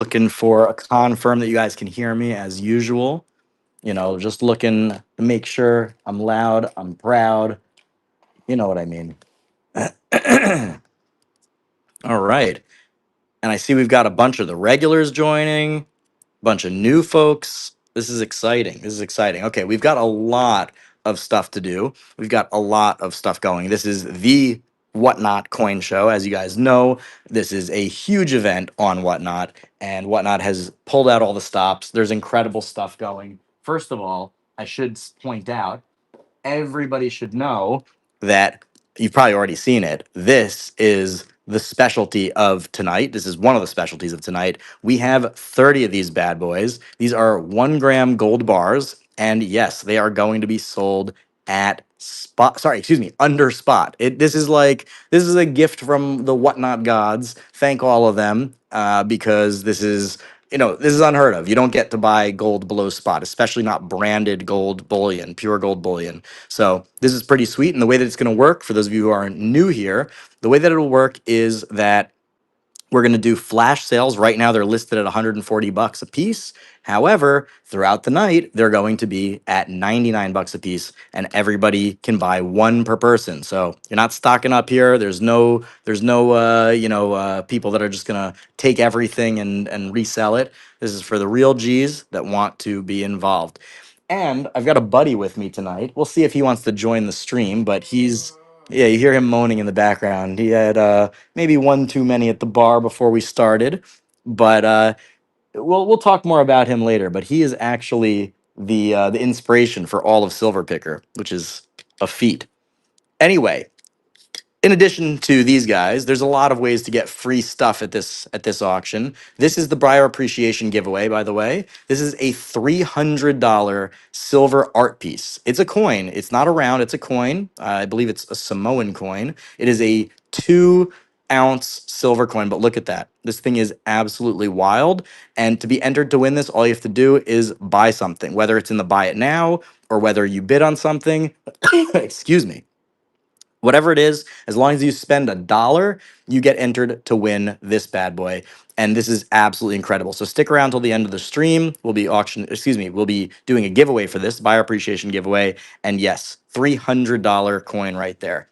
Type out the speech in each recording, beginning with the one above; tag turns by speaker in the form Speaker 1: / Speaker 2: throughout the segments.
Speaker 1: Looking for a confirm that you guys can hear me as usual. Just looking to make sure I'm loud, I'm proud. You know what I mean. All right. And I see we've got a bunch of the regulars joining, bunch of new folks. This is exciting. This is exciting. Okay, we've got a lot of stuff to do. We've got a lot of stuff going. This is the Whatnot coin show. As you guys know, this is a huge event on Whatnot, and Whatnot has pulled out all the stops. There's incredible stuff going. First of all, I should point out everybody should know that you've probably already seen it. This is the specialty of tonight. This is one of the specialties of tonight. We have 30 of these bad boys. These are 1 gram gold bars. And yes, they are going to be sold at spot. Sorry, excuse me, under spot. This is a gift from the Whatnot gods. Thank all of them because this is unheard of. You don't get to buy gold below spot, especially not branded gold bullion, pure gold bullion. So this is pretty sweet. And the way that it's going to work, for those of you who are new here, the way that it'll work is that we're going to do flash sales. Right now, they're listed at 140 bucks a piece. However, throughout the night, they're going to be at 99 bucks a piece, and everybody can buy one per person. So you're not stocking up here. There's no people that are just going to take everything and resell it. This is for the real G's that want to be involved. And I've got a buddy with me tonight. We'll see if he wants to join the stream, but yeah, you hear him moaning in the background. He had maybe one too many at the bar before we started, but we'll talk more about him later. But he is actually the inspiration for all of Silver Picker, which is a feat. Anyway, in addition to these guys, there's a lot of ways to get free stuff at this auction. This is the Briar Appreciation giveaway, by the way. This is a $300 silver art piece. It's a coin. It's not a round. It's a coin. I believe it's a Samoan coin. It is a 2 ounce silver coin. But look at that. This thing is absolutely wild. And to be entered to win this, all you have to do is buy something, whether it's in the buy it now or whether you bid on something. Excuse me. Whatever it is, as long as you spend $1, you get entered to win this bad boy. And this is absolutely incredible. So stick around till the end of the stream. We'll be doing a giveaway for this, buyer appreciation giveaway. And yes, $300 coin right there.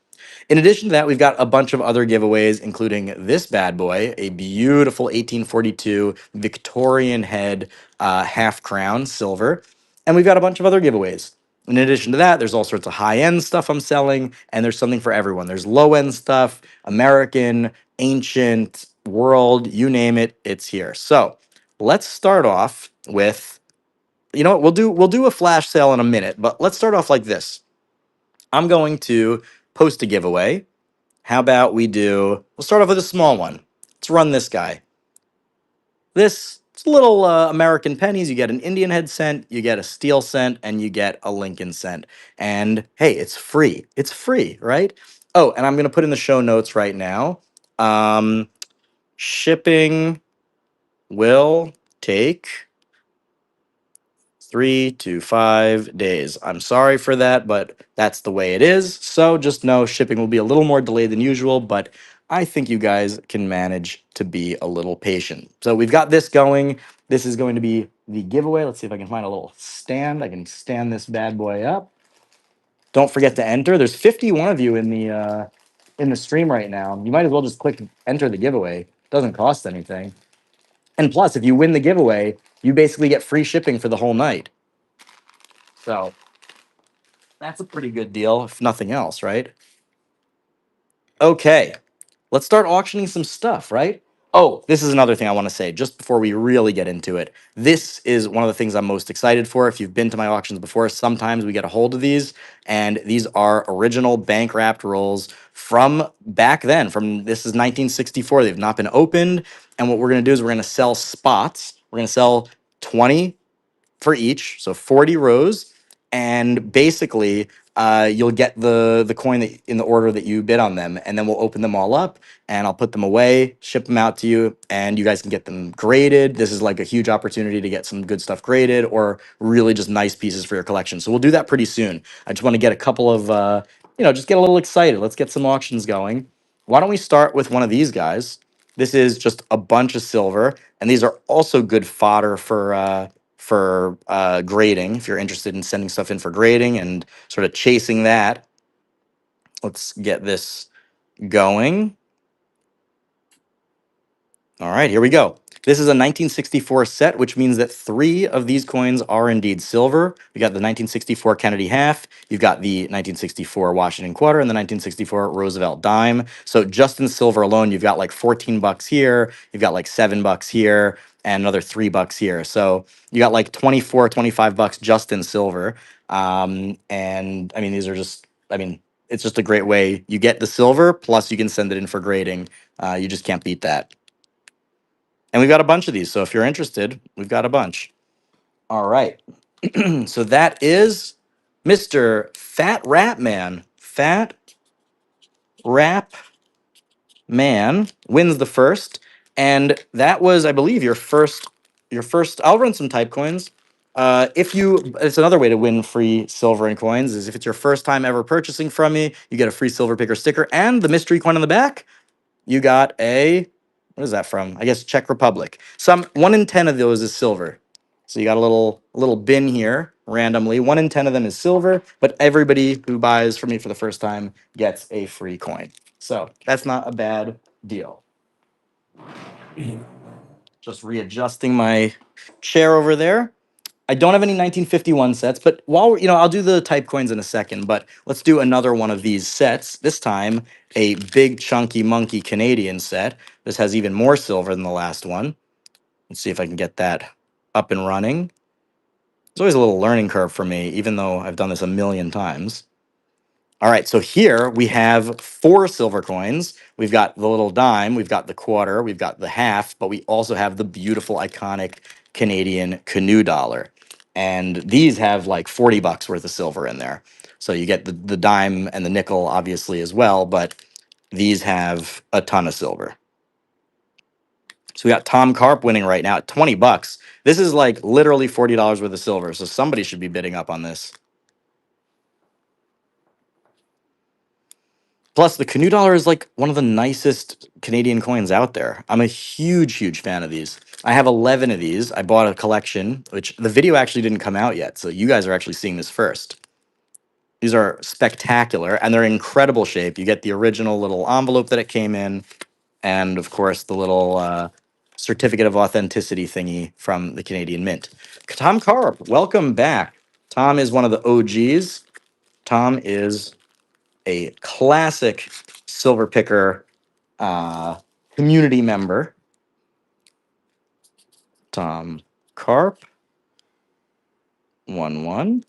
Speaker 1: In addition to that, we've got a bunch of other giveaways, including this bad boy, a beautiful 1842 Victorian head half crown silver. And we've got a bunch of other giveaways. In addition to that, there's all sorts of high-end stuff I'm selling, and there's something for everyone. There's low-end stuff, American, ancient, world, you name it, it's here. So let's start off with, you know what, we'll do a flash sale in a minute, but let's start off like this. I'm going to post a giveaway. How about we'll start off with a small one. Let's run this guy. It's a little American pennies. You get an Indian head cent, you get a steel cent, and you get a Lincoln cent. And hey, it's free. It's free, right? Oh, and I'm going to put in the show notes right now. Um, Shipping will take 3 to 5 days. I'm sorry for that, but that's the way it is. So just know shipping will be a little more delayed than usual, but I think you guys can manage to be a little patient. So we've got this going. This is going to be the giveaway. Let's see if I can find a little stand. I can stand this bad boy up. Don't forget to enter. There's 51 of you in the stream right now. You might as well just click enter the giveaway. Doesn't cost anything. And plus, if you win the giveaway, you basically get free shipping for the whole night. So that's a pretty good deal, if nothing else, right? Okay, let's start auctioning some stuff, right? Oh, this is another thing I want to say just before we really get into it. This is one of the things I'm most excited for. If you've been to my auctions before, sometimes we get a hold of these, and these are original bank wrapped rolls from back then. This is 1964. They've not been opened, and what we're going to do is we're going to sell spots. We're going to sell 20 for each, so 40 rows, and basically you'll get the coin that, in the order that you bid on them, and then we'll open them all up, and I'll put them away, ship them out to you, and you guys can get them graded. This is like a huge opportunity to get some good stuff graded, or really just nice pieces for your collection. So we'll do that pretty soon. I just want to get a couple of just get a little excited. Let's get some auctions going. Why don't we start with one of these guys? This is just a bunch of silver, and these are also good fodder for grading. If you're interested in sending stuff in for grading and sort of chasing that, let's get this going. All right, here we go. This is a 1964 set, which means that 3 of these coins are indeed silver. We got the 1964 Kennedy half, you've got the 1964 Washington quarter, and the 1964 Roosevelt dime. So just in silver alone, you've got like 14 bucks here, you've got like $7 here, and another $3 here. So you got like 24, 25 bucks just in silver. And I mean, these are just, I mean, it's just a great way. You get the silver, plus you can send it in for grading. You just can't beat that. And we've got a bunch of these. So if you're interested, we've got a bunch. All right. So that is Mr. Fat Rat Man. Fat Rap Man wins the first. And that was, I believe, your first. I'll run some type coins. If you, it's another way to win free silver and coins is if it's your first time ever purchasing from me, you get a free silver picker sticker and the mystery coin on the back. You got a, what is that from? I guess Czech Republic. Some 1 in 10 of those is silver. So you got a little bin here randomly. 1 in 10 of them is silver, but everybody who buys from me for the first time gets a free coin. So that's not a bad deal. Just readjusting my chair over there. I don't have any 1951 sets, but I'll do the type coins in a second, but let's do another one of these sets. This time, a big chunky monkey Canadian set. This has even more silver than the last one. Let's see if I can get that up and running. It's always a little learning curve for me, even though I've done this a million times. All right, so here we have 4 silver coins. We've got the little dime, we've got the quarter, we've got the half, but we also have the beautiful, iconic Canadian canoe dollar. And these have like $40 worth of silver in there. So you get the dime and the nickel, obviously, as well, but these have a ton of silver. So we got Tom Carp winning right now at $20. This is like literally $40 worth of silver, so somebody should be bidding up on this. Plus, the canoe dollar is like one of the nicest Canadian coins out there. I'm a huge, huge fan of these. I have 11 of these. I bought a collection, which the video actually didn't come out yet. So you guys are actually seeing this first. These are spectacular and they're in incredible shape. You get the original little envelope that it came in, and of course, the little certificate of authenticity thingy from the Canadian Mint. Tom Carp, welcome back. Tom is one of the OGs. Tom is a classic silver picker community member. Tom Carp, 1-1.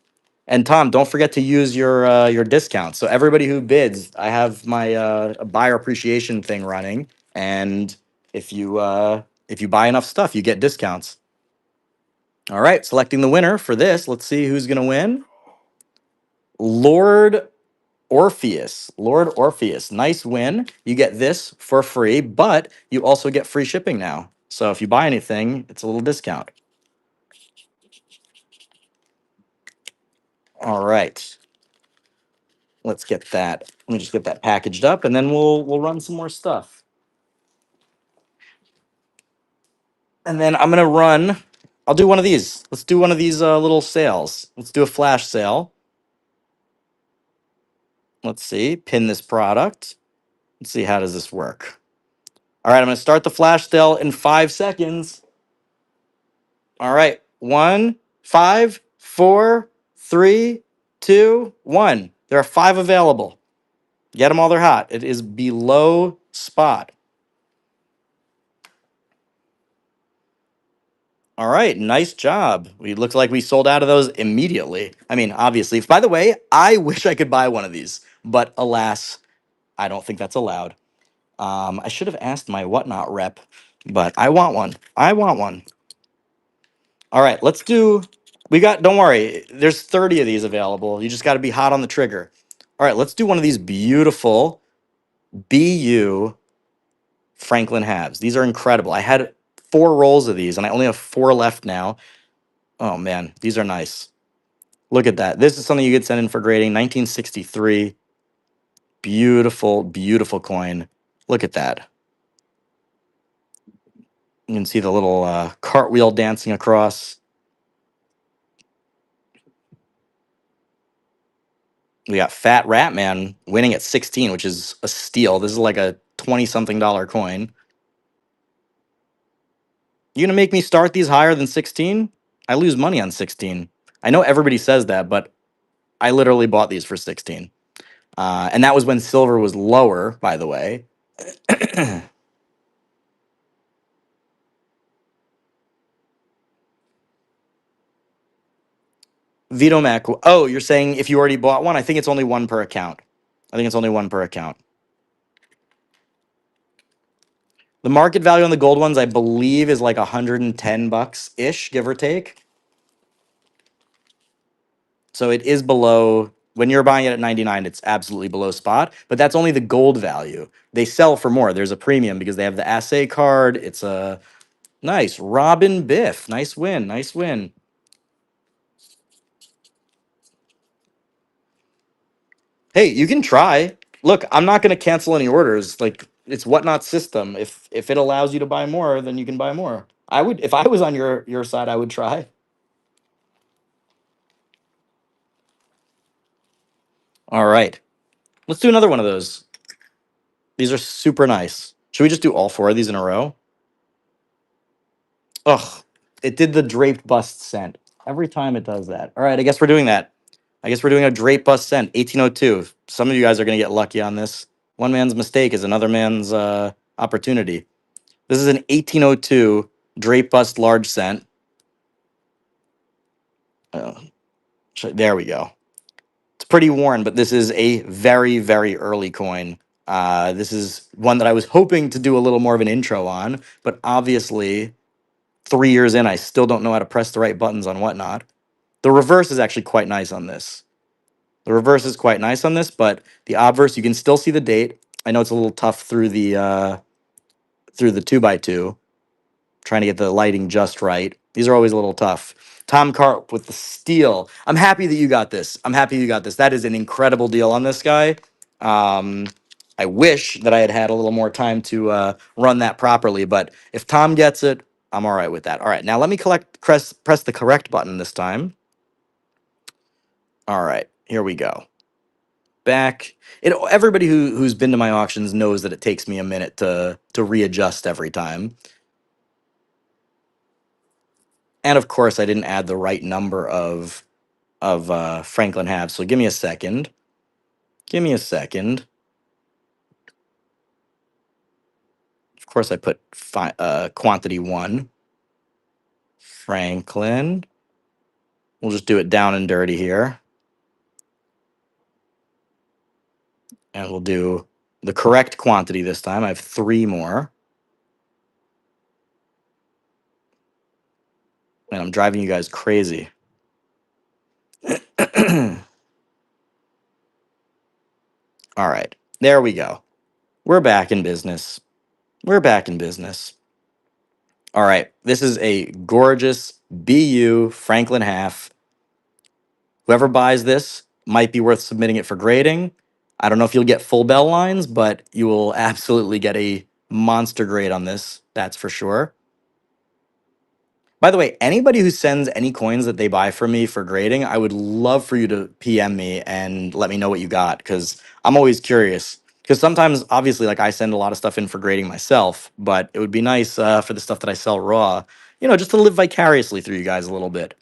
Speaker 1: And Tom, don't forget to use your discount. So everybody who bids, I have my buyer appreciation thing running, and if you buy enough stuff, you get discounts. All right, selecting the winner for this. Let's see who's gonna win. Lord Orpheus. Lord Orpheus. Nice win. You get this for free, but you also get free shipping now. So if you buy anything, it's a little discount. All right. Let's get that. Let me just get that packaged up and then we'll run some more stuff. And then I'm gonna run. I'll do one of these. Let's do one of these little sales. Let's do a flash sale. Let's see. Pin this product. Let's see, how does this work? All right, I'm gonna start the flash sale in 5 seconds. All right. 1, 5, 4, 3, 2, 1. There are 5 available. Get them while they're hot. It is below spot. All right, nice job. We looked like we sold out of those immediately. I mean, obviously. By the way, I wish I could buy one of these, but alas, I don't think that's allowed. I should have asked my whatnot rep, but I want one. I want one. All right, let's do. We got. Don't worry. There's 30 of these available. You just got to be hot on the trigger. All right, let's do one of these beautiful BU Franklin halves. These are incredible. I had 4 rolls of these, and I only have 4 left now. Oh man, these are nice. Look at that. This is something you could send in for grading. 1963. Beautiful, beautiful coin. Look at that. You can see the little cartwheel dancing across. We got Fat Rat Man winning at 16, which is a steal. This is like a 20 something dollar coin. You gonna make me start these higher than 16? I lose money on 16. I know everybody says that, but I literally bought these for 16. And that was when silver was lower, by the way. Vito Mac. Oh, you're saying if you already bought one? I think it's only one per account. I think it's only one per account. The market value on the gold ones, I believe, is like 110 bucks ish, give or take. So it is below. When you're buying it at 99, it's absolutely below spot. But that's only the gold value. They sell for more. There's a premium because they have the assay card. It's a nice Robin Biff. Nice win. Nice win. Hey, you can try. Look, I'm not going to cancel any orders. Like it's whatnot system. If it allows you to buy more, then you can buy more. I would, if I was on your side, I would try. All right, let's do another one of those. These are super nice. Should we just do all four of these in a row? Ugh, it did the draped bust cent. Every time it does that. All right, I guess we're doing that. I guess we're doing a draped bust cent, 1802. Some of you guys are going to get lucky on this. One man's mistake is another man's opportunity. This is an 1802 drape bust large cent. Uh, there we go. It's pretty worn, but this is a very, very early coin. This is one that I was hoping to do a little more of an intro on, but obviously 3 years in, I still don't know how to press the right buttons on whatnot. The reverse is actually quite nice on this. The reverse is quite nice on this, but the obverse, you can still see the date. I know it's a little tough through the 2x2, trying to get the lighting just right. These are always a little tough. Tom Karp with the steal. I'm happy that you got this. I'm happy you got this. That is an incredible deal on this guy. Um, I wish that I had had a little more time to run that properly, but if Tom gets it, I'm all right with that. All right, now let me press the correct button this time. All right, here we go. Back. Everybody who's been to my auctions knows that it takes me a minute to readjust every time. And of course, I didn't add the right number of Franklin halves. So give me a second. Give me a second. Of course, I put quantity 1. Franklin. We'll just do it down and dirty here. And we'll do the correct quantity this time. I have 3 more. And I'm driving you guys crazy. All right. There we go. We're back in business. We're back in business. All right. This is a gorgeous BU Franklin half. Whoever buys this might be worth submitting it for grading. I don't know if you'll get full bell lines, but you will absolutely get a monster grade on this. That's for sure. By the way, anybody who sends any coins that they buy from me for grading, I would love for you to PM me and let me know what you got because I'm always curious. Because sometimes, obviously, like I send a lot of stuff in for grading myself, but it would be nice for the stuff that I sell raw, just to live vicariously through you guys a little bit.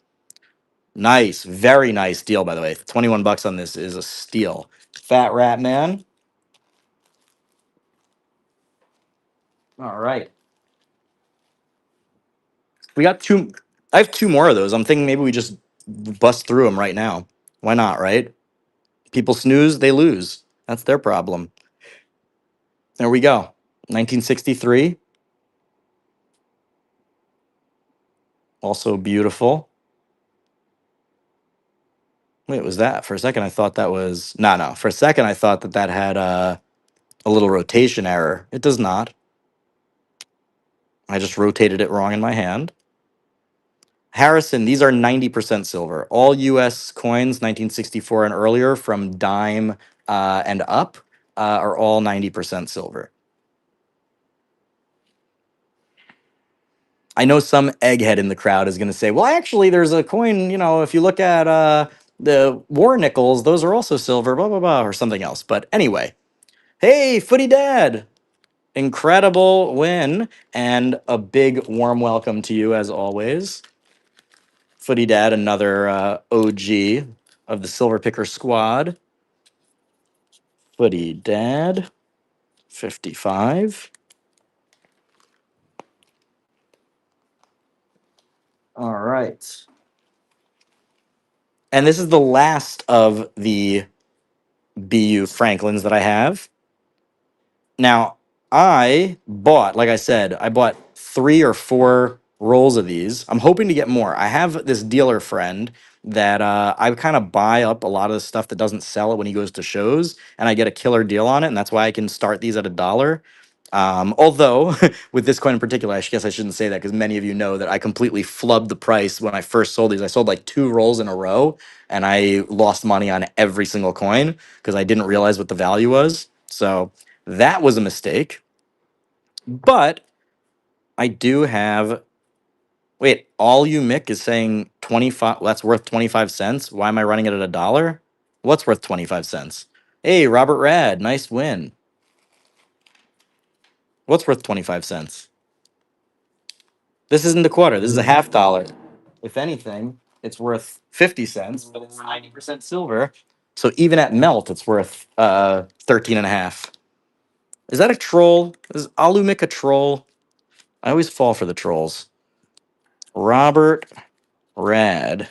Speaker 1: Nice, very nice deal, by the way. 21 bucks on this is a steal. Fat Rat Man. All right. We got two. I have 2 more of those. I'm thinking maybe we just bust through them right now. Why not, right? People snooze, they lose. That's their problem. There we go. 1963. Also beautiful. Wait, was that? For a second, I thought that was. No, no. For a second, I thought that had a little rotation error. It does not. I just rotated it wrong in my hand. Harrison, these are 90% silver. All US coins, 1964 and earlier, from dime and up, are all 90% silver. I know some egghead in the crowd is going to say, well, actually, there's a coin, if you look at the war nickels, those are also silver, blah, blah, blah, or something else. But anyway, hey, Footy Dad, incredible win, and a big warm welcome to you as always. Footy Dad, another OG of the Silver Picker squad. Footy Dad, 55. All right. And this is the last of the BU Franklins that I have. Now, like I said, I bought 3 or 4 rolls of these. I'm hoping to get more. I have this dealer friend that I kind of buy up a lot of the stuff that doesn't sell it when he goes to shows, and I get a killer deal on it, and that's why I can start these at $1. Although, with this coin in particular, guess I shouldn't say that because many of you know that I completely flubbed the price when I first sold these. I sold like 2 rolls in a row, and I lost money on every single coin because I didn't realize what the value was. So that was a mistake. But I do have. Wait, all you Mick is saying 25. That's worth 25 cents. Why am I running it at $1? What's worth 25 cents? Hey, Robert Rad, nice win. What's worth 25 cents? This isn't a quarter. This is a $half. If anything, it's worth 50 cents, but it's 90% silver. So even at melt, it's worth 13 and a half. Is that a troll? Is Alumik a troll? I always fall for the trolls. Robert Rad.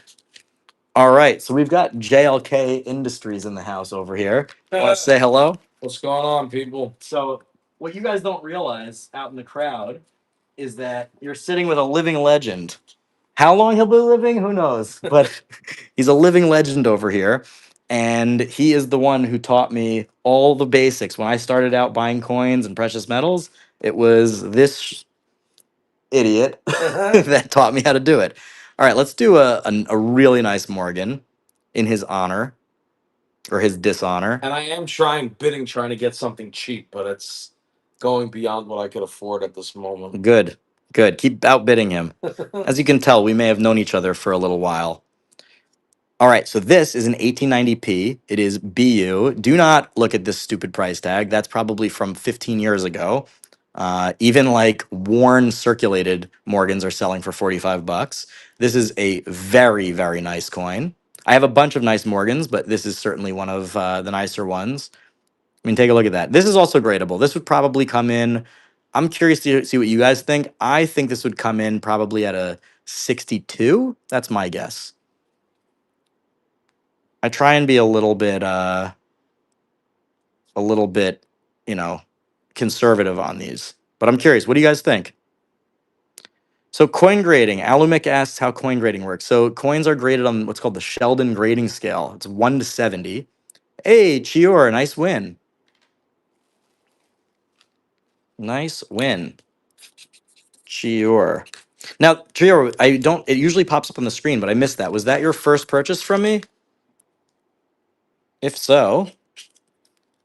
Speaker 1: All right, so we've got JLK Industries in the house over here. Want to say hello?
Speaker 2: What's going on, people?
Speaker 1: So, what you guys don't realize out in the crowd is that you're sitting with a living legend. How long he'll be living, who knows? But he's a living legend over here. And he is the one who taught me all the basics. When I started out buying coins and precious metals, it was this idiot that taught me how to do it. All right, let's do a really nice Morgan in his honor or his dishonor.
Speaker 2: And I am trying to get something cheap, but it's going beyond what I could afford at this moment.
Speaker 1: Good, good. Keep outbidding him. As you can tell, we may have known each other for a little while. All right, so this is an 1890p. It is BU. Do not look at this stupid price tag. That's probably from 15 years ago. Even like worn circulated Morgans are selling for 45 bucks. This is a very, very nice coin. I have a bunch of nice Morgans, but this is certainly one of the nicer ones. I mean, take a look at that. This is also gradable. This would probably come in. I'm curious to see what you guys think. I think this would come in probably at a 62. That's my guess. I try and be a little bit, you know, conservative on these. But I'm curious, what do you guys think? So coin grading, Alumik asks how coin grading works. So coins are graded on what's called the Sheldon grading scale. It's 1 to 70. Hey, Chior, nice win. Nice win. Chior. Now, Chior, it usually pops up on the screen, but I missed that. Was that your first purchase from me? If so,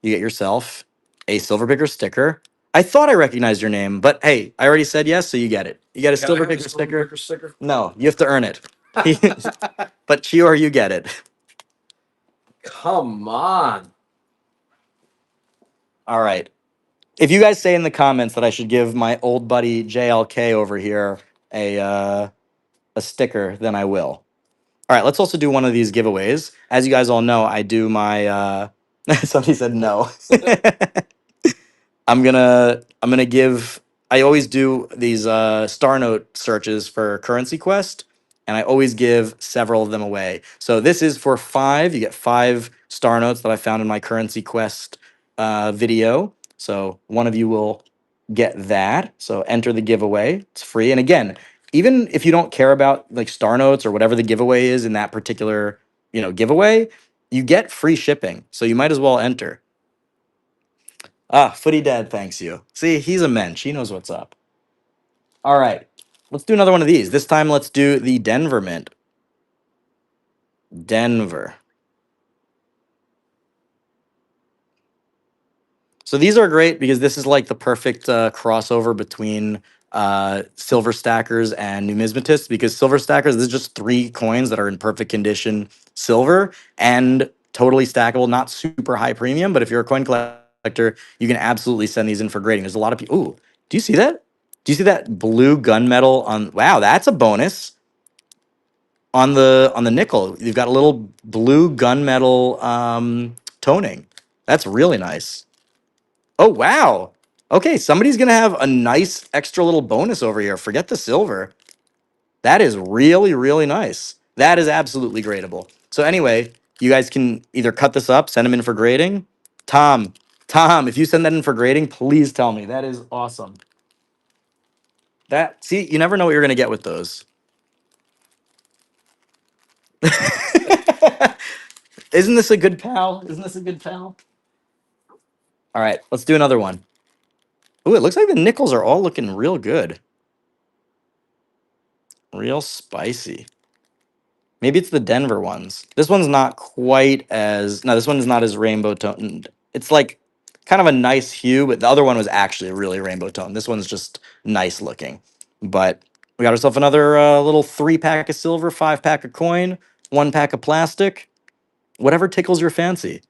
Speaker 1: you get yourself a Silver Picker sticker. I thought I recognized your name, but hey, I already said yes, so you get it. You get a Silver Picker sticker. No, you have to earn it. But Chior, you get it.
Speaker 2: Come on.
Speaker 1: All right. If you guys say in the comments that I should give my old buddy JLK over here a sticker, then I will. All right, let's also do one of these giveaways. As you guys all know, I do my somebody said no. I'm gonna give. I always do these star note searches for Currency Quest, and I always give several of them away. So this is for 5. You get 5 star notes that I found in my Currency Quest video. So one of you will get that. So enter the giveaway. It's free. And again, even if you don't care about like star notes or whatever the giveaway is in that particular giveaway, you get free shipping. So you might as well enter. Footy Dad thanks you. See, he's a mensch. He knows what's up. All right. Let's do another one of these. This time, let's do the Denver Mint. Denver. So these are great because this is like the perfect crossover between silver stackers and numismatists, because silver stackers, this is just three coins that are in perfect condition silver and totally stackable, not super high premium. But if you're a coin collector, you can absolutely send these in for grading. There's a lot of people. Ooh, do you see that? Do you see that blue gunmetal on? Wow, that's a bonus on the nickel. You've got a little blue gunmetal toning. That's really nice. Oh wow. Okay, somebody's gonna have a nice extra little bonus over here. Forget the silver. That is really, really nice. That is absolutely gradable. So anyway, you guys can either cut this up, send them in for grading. Tom, Tom, if you send that in for grading, please tell me. That is awesome. That see, you never know what you're gonna get with those. Isn't this a good pal? Isn't this a good pal? All right, let's do another one. Ooh, it looks like the nickels are all looking real good. Real spicy. Maybe it's the Denver ones. This one's not quite as no, this one's not as rainbow toned. It's like kind of a nice hue, but the other one was actually really rainbow toned. This one's just nice looking. But we got ourselves another little 3 pack of silver, 5 pack of coin, 1 pack of plastic, whatever tickles your fancy.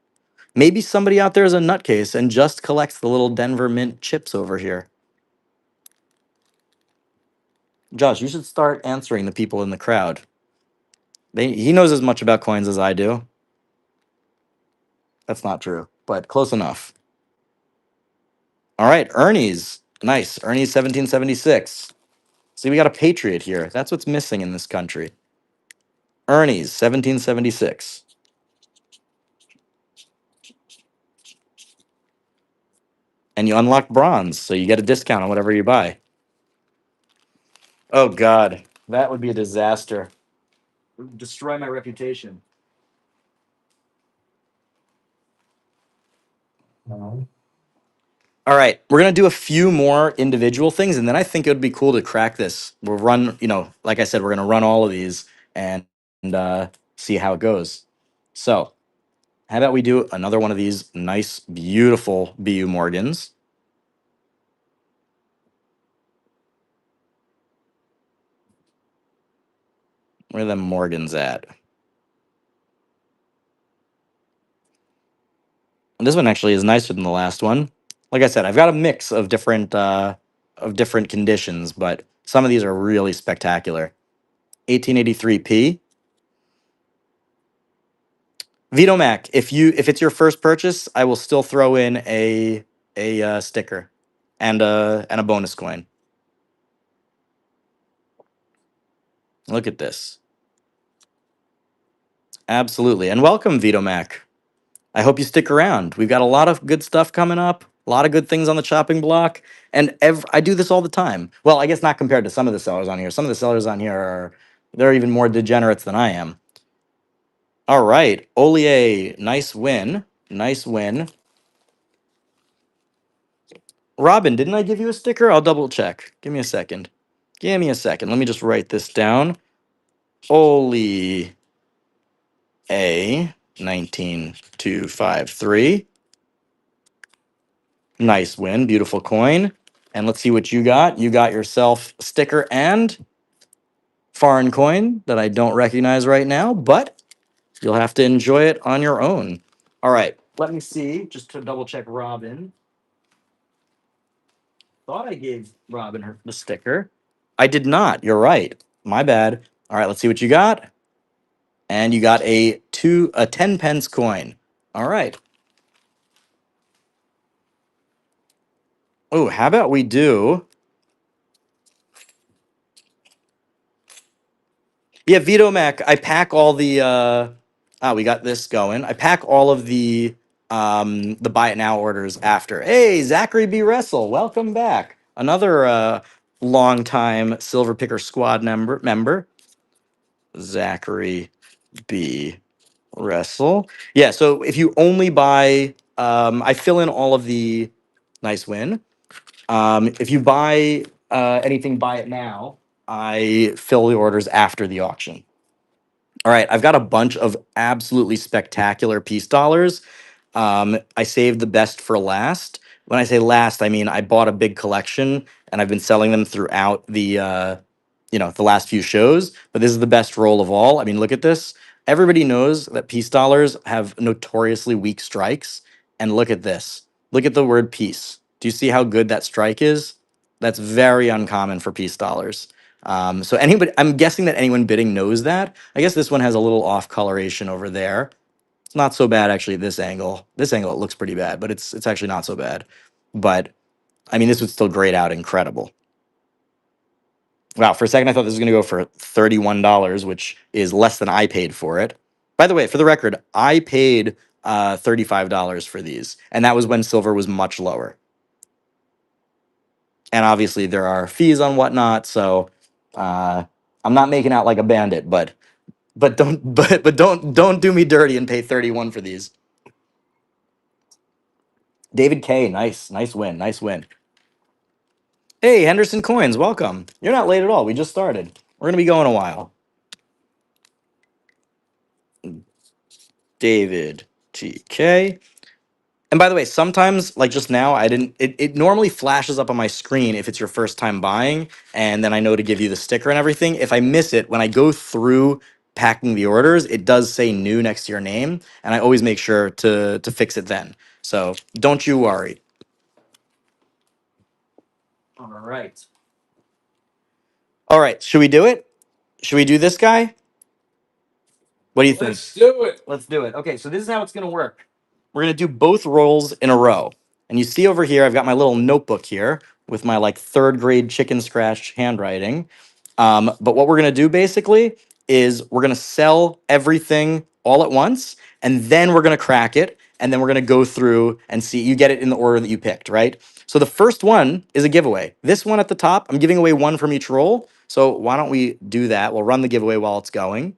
Speaker 1: Maybe somebody out there is a nutcase and just collects the little Denver mint chips over here. Josh, you should start answering the people in the crowd. He knows as much about coins as I do. That's not true, but close enough. All right, Ernie's. Nice. Ernie's 1776. See, we got a patriot here. That's what's missing in this country. Ernie's 1776. And you unlock bronze, so you get a discount on whatever you buy. Oh, God. That would be a disaster. It would destroy my reputation. All right, we're gonna do a few more individual things, and then I think it would be cool to crack this. We'll run, like I said, we're gonna run all of these and see how it goes. So, how about we do another one of these nice, beautiful BU Morgans? Where are them Morgans at? And this one actually is nicer than the last one. Like I said, I've got a mix of different conditions, but some of these are really spectacular. 1883p. VitoMac, if it's your first purchase, I will still throw in a sticker and a bonus coin. Look at this. Absolutely. And welcome, VitoMac. I hope you stick around. We've got a lot of good stuff coming up, a lot of good things on the chopping block, and I do this all the time. Well, I guess not compared to some of the sellers on here. Some of the sellers on here they're even more degenerates than I am. All right, Olier, nice win. Nice win. Robin, didn't I give you a sticker? I'll double check. Give me a second. Give me a second. Let me just write this down. Oli A 19253. Nice win. Beautiful coin. And let's see what you got. You got yourself a sticker and foreign coin that I don't recognize right now, but you'll have to enjoy it on your own. All right. Let me see, just to double check Robin. Thought I gave Robin her the sticker. I did not. You're right. My bad. All right, let's see what you got. And you got a 10 pence coin. All right. Oh, how about we do? Yeah, VitoMac. I pack all the. We got this going. I pack all of the buy it now orders after. Hey, Zachary B. Wrestle, welcome back. Another longtime Silver Picker Squad member. Zachary B. Wrestle. Yeah, so if you only buy, I fill in all of the nice win. If you buy anything, buy it now. I fill the orders after the auction. All right, I've got a bunch of absolutely spectacular piece dollars. I saved the best for last. When I say last, I mean I bought a big collection and I've been selling them throughout the the last few shows. But this is the best roll of all. I mean, look at this. Everybody knows that peace dollars have notoriously weak strikes, and look at this. Look at the word peace. Do you see how good that strike is? That's very uncommon for peace dollars. So anybody, I'm guessing that anyone bidding knows that. I guess this one has a little off coloration over there. It's not so bad actually at this angle. This angle it looks pretty bad, but it's actually not so bad. But I mean, this would still grade out incredible. Wow, for a second I thought this was going to go for $31, which is less than I paid for it. By the way, for the record, I paid $35 for these, and that was when silver was much lower. And obviously there are fees on whatnot, so I'm not making out like a bandit, but don't do me dirty and pay 31 for these. David K, nice win, nice win. Hey, Henderson Coins, welcome. You're not late at all. We just started. We're gonna be going a while. David TK. And by the way, sometimes, like just now, I didn't. It normally flashes up on my screen if it's your first time buying, and then I know to give you the sticker and everything. If I miss it, when I go through packing the orders, it does say new next to your name, and I always make sure to fix it then. So don't you worry. All right. All right. Should we do it? Should we do this guy? What do you think?
Speaker 2: Let's do it.
Speaker 1: Let's do it. Okay, so this is how it's going to work. We're going to do both rolls in a row. And you see over here, I've got my little notebook here with my like third grade chicken scratch handwriting. But what we're going to do basically is we're going to sell everything all at once, and then we're going to crack it, and then we're going to go through and see. You get it in the order that you picked, right? So the first one is a giveaway. This one at the top, I'm giving away one from each roll. So why don't we do that? We'll run the giveaway while it's going.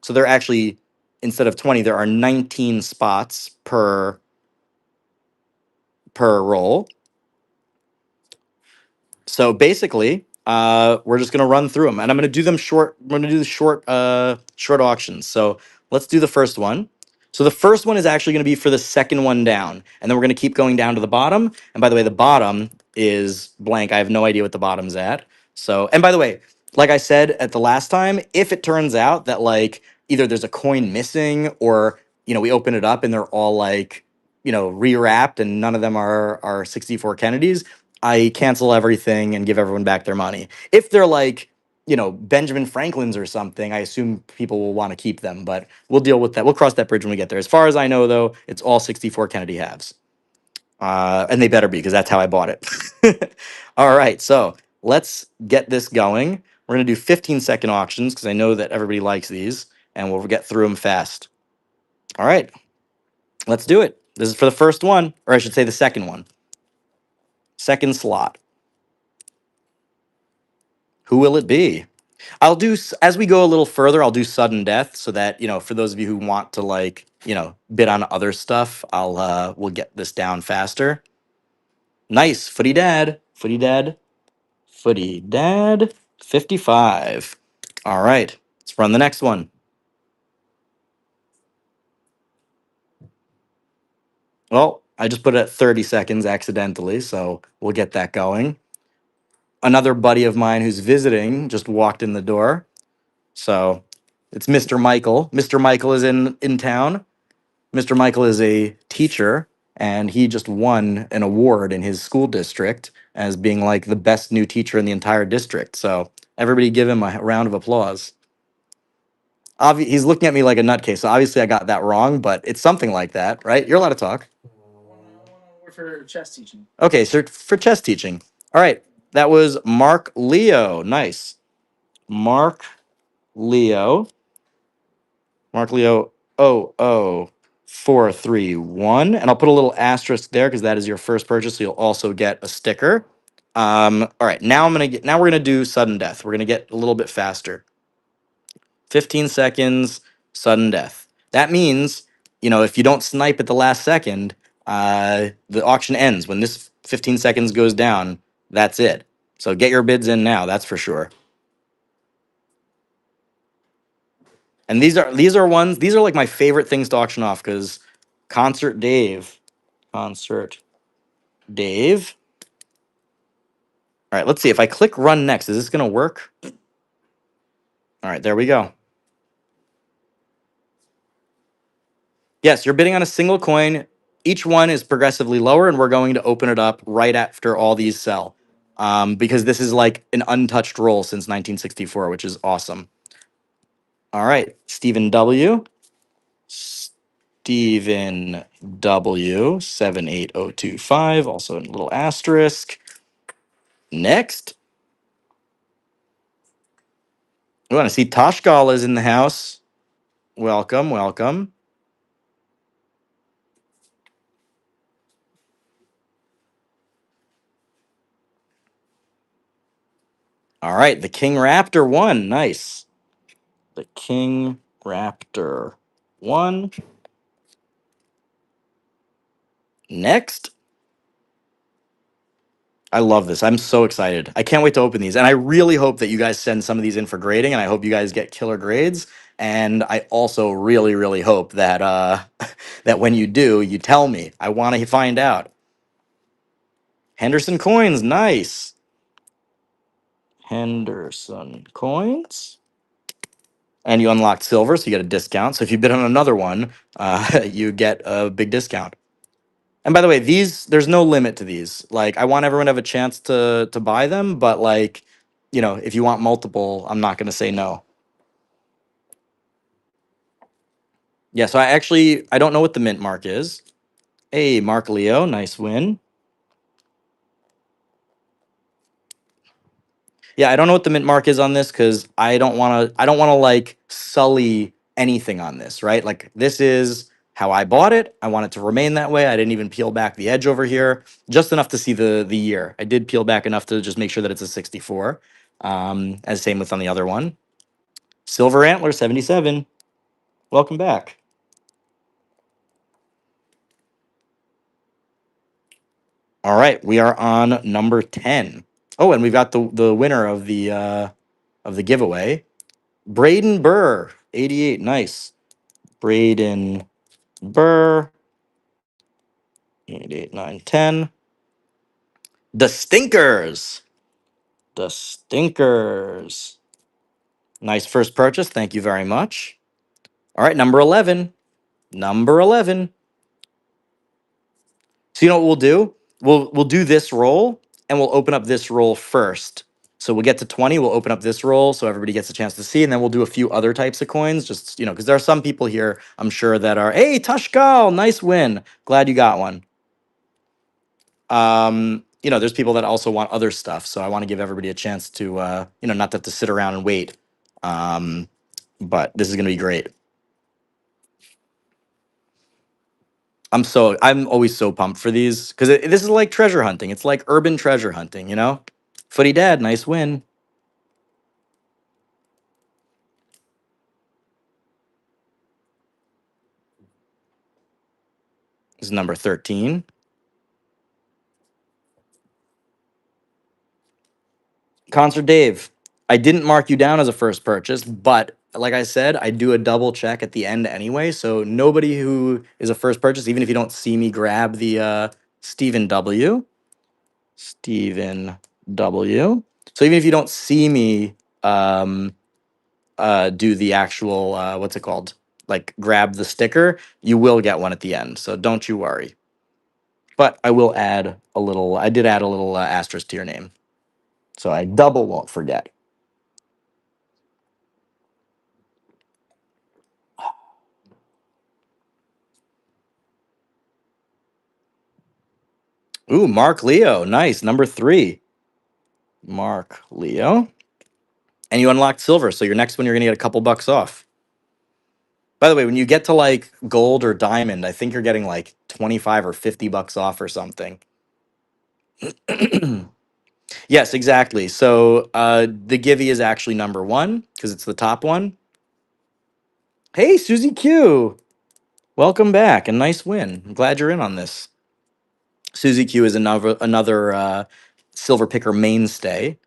Speaker 1: So there actually, instead of 20, there are 19 spots per roll. So basically, we're just gonna run through them, and I'm gonna do them short. I'm gonna do the short auctions. So let's do the first one. So the first one is actually gonna be for the second one down, and then we're gonna keep going down to the bottom. And by the way, the bottom is blank. I have no idea what the bottom's at. So, and by the way, like I said at the last time, if it turns out that like either there's a coin missing or we open it up and they're all like rewrapped and none of them are 64 Kennedys, I cancel everything and give everyone back their money. If they're like, Benjamin Franklin's or something, I assume people will want to keep them, but we'll deal with that. We'll cross that bridge when we get there. As far as I know, though, it's all 64 Kennedy halves. And they better be because that's how I bought it. All right, so let's get this going. We're going to do 15-second auctions because I know that everybody likes these, and we'll get through them fast. All right, let's do it. This is for the first one, or I should say the second one. Second slot. Who will it be? I'll do as we go a little further. I'll do sudden death so that for those of you who want to like bid on other stuff, we'll get this down faster. Nice, footy dad, footy dad, footy dad. 55. All right, let's run the next one. Well, I just put it at 30 seconds accidentally, so we'll get that going. Another buddy of mine who's visiting just walked in the door. So it's Mr. Michael. Mr. Michael is in town. Mr. Michael is a teacher, and he just won an award in his school district as being like the best new teacher in the entire district. So everybody give him a round of applause. He's looking at me like a nutcase, so obviously I got that wrong, but it's something like that, right? You're allowed to talk.
Speaker 3: For chess teaching.
Speaker 1: Okay, so for chess teaching. All right, that was Mark Leo. Nice. Mark Leo. Mark Leo 00431. And I'll put a little asterisk there because that is your first purchase. So you'll also get a sticker. All right, now we're gonna do sudden death. We're gonna get a little bit faster. 15 seconds, sudden death. That means, if you don't snipe at the last second, the auction ends. When this 15 seconds goes down, that's it. So get your bids in now, that's for sure. And these are like my favorite things to auction off because concert Dave. All right, let's see. If I click run next, is this going to work? All right, there we go. Yes, you're bidding on a single coin. Each one is progressively lower, and we're going to open it up right after all these sell. Because this is like an untouched roll since 1964, which is awesome. All right, Stephen W. Stephen W. 78025, also a little asterisk. Next. We want to see Toshgal is in the house. Welcome, welcome. All right, the King Raptor won. Nice. The King Raptor won. Next. I love this. I'm so excited. I can't wait to open these. And I really hope that you guys send some of these in for grading, and I hope you guys get killer grades. And I also really, really hope that that when you do, you tell me. I want to find out. Henderson coins, nice. Henderson coins. And you unlocked silver, so you get a discount. So if you bid on another one, you get a big discount. And by the way, these there's no limit to these. Like I want everyone to have a chance to buy them, but like, you know, if you want multiple, I'm not going to say no. Yeah, so I don't know what the mint mark is. Hey, Mark Leo, nice win. Yeah, I don't know what the mint mark is on this because I don't want to like sully anything on this, right? Like this is how I bought it. I want it to remain that way. I didn't even peel back the edge over here, just enough to see the year. I did peel back enough to just make sure that it's a 64. As same with on the other one. Silver Antler 77. Welcome back. All right, we are on number 10. Oh, and we've got the winner of the giveaway. Braden Burr, 88. Nice. Braden Burr, 88, 9, 10. The Stinkers. The Stinkers. Nice first purchase. Thank you very much. All right, number 11. Number 11. So you know what we'll do? We'll do this roll and we'll open up this roll first. So we'll get to 20, we'll open up this roll so everybody gets a chance to see, and then we'll do a few other types of coins, just, you know, because there are some people here, I'm sure, that are, hey, Tushkal, nice win. Glad you got one. You know, there's people that also want other stuff, so I want to give everybody a chance to, you know, not to have to sit around and wait. But this is going to be great. I'm always so pumped for these because this is like treasure hunting. It's like urban treasure hunting, you know? Footy Dad, nice win. This is number 13. Concert Dave, I didn't mark you down as a first purchase, but like I said, I do a double check at the end anyway. So nobody who is a first purchase, even if you don't see me grab the Stephen W. Stephen W. So even if you don't see me do the actual what's it called? Like grab the sticker, you will get one at the end. So don't you worry. But I will add a little. I did add a little asterisk to your name, so I double won't forget. Ooh, Mark Leo, nice number 3. Mark Leo, and you unlocked silver. So your next one, you're gonna get a couple bucks off. By the way, when you get to like gold or diamond, I think you're getting like 25 or 50 bucks off or something. Yes, exactly. So the Givey is actually number 1 because it's the top one. Hey, Susie Q, welcome back. A nice win. I'm glad you're in on this. Susie Q is another silver picker mainstay.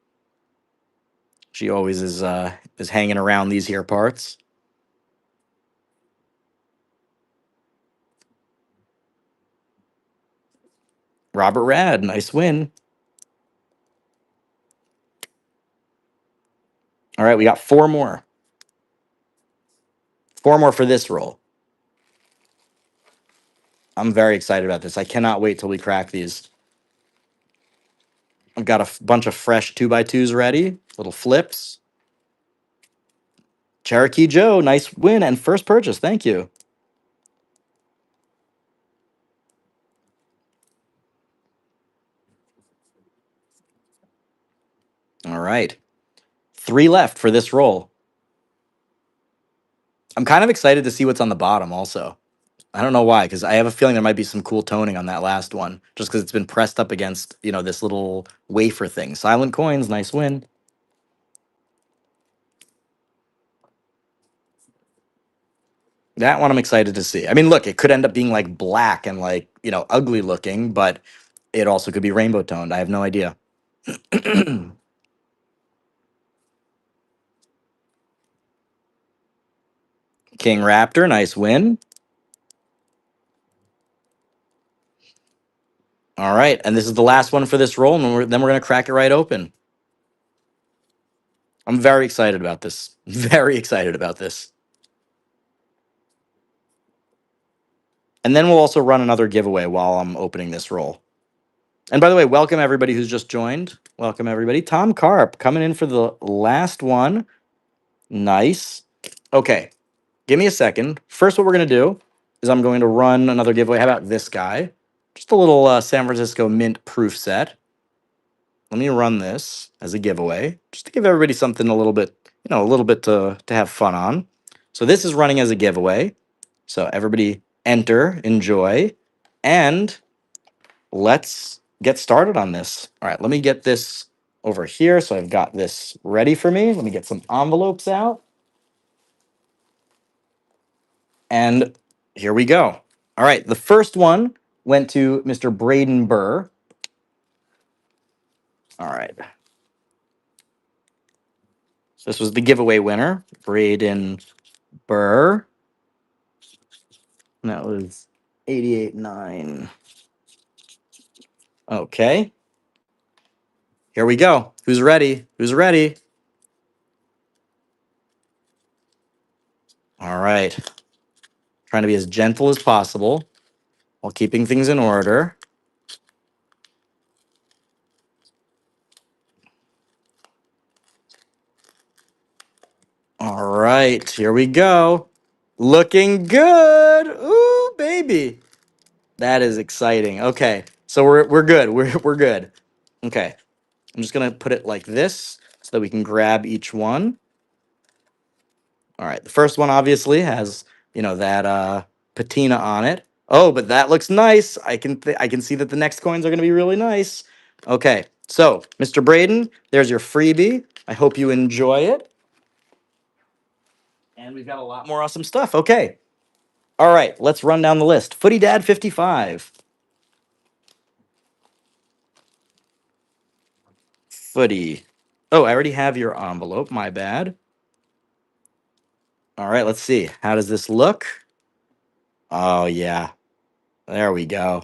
Speaker 1: She always is hanging around these here parts. Robert Rad, nice win. All right, we got 4 more. 4 more for this roll. I'm very excited about this. I cannot wait till we crack these. I've got a bunch of fresh 2x2s ready. Little flips. Cherokee Joe, nice win and first purchase. Thank you. All right. 3 left for this roll. I'm kind of excited to see what's on the bottom also. I don't know why, because I have a feeling there might be some cool toning on that last one, just because it's been pressed up against, this little wafer thing. Silent coins, nice win. That one I'm excited to see. I mean, look, it could end up being like black and like, ugly looking, but it also could be rainbow toned. I have no idea. King Raptor, nice win. All right, and this is the last one for this roll, and then we're gonna crack it right open. I'm very excited about this. Very excited about this. And then we'll also run another giveaway while I'm opening this roll. And by the way, welcome everybody who's just joined. Welcome everybody. Tom Carp coming in for the last one. Nice. Okay, give me a second. First, what we're gonna do is I'm going to run another giveaway. How about this guy? Just a little San Francisco Mint proof set. Let me run this as a giveaway, just to give everybody something a little bit, a little bit to have fun on. So this is running as a giveaway. So everybody enter, enjoy, and let's get started on this. All right, let me get this over here. So I've got this ready for me. Let me get some envelopes out. And here we go. All right, the first one went to Mr. Braden Burr. All right. So this was the giveaway winner, Braden Burr. And that was 88.9. Okay. Here we go. Who's ready? Who's ready? All right. Trying to be as gentle as possible while keeping things in order. All right. Here we go. Looking good. Ooh, baby. That is exciting. Okay. So we're good. We're good. Okay. I'm just gonna put it like this so that we can grab each one. All right. The first one obviously has, that patina on it. Oh, but that looks nice. I can see that the next coins are gonna be really nice. Okay. So, Mr. Braden, there's your freebie. I hope you enjoy it. And we've got a lot more awesome stuff. Okay. All right, let's run down the list. Footy Dad 55. Footy. Oh, I already have your envelope. My bad. All right, let's see. How does this look? Oh, yeah. There we go.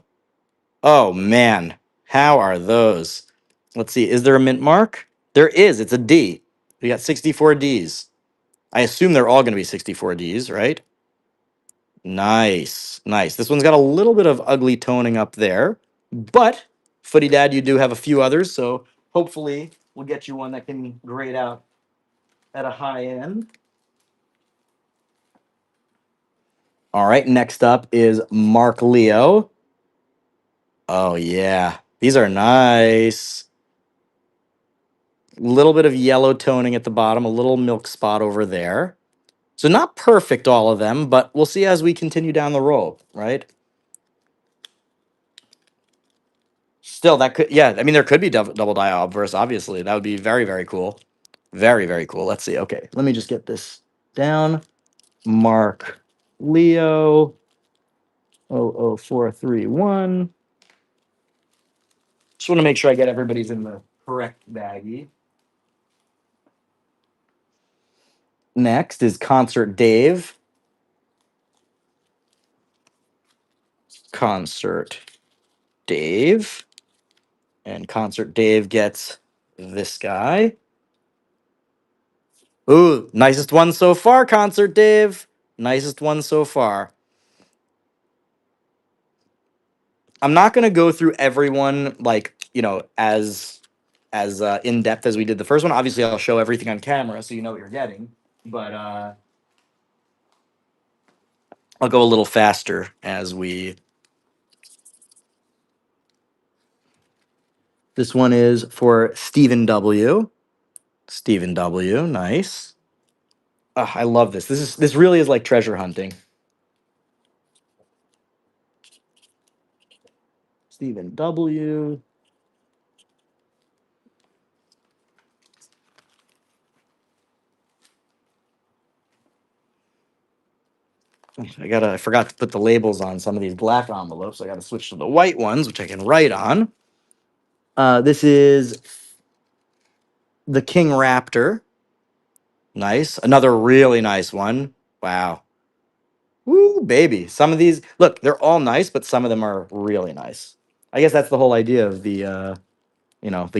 Speaker 1: Oh, man. How are those? Let's see. Is there a mint mark? There is. It's a D. We got 64 Ds. I assume they're all going to be 64 Ds, right? Nice. Nice. This one's got a little bit of ugly toning up there, but Footy Dad, you do have a few others, so hopefully we'll get you one that can grade out at a high end. All right, next up is Mark Leo. Oh, yeah. These are nice. Little bit of yellow toning at the bottom, a little milk spot over there. So not perfect, all of them, but we'll see as we continue down the road, right? Still, that could, yeah. I mean, there could be double die obverse. Obviously, that would be very, very cool. Very, very cool. Let's see. Okay, let me just get this down. Mark Leo 00431. Just want to make sure I get everybody's in the correct baggie. Next is Concert Dave. Concert Dave. And Concert Dave gets this guy. Ooh, nicest one so far, Concert Dave. Nicest one so far. I'm not gonna go through everyone like, as in depth as we did the first one. Obviously, I'll show everything on camera so you know what you're getting. But I'll go a little faster as we. This one is for Stephen W. Stephen W. Nice. I love this. This really is like treasure hunting. Stephen W. I forgot to put the labels on some of these black envelopes. I gotta switch to the white ones, which I can write on. This is the King Raptor. Nice. Another really nice one. Wow. Woo, baby. Some of these, look, they're all nice, but some of them are really nice. I guess that's the whole idea of the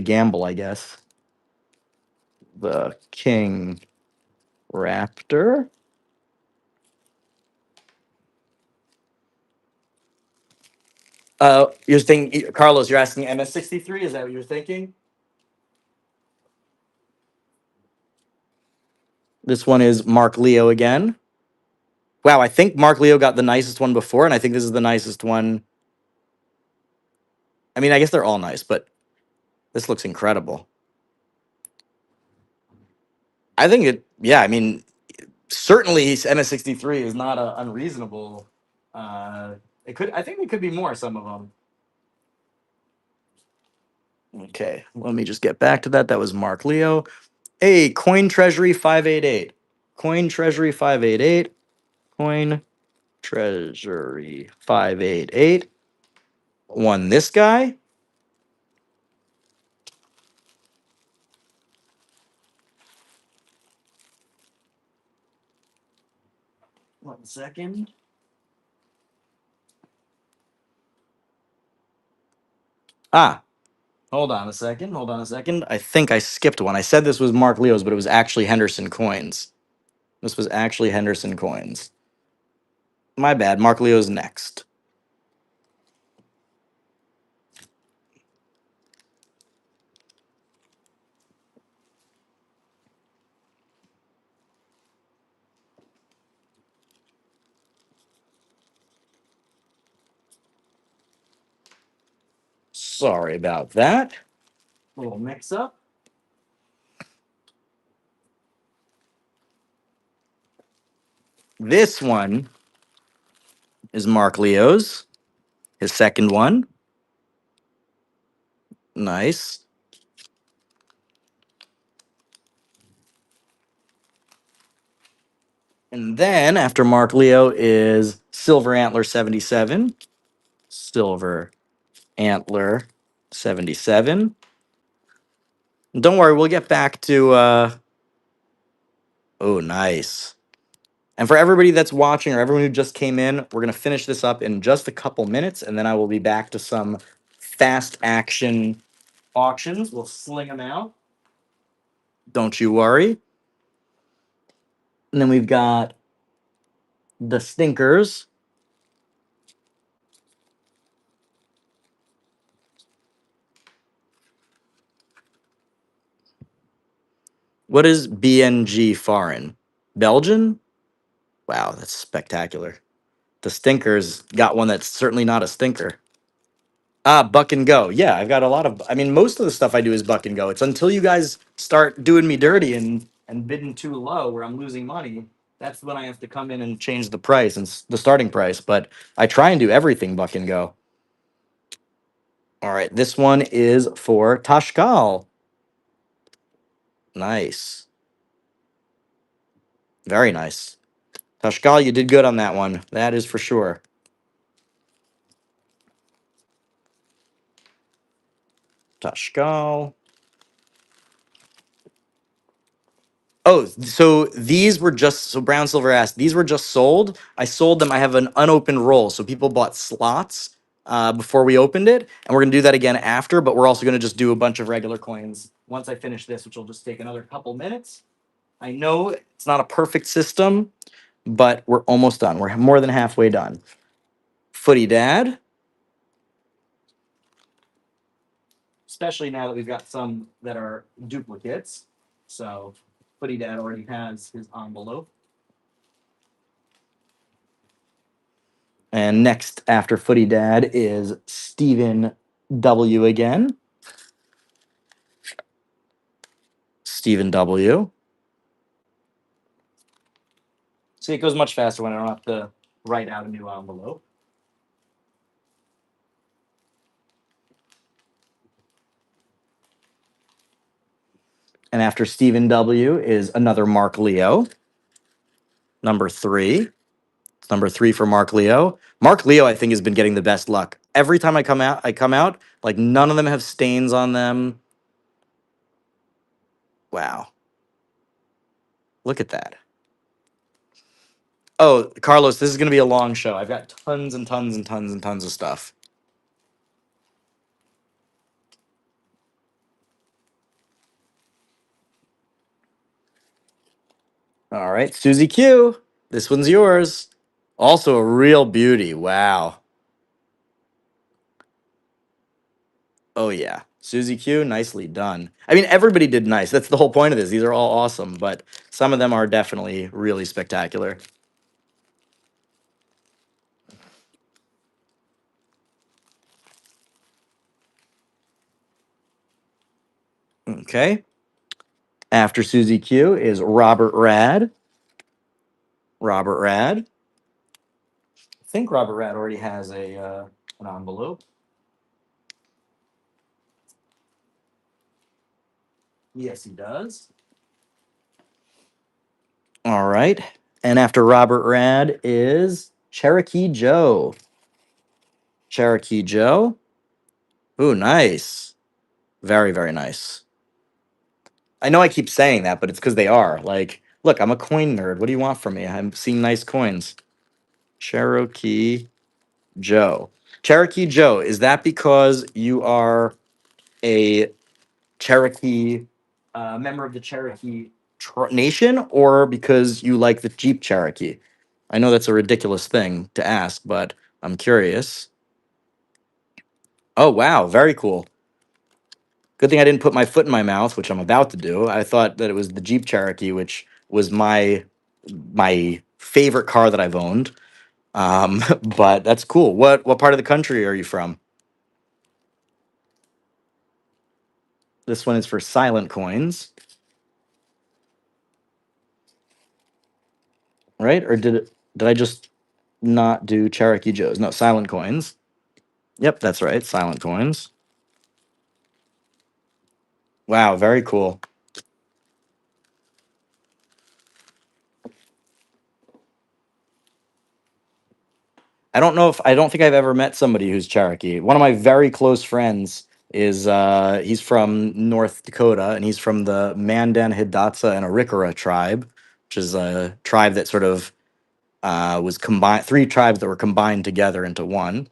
Speaker 1: gamble, I guess. The King Raptor. You're thinking, Carlos, you're asking MS63? Is that what you're thinking? This one is Mark Leo again. Wow, I think Mark Leo got the nicest one before, and I think this is the nicest one. I mean, I guess they're all nice, but this looks incredible. I think yeah, I mean, certainly MS63 is not unreasonable. Uh, I think it could be more, some of them. Okay, let me just get back to that. That was Mark Leo. Hey, Coin Treasury 588. Coin Treasury 588. Coin Treasury 588. Won this guy. One second. Ah, hold on a second. Hold on a second. I think I skipped one. I said this was Mark Leo's, but it was actually Henderson Coins. This was actually Henderson Coins. My bad. Mark Leo's next. Sorry about that. Little mix up. This one is Mark Leo's. His second one. Nice. And then after Mark Leo is Silver Antler 77. Silver Antler 77. Don't worry, we'll get back to oh, nice. And for everybody that's watching or everyone who just came in, we're going to finish this up in just a couple minutes, and then I will be back to some fast action auctions. We'll sling them out. Don't you worry. And then we've got the stinkers. What is BNG foreign? Belgian? Wow, that's spectacular. The stinkers got one that's certainly not a stinker. Ah, buck and go. Yeah, I've got a lot of. I mean, most of the stuff I do is buck and go. It's until you guys start doing me dirty and bidding too low, where I'm losing money. That's when I have to come in and change the price and the starting price. But I try and do everything buck and go. All right, this one is for Tashkal. Nice, very nice. Tashkal, you did good on that one. That is for sure. Tashkal. Oh, so these were just so Brown Silver asked. These were just sold. I sold them. I have an unopened roll, so people bought slots. before we opened it, and we're gonna do that again after. But we're also gonna just do a bunch of regular coins once I finish this, which will just take another couple minutes. I know it's not a perfect system, but we're almost done. We're more than halfway done. Footy Dad, especially now that we've got some that are duplicates. So Footy Dad already has his envelope. And next after Footy Dad is Stephen W again. Stephen W. See, it goes much faster when I don't have to write out a new envelope. And after Stephen W is another Mark Leo. Number 3. Number 3 for Mark Leo. Mark Leo, I think, has been getting the best luck. Every time I come out, like none of them have stains on them. Wow. Look at that. Oh, Carlos, this is going to be a long show. I've got tons and tons and tons and tons of stuff. All right, Susie Q. This one's yours. Also a real beauty. Wow. Oh, yeah. Susie Q, nicely done. I mean, everybody did nice. That's the whole point of this. These are all awesome, but some of them are definitely really spectacular. Okay. After Susie Q is Robert Rad. Robert Rad. I think Robert Rad already has an envelope. Yes, he does. All right. And after Robert Rad is Cherokee Joe. Cherokee Joe. Ooh, nice. Very, very nice. I know I keep saying that, but it's because they are. Like, look, I'm a coin nerd. What do you want from me? I'm seeing nice coins. Cherokee Joe. Cherokee Joe, is that because you are a Cherokee member of the Cherokee Nation, or because you like the Jeep Cherokee? I know that's a ridiculous thing to ask, but I'm curious. Oh, wow. Very cool. Good thing I didn't put my foot in my mouth, which I'm about to do. I thought that it was the Jeep Cherokee, which was my favorite car that I've owned. But that's cool. What part of the country are you from? This one is for silent coins, right? Or did I just not do Cherokee Joe's? No, silent coins. Yep, that's right. Silent coins. Wow, very cool. I don't think I've ever met somebody who's Cherokee. One of my very close friends is he's from North Dakota, and he's from the Mandan, Hidatsa, and Arikara tribe, which is a tribe that sort of was combined, three tribes that were combined together into one.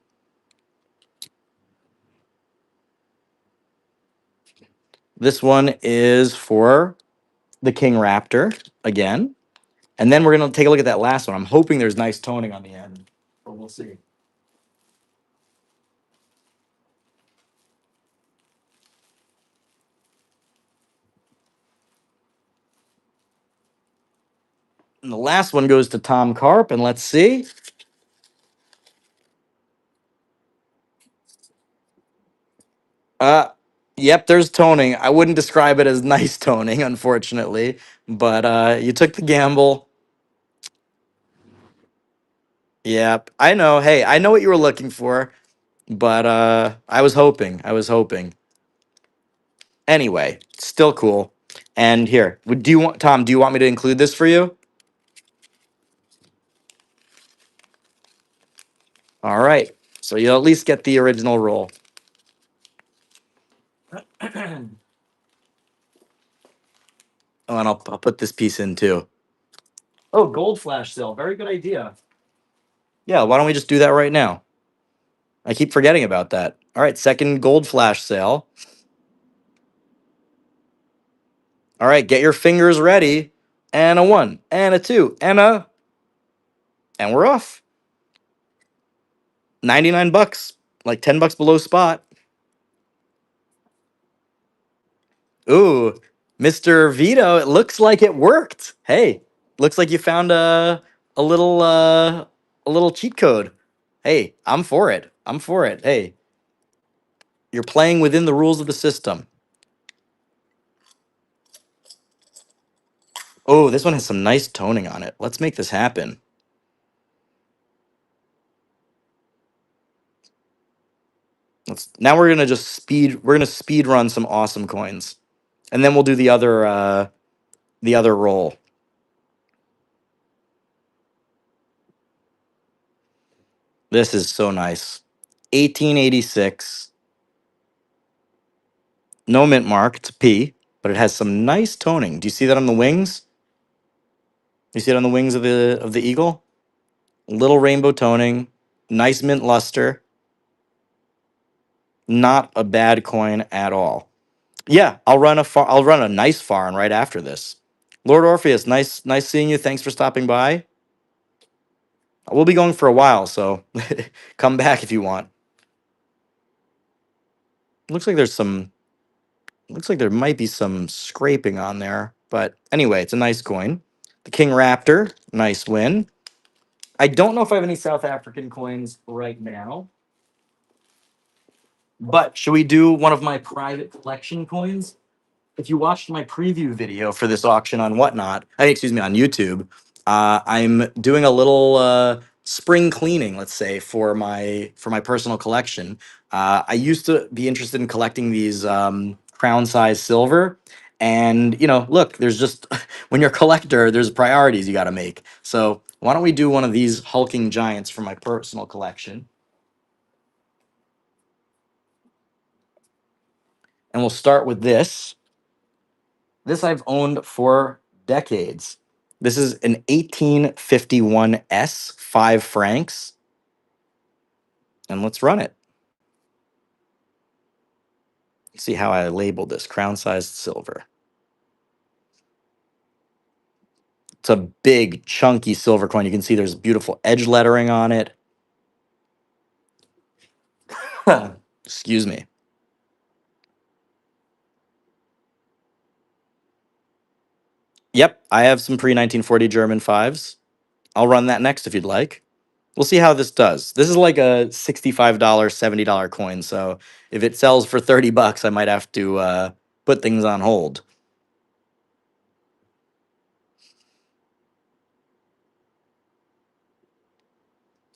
Speaker 1: This one is for the King Raptor again. And then we're going to take a look at that last one. I'm hoping there's nice toning on the end, but we'll see. And the last one goes to Tom Carp, and let's see. Uh, yep, there's toning. I wouldn't describe it as nice toning, unfortunately, but you took the gamble. Yep, I know. Hey, I know what you were looking for, but I was hoping. I was hoping. Anyway, still cool. And here, do you want Tom? Do you want me to include this for you? All right. So you'll at least get the original roll. Oh, and I'll put this piece in too. Oh, gold flash sale. Very good idea. Yeah, why don't we just do that right now? I keep forgetting about that. All right, second gold flash sale. All right, get your fingers ready. And a one, and a two, and we're off. 99 bucks, like 10 bucks below spot. Ooh, Mr. Vito, it looks like it worked. Hey, looks like you found a little a little cheat code. Hey, I'm for it. I'm for it. Hey, you're playing within the rules of the system. Oh, this one has some nice toning on it. Let's make this happen. Now we're gonna just speed run some awesome coins. And then we'll do the other roll. This is so nice. 1886. No mint mark, it's a P, but it has some nice toning. Do you see that on the wings? You see it on the wings of the eagle? Little rainbow toning, nice mint luster. Not a bad coin at all. Yeah, I'll run a nice foreign right after this. Lord Orpheus, nice seeing you. Thanks for stopping by. We'll be going for a while, so come back if you want. Looks like there's some looks like there might be some scraping on there, but anyway, it's a nice coin. The King Raptor, nice win. I don't know if I have any South African coins right now, but should we do one of my private collection coins? If you watched my preview video for this auction on Whatnot, excuse me, on YouTube, I'm doing a little spring cleaning, let's say, for my personal collection. I used to be interested in collecting these crown size silver, and look, there's just when you're a collector, there's priorities you got to make. So why don't we do one of these hulking giants for my personal collection? And we'll start with this. This I've owned for decades. This is an 1851 S, 5 francs. And let's run it. See how I labeled this crown sized silver. It's a big, chunky silver coin. You can see there's beautiful edge lettering on it. Excuse me. Yep, I have some pre 1940 German fives. I'll run that next if you'd like. We'll see how this does. This is like a $65, $70 coin. So if it sells for 30 bucks, I might have to put things on hold.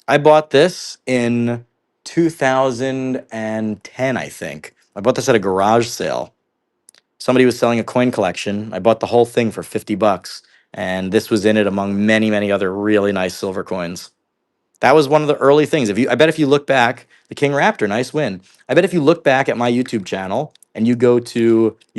Speaker 1: I bought this in 2010, I think. I bought this at a garage sale. Somebody was selling a coin collection. I bought the whole thing for 50 bucks, and this was in it among many, many other really nice silver coins. That was one of the early things. I bet if you look back, the King Raptor, nice win. I bet if you look back at my YouTube channel and you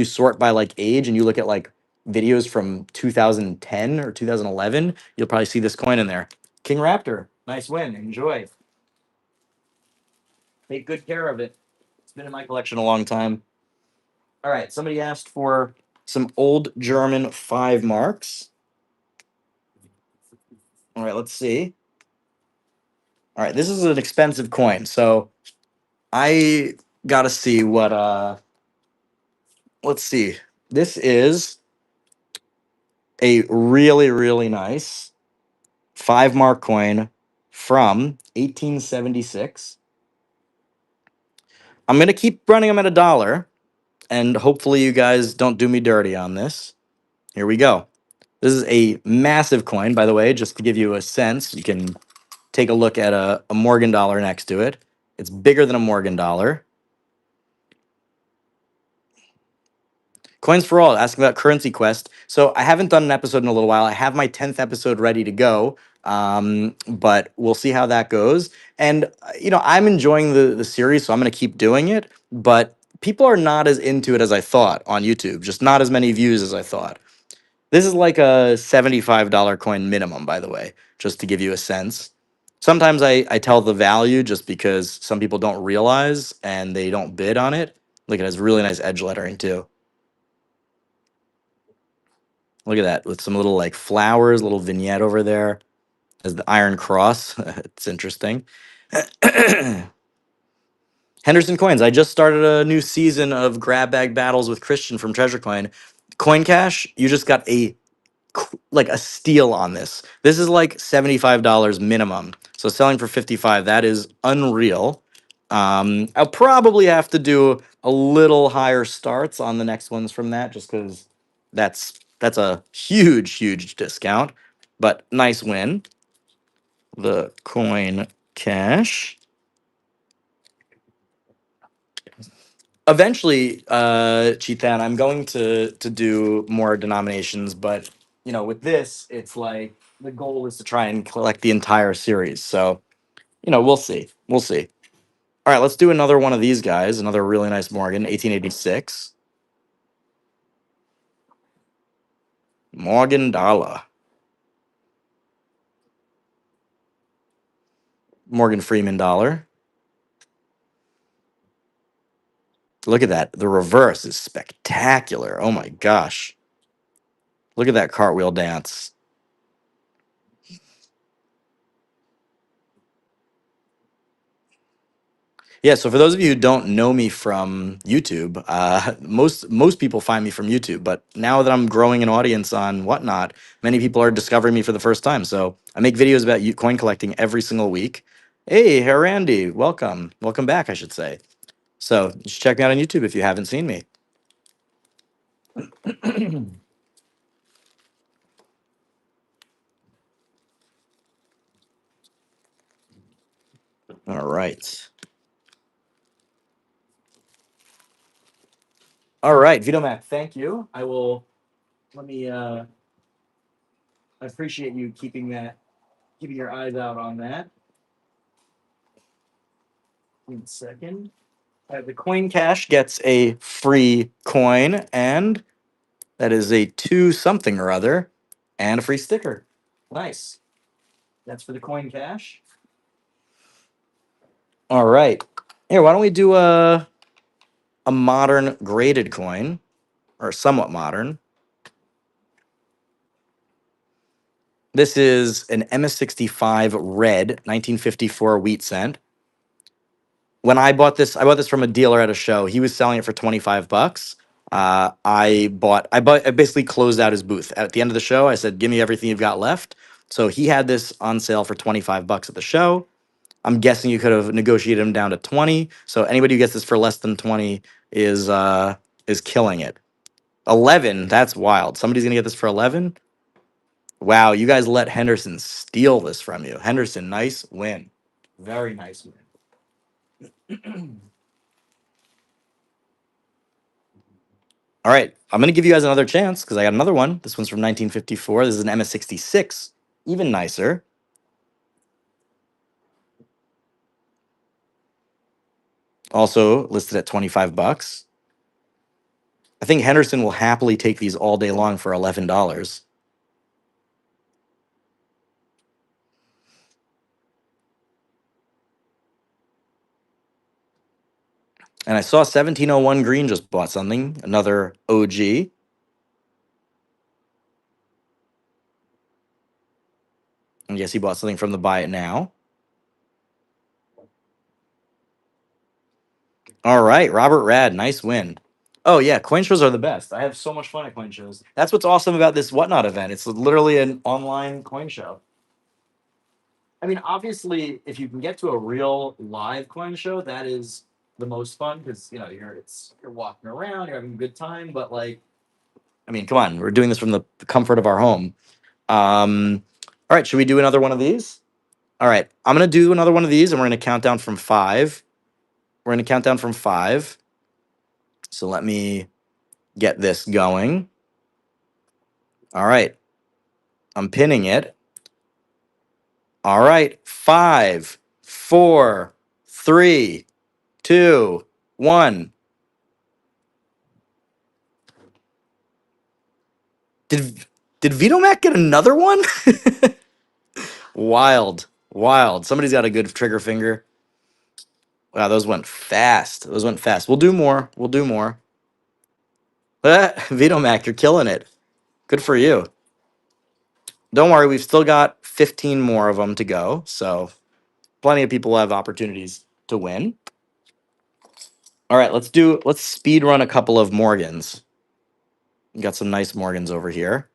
Speaker 1: sort by like age and you look at like videos from 2010 or 2011, you'll probably see this coin in there. King Raptor, nice win. Enjoy. Take good care of it. It's been in my collection a long time. All right, somebody asked for some old German 5 marks. All right, let's see. All right, this is an expensive coin, so I gotta see what let's see. This is a really, really nice 5 mark coin from 1876. I'm gonna keep running them at $1, and hopefully you guys don't do me dirty on this. Here we go. This is a massive coin, by the way, just to give you a sense. You can take a look at a Morgan dollar next to it. It's bigger than a Morgan dollar. Coins for All, asking about Currency Quest. So I haven't done an episode in a little while. I have my 10th episode ready to go, but we'll see how that goes. And, I'm enjoying the series, so I'm going to keep doing it. But people are not as into it as I thought on YouTube, just not as many views as I thought. This is like a $75 coin minimum, by the way, just to give you a sense. Sometimes I tell the value just because some people don't realize and they don't bid on it. Look, it has really nice edge lettering too. Look at that with some little like flowers, little vignette over there as the Iron Cross. It's interesting. Henderson Coins. I just started a new season of grab bag battles with Christian from Treasure Coin. Coin Cash, you just got like a steal on this. This is like $75 minimum. So selling for 55, that is unreal. I'll probably have to do a little higher starts on the next ones from that just because that's a huge discount. But nice win. The Coin Cash. Eventually, Cheethan, I'm going to do more denominations, but with this, it's like the goal is to try and collect the entire series. So, we'll see. We'll see. All right, let's do another one of these guys. Another really nice Morgan, 1886. Morgan Dollar. Morgan Freeman dollar. Look at that. The reverse is spectacular. Oh my gosh. Look at that cartwheel dance. Yeah, so for those of you who don't know me from YouTube, most people find me from YouTube. But now that I'm growing an audience on Whatnot, many people are discovering me for the first time. So I make videos about coin collecting every single week. Hey, Randy, welcome back, I should say. So just check me out on YouTube if you haven't seen me. All right, all right, Vitomac, thank you. I will. Let me. I appreciate you keeping your eyes out on that. One second. The Coin Cash gets a free coin, and that is a 2 something or other, and a free sticker. Nice. That's for the Coin Cash. All right. Here, why don't we do a modern graded coin, or somewhat modern? This is an MS65 red 1954 wheat cent. When I bought this from a dealer at a show. He was selling it for 25 bucks. I basically closed out his booth at the end of the show. I said, "Give me everything you've got left." So he had this on sale for 25 bucks at the show. I'm guessing you could have negotiated him down to 20. So anybody who gets this for less than 20 is killing it. 11, that's wild. Somebody's gonna get this for 11. Wow, you guys let Henderson steal this from you. Henderson, nice win. Very nice win. All right, I'm gonna give you guys another chance because I got another one. This one's from 1954. This is an MS66, even nicer. Also listed at 25 bucks. I think Henderson will happily take these all day long for $11. And I saw 1701 Green just bought something, another OG. I guess he bought something from the Buy It Now. All right, Robert Rad, nice win. Oh yeah, coin shows are the best. I have so much fun at coin shows. That's what's awesome about this Whatnot event. It's literally an online coin show. I mean, obviously, if you can get to a real live coin show, that is the most fun because you're walking around, you're having a good time. But like, I mean, come on, we're doing this from the comfort of our home. All right, should we do another one of these? All right, I'm gonna do another one of these, and we're gonna count down from 5. We're gonna count down from 5. So let me get this going. All right, I'm pinning it. All right, 5, 4, 3, 2, 1. Did Vito Mac get another one? Wild. Wild. Somebody's got a good trigger finger. Wow, those went fast. Those went fast. We'll do more. We'll do more. Vito Mac, you're killing it. Good for you. Don't worry, we've still got 15 more of them to go. So plenty of people have opportunities to win. All right, let's speed run a couple of Morgans. Got some nice Morgans over here.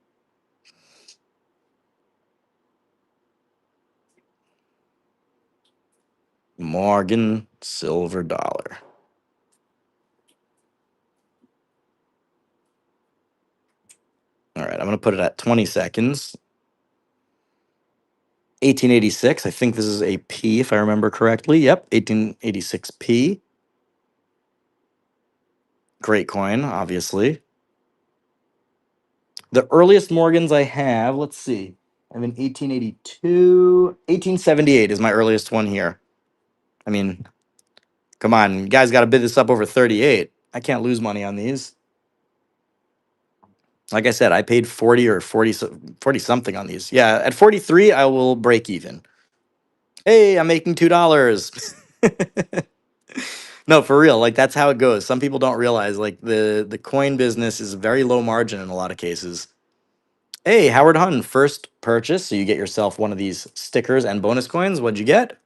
Speaker 1: Morgan silver dollar. All right, I'm going to put it at 20 seconds. 1886. I think this is a P if I remember correctly. Yep, 1886P. Great coin, obviously. The earliest Morgans I have, let's see. I have an 1882. 1878 is my earliest one here. I mean, come on, you guys got to bid this up over 38. I can't lose money on these. Like I said, I paid 40 or 40 something on these. Yeah, at 43, I will break even. Hey, I'm making $2. No, for real. Like that's how it goes. Some people don't realize like the coin business is very low margin in a lot of cases. Hey, Howard Hunn, first purchase, so you get yourself one of these stickers and bonus coins. What'd you get?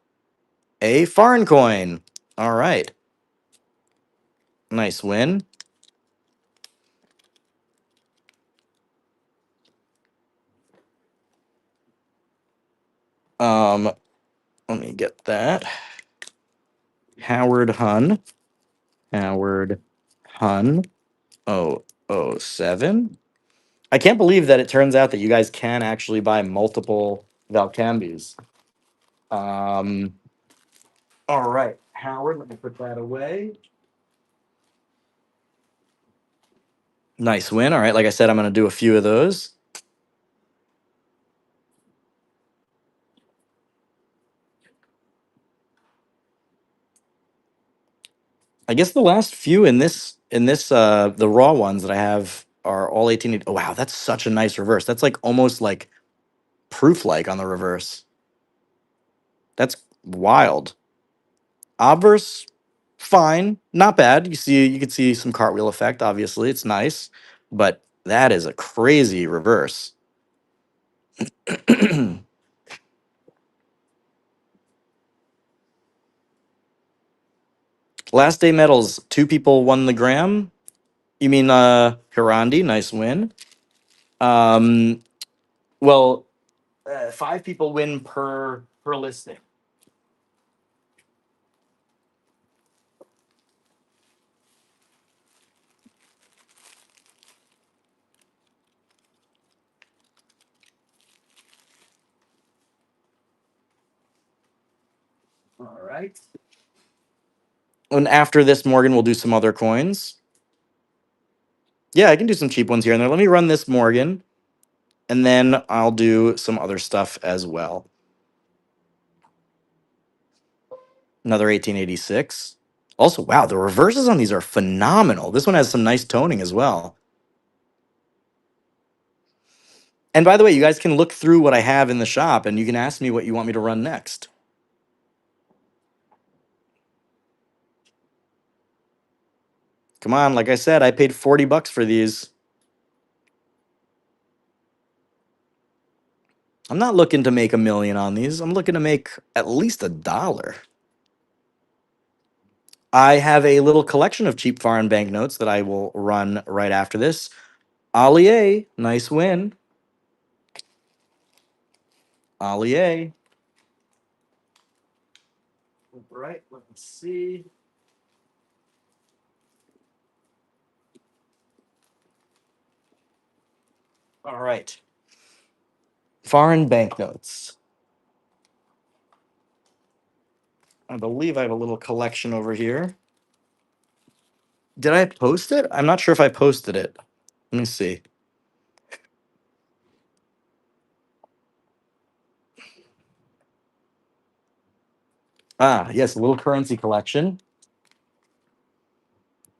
Speaker 1: A foreign coin. All right. Nice win. Um, let me get that. Howard Hunn. Howard Hunn 007. I can't believe that it turns out that you guys can actually buy multiple Valcambis. Um, all right, Howard, let me put that away. Nice win. All right, like I said, I'm going to do a few of those. I guess the last few in this the raw ones that I have are all 18. Oh wow, that's such a nice reverse. That's like almost like proof like on the reverse. That's wild. Obverse, fine, not bad. You could see some cartwheel effect. Obviously, it's nice, but that is a crazy reverse. Last day medals, two people won the gram. You mean Hirandi, nice win. Um, well, five people win per listing. All right. And after this, Morgan will do some other coins. Yeah, I can do some cheap ones here and there. Let me run this Morgan, and then I'll do some other stuff as well. Another 1886. Also, wow, the reverses on these are phenomenal. This one has some nice toning as well. And by the way, you guys can look through what I have in the shop, and you can ask me what you want me to run next. Come on, like I said, I paid 40 bucks for these. I'm not looking to make a million on these. I'm looking to make at least $1. I have a little collection of cheap foreign banknotes that I will run right after this. Allier, nice win. Allier. Right, let's see. All right. Foreign banknotes. I believe I have a little collection over here. Did I post it? I'm not sure if I posted it. Let me see. Ah, yes, a little currency collection.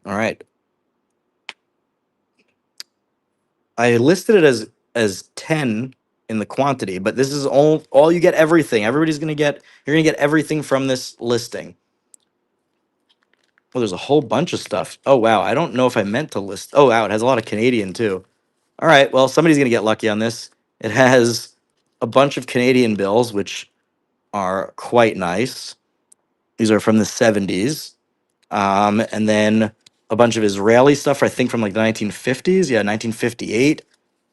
Speaker 1: All right. I listed it as 10 in the quantity, but this is all you get everything. Everybody's gonna get you're gonna get everything from this listing. Oh, there's a whole bunch of stuff. Oh wow, I don't know if I meant to list. Oh wow, it has a lot of Canadian too. All right, well somebody's gonna get lucky on this. It has a bunch of Canadian bills, which are quite nice. These are from the 70s. And then a bunch of Israeli stuff, I think from like the 1950s. Yeah, 1958.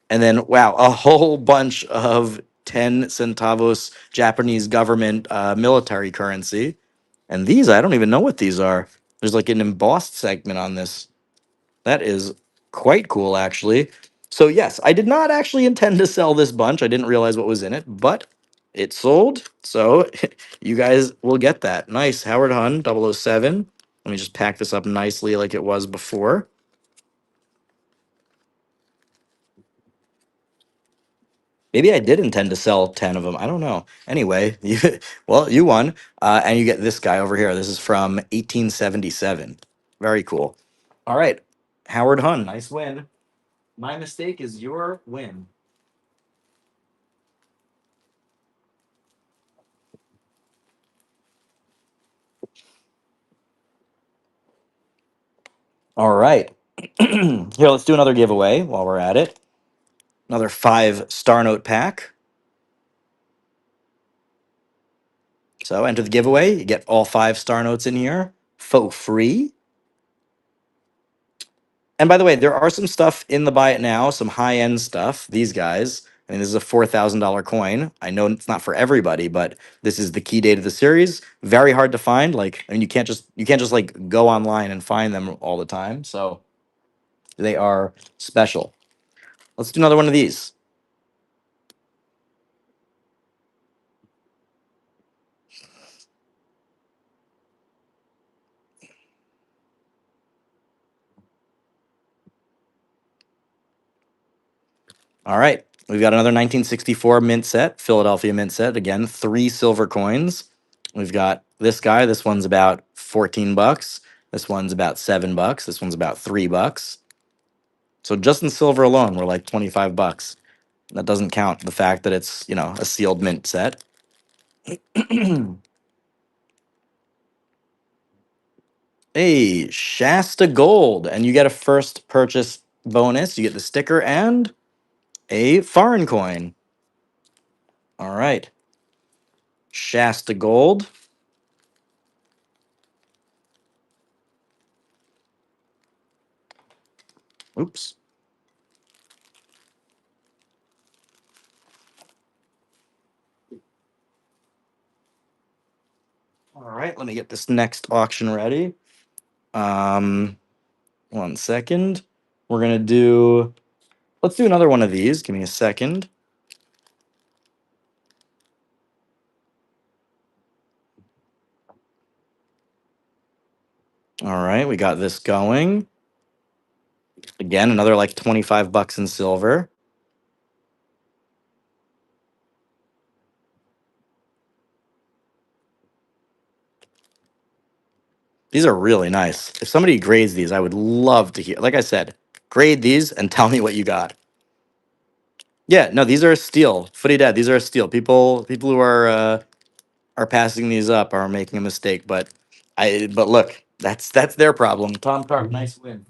Speaker 1: And then, wow, a whole bunch of 10 centavos Japanese government military currency. And these, I don't even know what these are. There's like an embossed segment on this. That is quite cool, actually. So, yes, I did not actually intend to sell this bunch. I didn't realize what was in it, but it sold. So, you guys will get that. Nice. Howard Hun, 007. Let me just pack this up nicely like it was before. Maybe I did intend to sell 10 of them. I don't know. Anyway, you won. And you get this guy over here. This is from 1877. Very cool. All right. Howard Hun, nice win. My mistake is your win. All right. Here, let's do another giveaway while we're at it. Another 5 Star Note pack. So enter the giveaway. You get all 5 Star Notes in here for free. And by the way, there are some stuff in the buy it now, some high end stuff. These guys, I mean, this is a $4,000 coin. I know it's not for everybody, but this is the key date of the series. Very hard to find. Like, I mean, you can't just like go online and find them all the time. So they are special. Let's do another one of these. All right, we've got another 1964 mint set, Philadelphia mint set. Again, 3 silver coins. We've got this guy. This one's about 14 bucks. This one's about 7 bucks. This one's about 3 bucks. So just in silver alone, we're like 25 bucks. That doesn't count the fact that it's, a sealed mint set. Hey, Shasta Gold. And you get a first purchase bonus. You get the sticker and a foreign coin. All right. Shasta Gold. Oops. All right, let me get this next auction ready. Um, 1 second. We're gonna do. Let's do another one of these. Give me a second. All right, we got this going. Again, another like 25 bucks in silver. These are really nice. If somebody grades these, I would love to hear. Like I said, grade these and tell me what you got. Yeah, no, these are a steal. Footy Dad, these are a steal. People who are passing these up are making a mistake, but look, that's their problem. Tom Carp, nice win.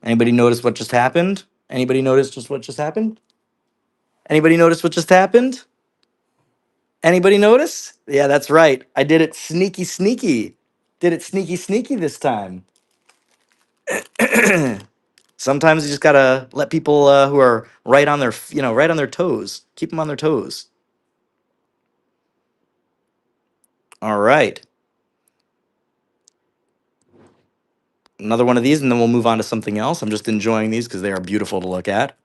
Speaker 1: Anybody notice what just happened? Anybody notice just what just happened? Anybody notice what just happened? Anybody notice? Yeah, that's right. I did it sneaky sneaky. Did it sneaky sneaky this time. Sometimes you just gotta let people who are right on their, right on their toes. Keep them on their toes. All right, another one of these, and then we'll move on to something else. I'm just enjoying these because they are beautiful to look at.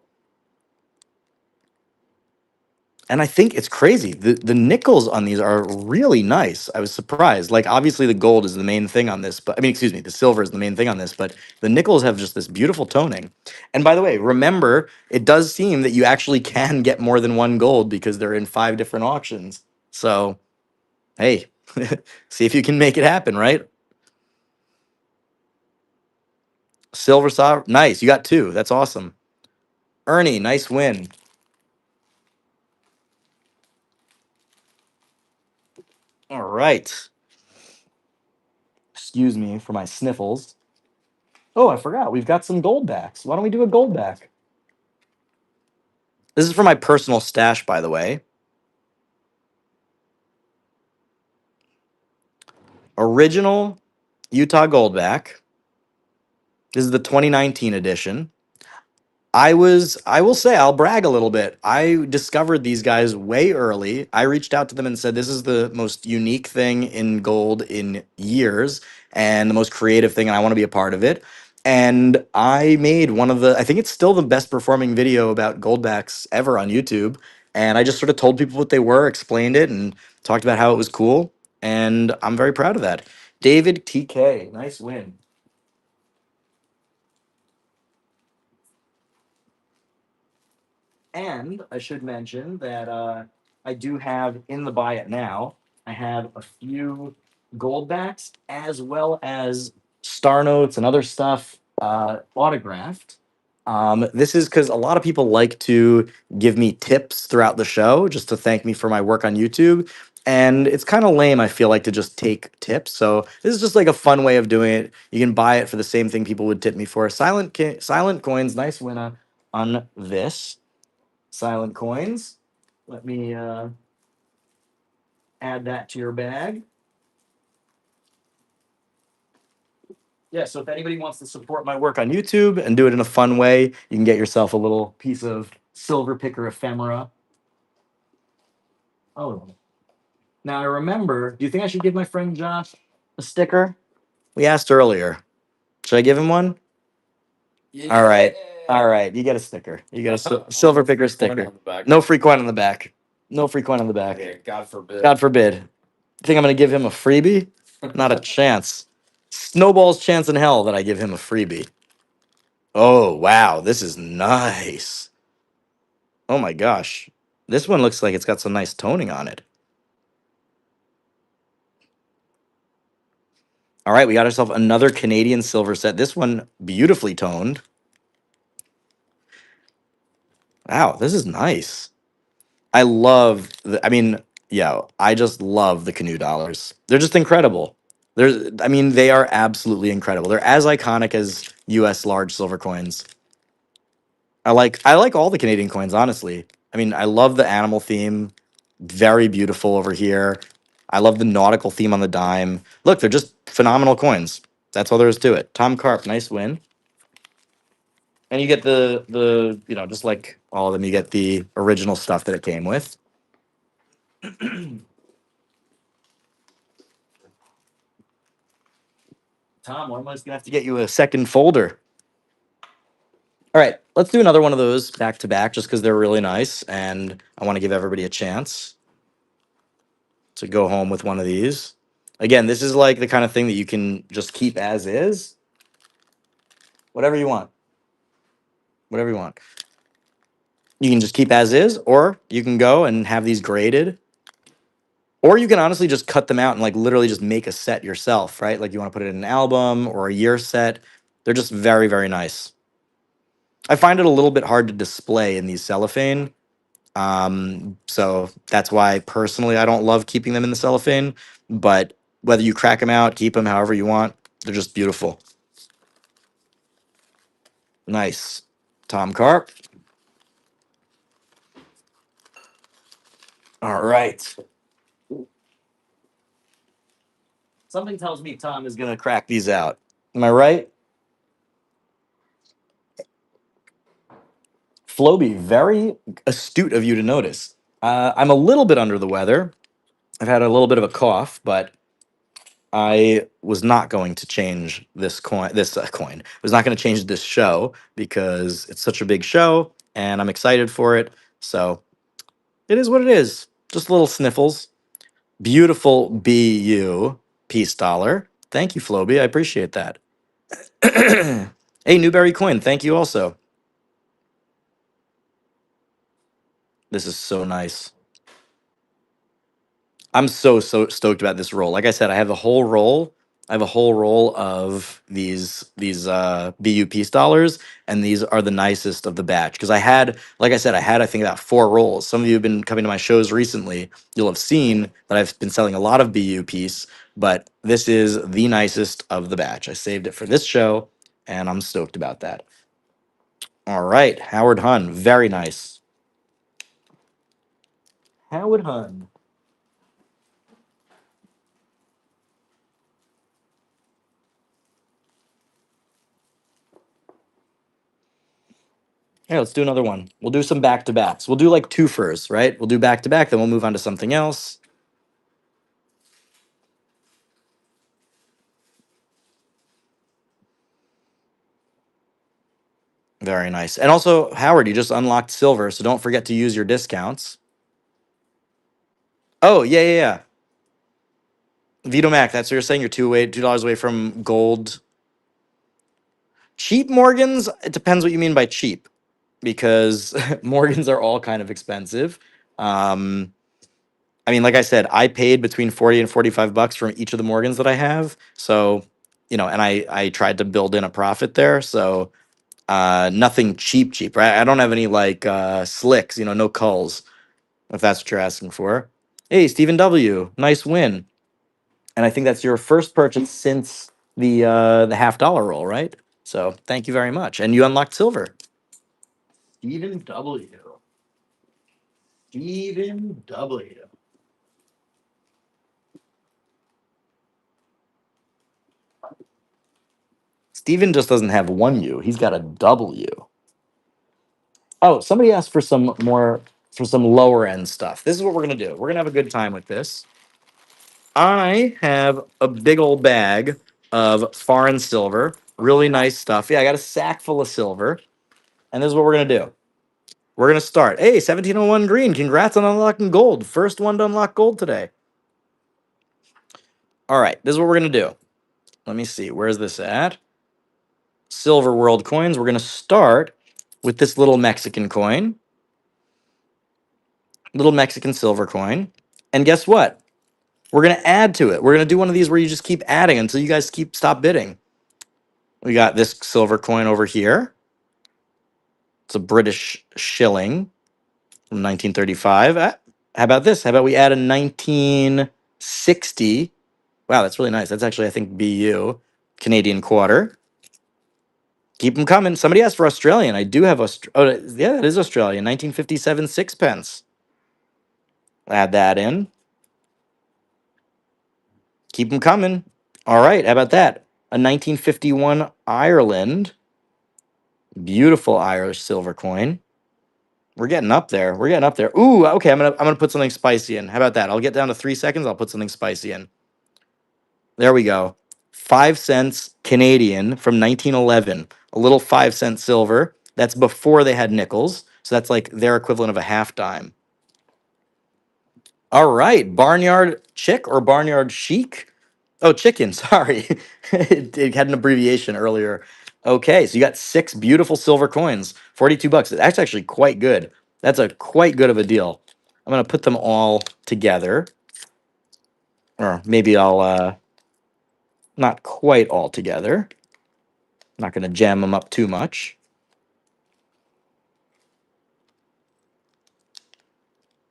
Speaker 1: And I think it's crazy. The nickels on these are really nice. I was surprised. Like obviously the gold is the main thing on this, but I mean excuse me, the silver is the main thing on this, but the nickels have just this beautiful toning. And by the way, remember, it does seem that you actually can get more than one gold because they're in 5 different auctions. So, hey, see if you can make it happen, right? Silver saw, nice. You got 2. That's awesome. Ernie, nice win. All right. Excuse me for my sniffles. Oh, I forgot. We've got some Goldbacks. Why don't we do a Goldback? This is for my personal stash, by the way. Original Utah Goldback. This is the 2019 edition. I will say, I'll brag a little bit. I discovered these guys way early. I reached out to them and said, this is the most unique thing in gold in years and the most creative thing, and I want to be a part of it. And I made one of the, I think it's still the best performing video about Goldbacks ever on YouTube. And I just sort of told people what they were, explained it, and talked about how it was cool. And I'm very proud of that. David TK, nice win. And I should mention that I do have in the buy it now, I have a few Goldbacks as well as star notes and other stuff autographed. This is because a lot of people like to give me tips throughout the show just to thank me for my work on YouTube. And it's kind of lame, I feel like, to just take tips. So this is just like a fun way of doing it. You can buy it for the same thing people would tip me for. Silent Coins, nice winner on this. Silent coins. Let me add that to your bag. Yeah, so if anybody wants to support my work on YouTube and do it in a fun way, you can get yourself a little piece of silver picker ephemera. Oh, now I remember. Do you think I should give my friend Josh a sticker? We asked earlier. Should I give him one?
Speaker 2: Yeah.
Speaker 1: All right. All right. You get a sticker. You get a silver picker
Speaker 2: Coin
Speaker 1: sticker.
Speaker 2: on the back.
Speaker 1: No free coin on the back. No free coin on the back.
Speaker 2: Yeah, God forbid.
Speaker 1: God forbid. Think I'm going to give him a freebie? Not a chance. Snowball's chance in hell that I give him a freebie. Oh, wow. This is nice. Oh my gosh. This one looks like it's got some nice toning on it. All right, we got ourselves another Canadian silver set. This one beautifully toned. Wow, this is nice. I love I mean, yeah, I just love the canoe dollars. They're just incredible. I mean, they are absolutely incredible. They're as iconic as US large silver coins. I like all the Canadian coins, honestly. I mean, I love the animal theme. Very beautiful over here. I love the nautical theme on the dime. Look, they're just phenomenal coins. That's all there is to it. Tom Carp, nice win. And you get just like all of them, you get the original stuff that it came with. Tom, I'm just gonna have to get you a second folder. All right, let's do another one of those back to back, just because they're really nice, and I want to give everybody a chance to go home with one of these. Again, this is like the kind of thing that you can just keep as is. Whatever you want. Whatever you want. You can just keep as is, or you can go and have these graded. Or you can honestly just cut them out and like literally just make a set yourself, right? Like you want to put it in an album or a year set. They're just very, very nice. I find it a little bit hard to display in these cellophane. So that's why personally I don't love keeping them in the cellophane. But whether you crack them out, keep them however you want, they're just beautiful. Nice. Tom Carp. All right. Something tells me Tom is going to crack these out. Am I right? Floby, very astute of you to notice. I'm a little bit under the weather. I've had a little bit of a cough, but I was not going to change this coin. Was not going to change this show because it's such a big show, and I'm excited for it. So It is what it is. Just little sniffles. Beautiful BU peace dollar. Thank you, Floby. I appreciate that. Hey, Newberry Coin. Thank you also. This is so nice. I'm so stoked about this roll. Like I said, I have a whole roll. I have a whole roll of these BU peace dollars, and these are the nicest of the batch. Because I had, like I said, I think about 4 rolls. Some of you have been coming to my shows recently. You'll have seen that I've been selling a lot of BU piece, but this is the nicest of the batch. I saved it for this show, and I'm stoked about that. All right, Howard Hun, very nice. Howard Hun. Yeah, let's do another one. We'll do some back to backs. We'll do like twofers, right? We'll do back to back, then we'll move on to something else. Very nice. And also, Howard, you just unlocked silver, so don't forget to use your discounts. Oh, yeah. Vito Mac, that's what you're saying. You're $2 away from gold. Cheap Morgans, it depends what you mean by cheap, because Morgans are all kind of expensive. Um, I mean, like I said, I paid between 40 and 45 bucks from each of the Morgans that I have. So, and I tried to build in a profit there. So nothing cheap, right? I don't have any like slicks, no culls, if that's what you're asking for. Hey, Stephen W, nice win. And I think that's your first purchase since the $half roll, right? So thank you very much. And you unlocked silver. Stephen W. Stephen W. Stephen just doesn't have one U. He's got a W. Oh, somebody asked for some lower end stuff. This is what we're gonna do. We're gonna have a good time with this. I have a big old bag of foreign silver, really nice stuff. Yeah, I got a sack full of silver, and this is what we're gonna do. We're gonna start. Hey, 1701 green. Congrats on unlocking gold. First one to unlock gold today. All right, this is what we're gonna do. Let me see. Where's this at? Silver world coins. We're gonna start with this little Mexican coin, little Mexican silver coin, and guess what? We're gonna add to it. We're gonna do one of these where you just keep adding until you guys stop bidding. We got this silver coin over here. It's a British shilling from 1935. How about this? How about we add a 1960? Wow, that's really nice. That's actually, I think, BU, Canadian quarter. Keep them coming. Somebody asked for Australian. I do have oh, yeah, that is Australian. 1957 sixpence. Add that in. Keep them coming. All right, how about that? A 1951 Ireland. Beautiful Irish silver coin. We're getting up there. We're getting up there. Ooh, okay. I'm gonna put something spicy in. How about that? I'll get down to 3 seconds. I'll put something spicy in. There we go. 5 cents Canadian from 1911. A little 5 cent silver. That's before they had nickels. So that's like their equivalent of a half dime. All right. Barnyard chick or barnyard chic? Oh, chicken. Sorry. it had an abbreviation earlier. Okay. So you got 6 beautiful silver coins, 42 bucks. That's actually quite good. That's a quite good of a deal. I'm going to put them all together. Or maybe I'll not quite all together. Not going to jam them up too much.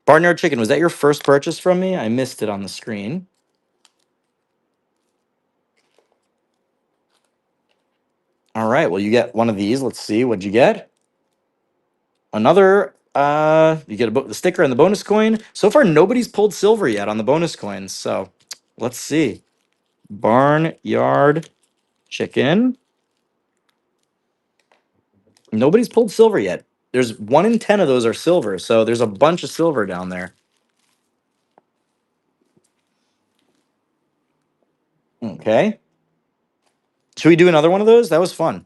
Speaker 1: Barnyard Chicken, was that your first purchase from me? I missed it on the screen. All right, well, you get one of these. Let's see, what'd you get? Another, you get the sticker and the bonus coin. So far, nobody's pulled silver yet on the bonus coins. So let's see. Barnyard Chicken. Nobody's pulled silver yet. There's 1 in 10 of those are silver. So there's a bunch of silver down there. Okay. Should we do another one of those? That was fun.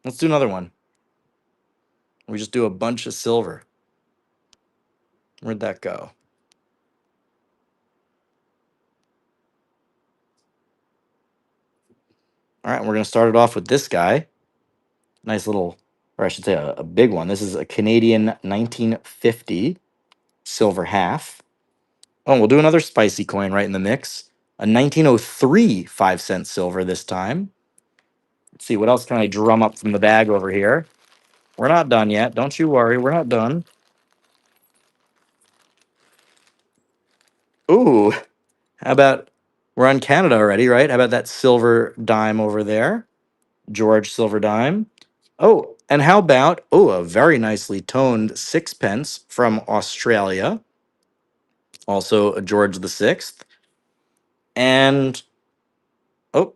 Speaker 1: Let's do another one. We just do a bunch of silver. Where'd that go? All right, we're going to start it off with this guy. Nice little, or I should say a big one. This is a Canadian 1950 silver half. Oh, we'll do another spicy coin right in the mix. A 1903 5-cent silver this time. Let's see, what else can I drum up from the bag over here? We're not done yet. Don't you worry. We're not done. Ooh, how about we're on Canada already, right? How about that silver dime over there? George silver dime. Oh, and how about, oh, a very nicely toned sixpence from Australia. Also a George the Sixth. And, oh,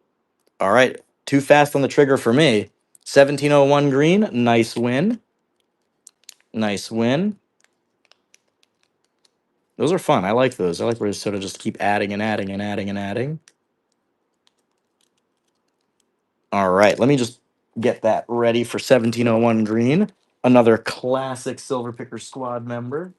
Speaker 1: all right. Too fast on the trigger for me. 1701 green. Nice win. Nice win. Those are fun. I like those. I like where you sort of just keep adding and adding and adding and adding. All right. Let me just get that ready for 1701 green. Another classic Silver Picker Squad member.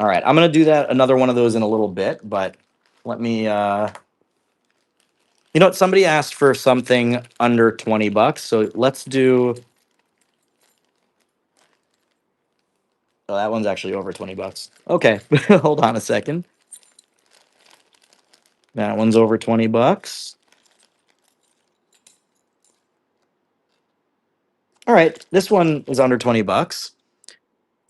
Speaker 1: All right. I'm going to do that, another one of those in a little bit, but let me, you know what? Somebody asked for something under 20 bucks. So let's do, oh, that one's actually over 20 bucks. Okay. Hold on a second. That one's over 20 bucks. All right. This one is under 20 bucks.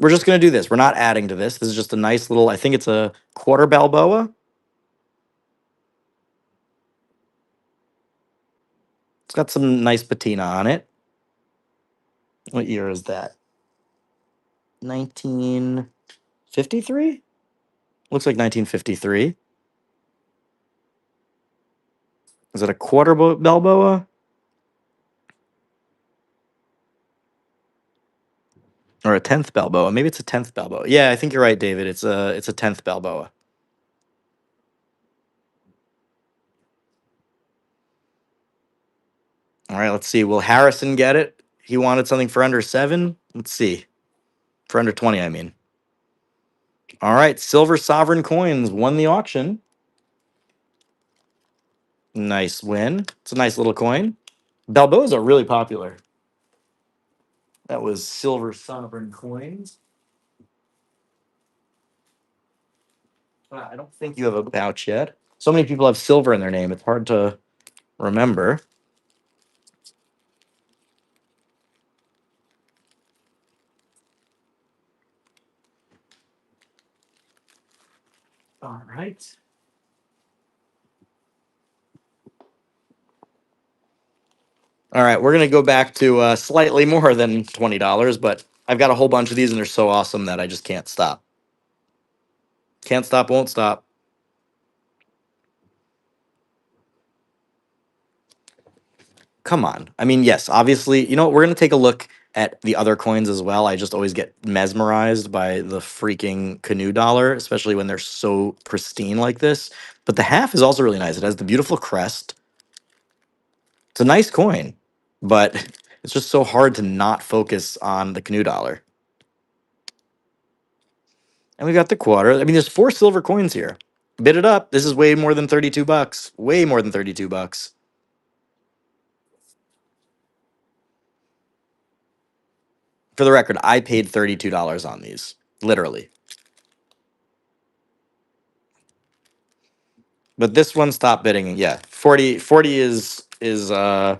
Speaker 1: We're just going to do this. We're not adding to this. This is just a nice little, I think it's a quarter Balboa. It's got some nice patina on it. What year is that? 1953? Looks like 1953. Is it a quarter Balboa? Or a 10th Balboa? Maybe it's a 10th Balboa. Yeah, I think you're right, David. It's a 10th Balboa. All right, let's see. Will Harrison get it? He wanted something for under 7. Let's see. For under 20, I mean. All right, Silver Sovereign Coins won the auction. Nice win. It's a nice little coin. Balboas are really popular. That was Silver Sovereign Coins. I don't think you have a pouch yet. So many people have silver in their name. It's hard to remember. All right. All right, we're gonna go back to slightly more than $20, but I've got a whole bunch of these, and they're so awesome that I just can't stop. Can't stop, won't stop. Come on. I mean, yes, obviously, you know what? We're gonna take a look at the other coins as well. I just always get mesmerized by the freaking canoe dollar, especially when they're so pristine like this. But the half is also really nice. It has the beautiful crest. It's a nice coin, but it's just so hard to not focus on the canoe dollar. And we got the quarter. I mean, there's 4 silver coins here. Bid it up. This is way more than 32 bucks. Way more than 32 bucks. For the record, I paid $32 on these. Literally. But this one stopped bidding. Yeah. 40 is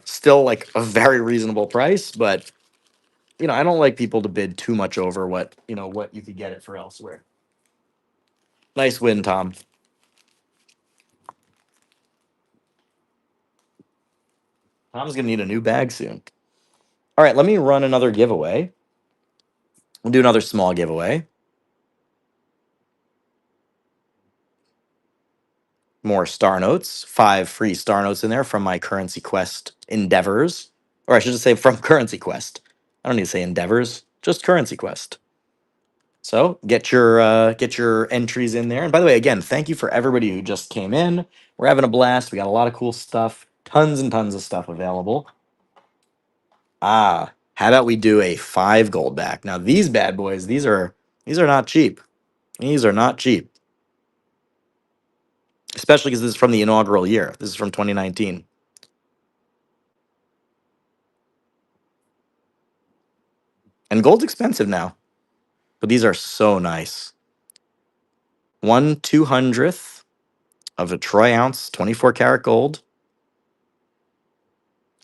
Speaker 1: still like a very reasonable price, but you know, I don't like people to bid too much over what, you know, what you could get it for elsewhere. Nice win, Tom. Tom's gonna need a new bag soon. All right, let me run another giveaway. We'll do another small giveaway. More star notes, 5 free star notes in there from my Currency Quest endeavors. Or I should just say from Currency Quest. I don't need to say endeavors, just Currency Quest. So get your entries in there. And by the way, again, thank you for everybody who just came in. We're having a blast. We got a lot of cool stuff, tons and tons of stuff available. How about we do a 5 gold back? Now these bad boys, these are not cheap. These are not cheap, especially because this is from the inaugural year. This is from 2019. And gold's expensive now, but these are so nice. 1/200th of a troy ounce, 24 karat gold.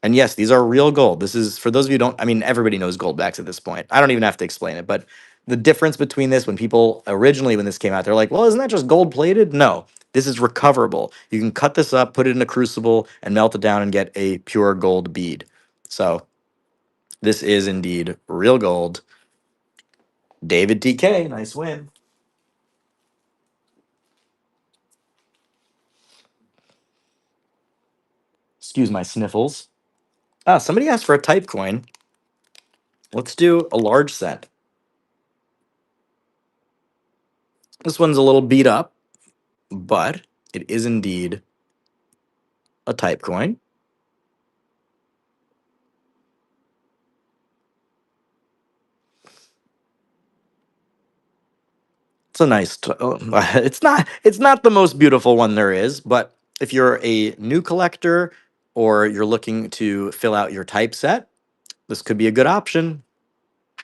Speaker 1: And yes, these are real gold. This is for those of you who don't, I mean, everybody knows Goldbacks at this point. I don't even have to explain it. But the difference between this, when people originally, when this came out, they're like, well, isn't that just gold plated? No, this is recoverable. You can cut this up, put it in a crucible, and melt it down and get a pure gold bead. So this is indeed real gold. David TK, nice win. Excuse my sniffles. Somebody asked for a type coin. Let's do a large set. This one's a little beat up, but it is indeed a type coin. It's a nice. It's not the most beautiful one there is, but if you're a new collector or you're looking to fill out your type set, this could be a good option.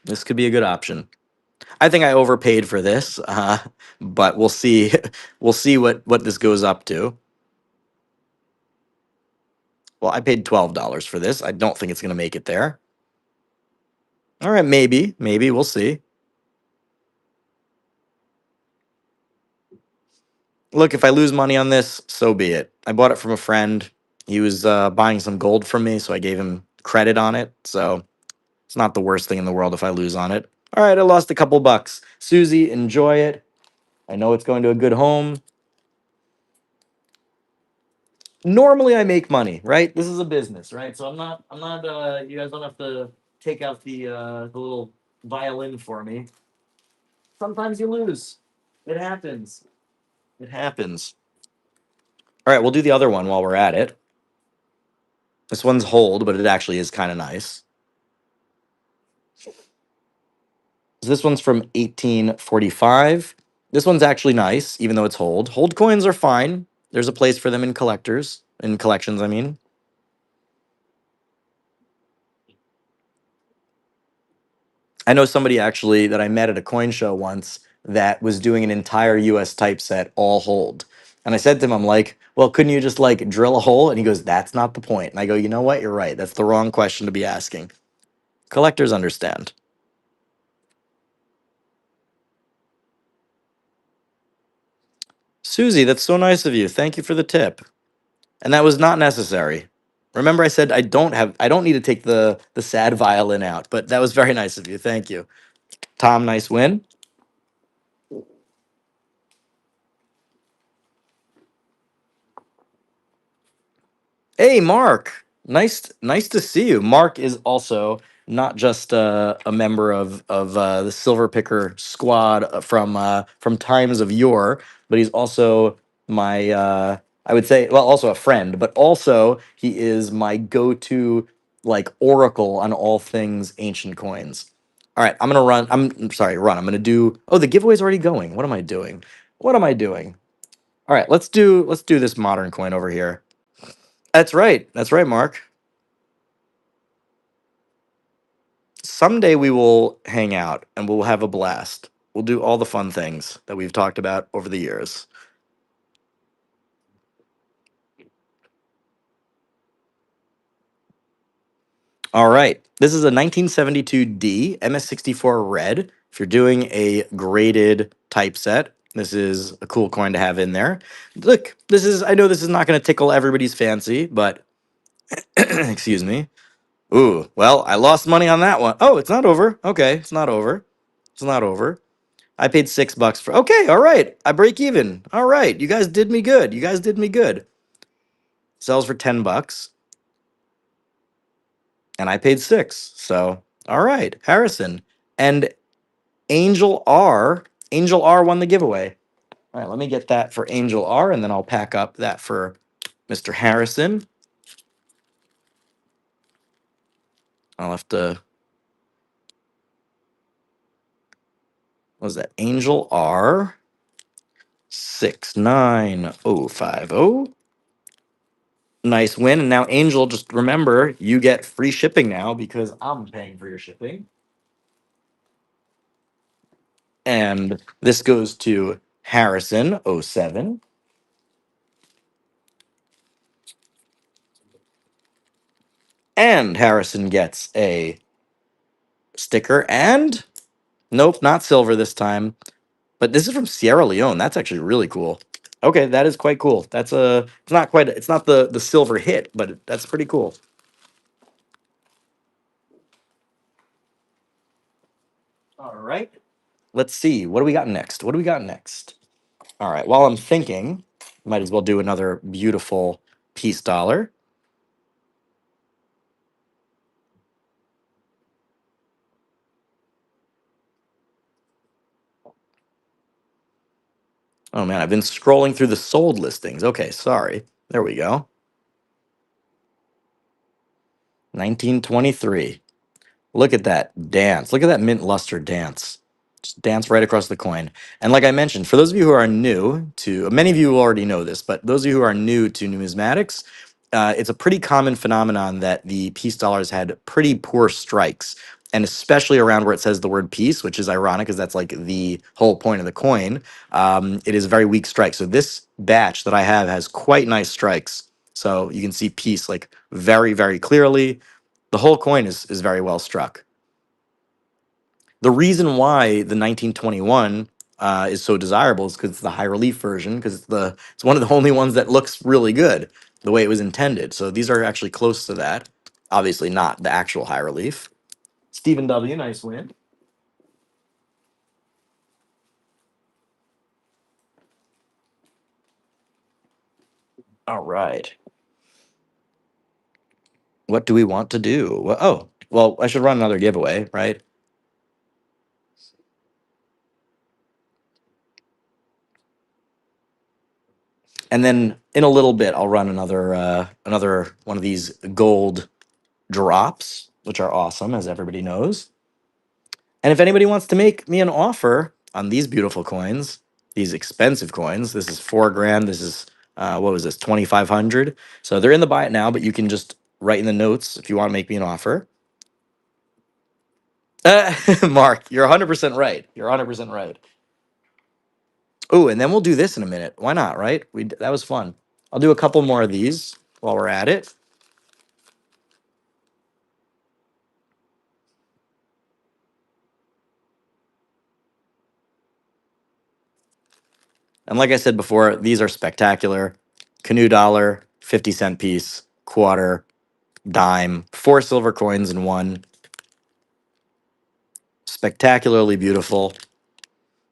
Speaker 1: This could be a good option. I think I overpaid for this, but we'll see. We'll see what this goes up to. Well, I paid $12 for this. I don't think it's going to make it there. All right, maybe we'll see. Look, if I lose money on this, so be it. I bought it from a friend. He was buying some gold from me, so I gave him credit on it. So it's not the worst thing in the world if I lose on it. All right, I lost a couple bucks. Susie, enjoy it. I know it's going to a good home. Normally I make money, right? This is a business, right? So I'm not you guys don't have to take out the little violin for me. Sometimes you lose. It happens. It happens. All right, we'll do the other one while we're at it. This one's hold, but it actually is kind of nice. So this one's from 1845. This one's actually nice, even though it's hold. Hold coins are fine. There's a place for them in collections, I mean. I know somebody actually that I met at a coin show once that was doing an entire US typeset all hold. And I said to him, I'm like, well, couldn't you just like drill a hole? And he goes, that's not the point. And I go, you know what? You're right. That's the wrong question to be asking. Collectors understand. Susie, that's so nice of you. Thank you for the tip. And that was not necessary. Remember, I said I don't need to take the sad violin out, but that was very nice of you. Thank you. Tom, nice win. Hey, Mark. Nice to see you. Mark is also not just a member of the Silver Picker squad from times of yore, but he's also my I would say, well, also a friend, but also he is my go-to like oracle on all things ancient coins. All right, I'm gonna run. I'm sorry, run. I'm gonna do. Oh, the giveaway's already going. What am I doing? What am I doing? All right, let's do this modern coin over here. That's right. That's right, Mark. Someday we will hang out and we'll have a blast. We'll do all the fun things that we've talked about over the years. All right. This is a 1972D MS64 red. If you're doing a graded typeset, this is a cool coin to have in there. Look, I know this is not going to tickle everybody's fancy, but excuse me. Ooh, well, I lost money on that one. Oh, it's not over. Okay, it's not over. It's not over. I paid $6 for. Okay, all right. I break even. All right, you guys did me good. You guys did me good. Sells for $10, and I paid 6. So, all right, Harrison, and Angel R. Angel R won the giveaway. All right, let me get that for Angel R, and then I'll pack up that for Mr. Harrison. I'll have to. What was that? Angel R 69050. Nice win. And now, Angel, just remember you get free shipping now because I'm paying for your shipping. And this goes to Harrison 07. And Harrison gets a sticker. And nope, not silver this time. But this is from Sierra Leone. That's actually really cool. Okay, that is quite cool. That's a. It's not quite. It's not the silver hit, but that's pretty cool. All right. Let's see. What do we got next? What do we got next? All right. While I'm thinking, might as well do another beautiful piece dollar. Oh man, I've been scrolling through the sold listings. Okay, sorry. There we go. 1923. Look at that dance. Look at that mint luster dance. Just dance right across the coin. And like I mentioned, for those of you who are new to, many of you already know this, but those of you who are new to numismatics, it's a pretty common phenomenon that the peace dollars had pretty poor strikes. And especially around where it says the word peace, which is ironic because that's like the whole point of the coin. It is a very weak strike. So this batch that I have has quite nice strikes. So you can see peace like very, very clearly. The whole coin is very well struck. The reason why the 1921 is so desirable is because it's the high relief version, because it's one of the only ones that looks really good the way it was intended. So these are actually close to that. Obviously not the actual high relief. Stephen W, nice win. All right. What do we want to do? Well, I should run another giveaway, right? And then in a little bit, I'll run another one of these gold drops, which are awesome, as everybody knows. And if anybody wants to make me an offer on these beautiful coins, these expensive coins, this is 4 grand. This is what was this, 2,500. So they're in the buy it now, but you can just write in the notes if you want to make me an offer. Mark, you're 100% right. You're 100% right. Oh, and then we'll do this in a minute. Why not? Right? That was fun. I'll do a couple more of these while we're at it. And like I said before, these are spectacular. Canoe dollar, 50-cent piece, quarter, dime, 4 silver coins in one. Spectacularly beautiful.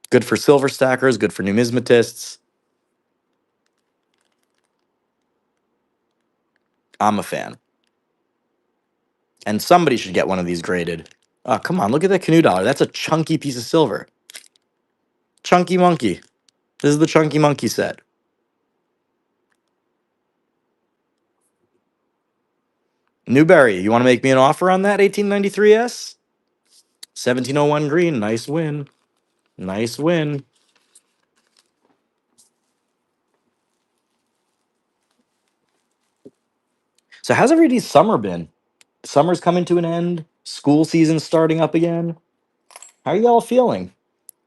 Speaker 1: Good for silver stackers, good for numismatists. I'm a fan. And somebody should get one of these graded. Oh, come on, look at that canoe dollar. That's a chunky piece of silver. Chunky monkey. This is the chunky monkey set. Newberry, you want to make me an offer on that 1893S? 1701 green, nice win. Nice win. So how's everybody's summer been? Summer's coming to an end. School season's starting up again. How are y'all feeling?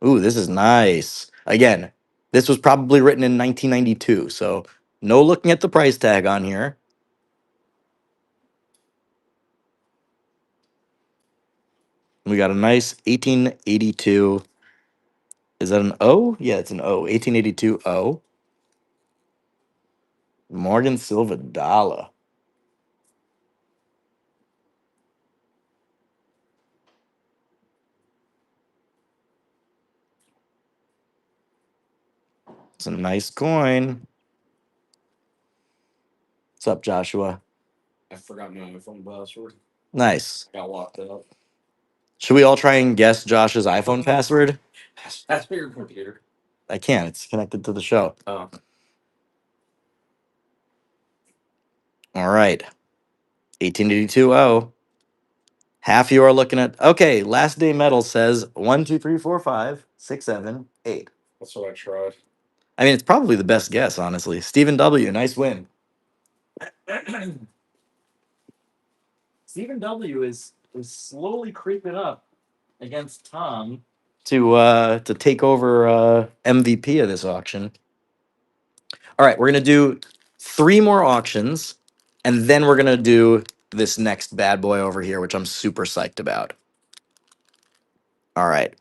Speaker 1: Ooh, this is nice. Again, this was probably written in 1992, so no looking at the price tag on here. We got a nice 1882. Is that an O? Yeah, it's an O. 1882 O. Morgan Silva dollar. It's a nice coin. What's up, Joshua?
Speaker 2: I forgot my phone password.
Speaker 1: Nice.
Speaker 2: Got locked up.
Speaker 1: Should we all try and guess Josh's iPhone password?
Speaker 2: That's for your computer.
Speaker 1: I can't. It's connected to the show.
Speaker 2: Oh.
Speaker 1: All right. 18820. Half you are looking at. Okay, last day metal says 1, 2, 3, 4, 5, 6, 7, 8.
Speaker 2: That's what I tried.
Speaker 1: I mean, it's probably the best guess, honestly. Stephen W., nice win. Stephen W. is slowly creeping up against Tom to take over MVP of this auction. All right, we're gonna do 3 more auctions, and then we're gonna do this next bad boy over here, which I'm super psyched about. All right,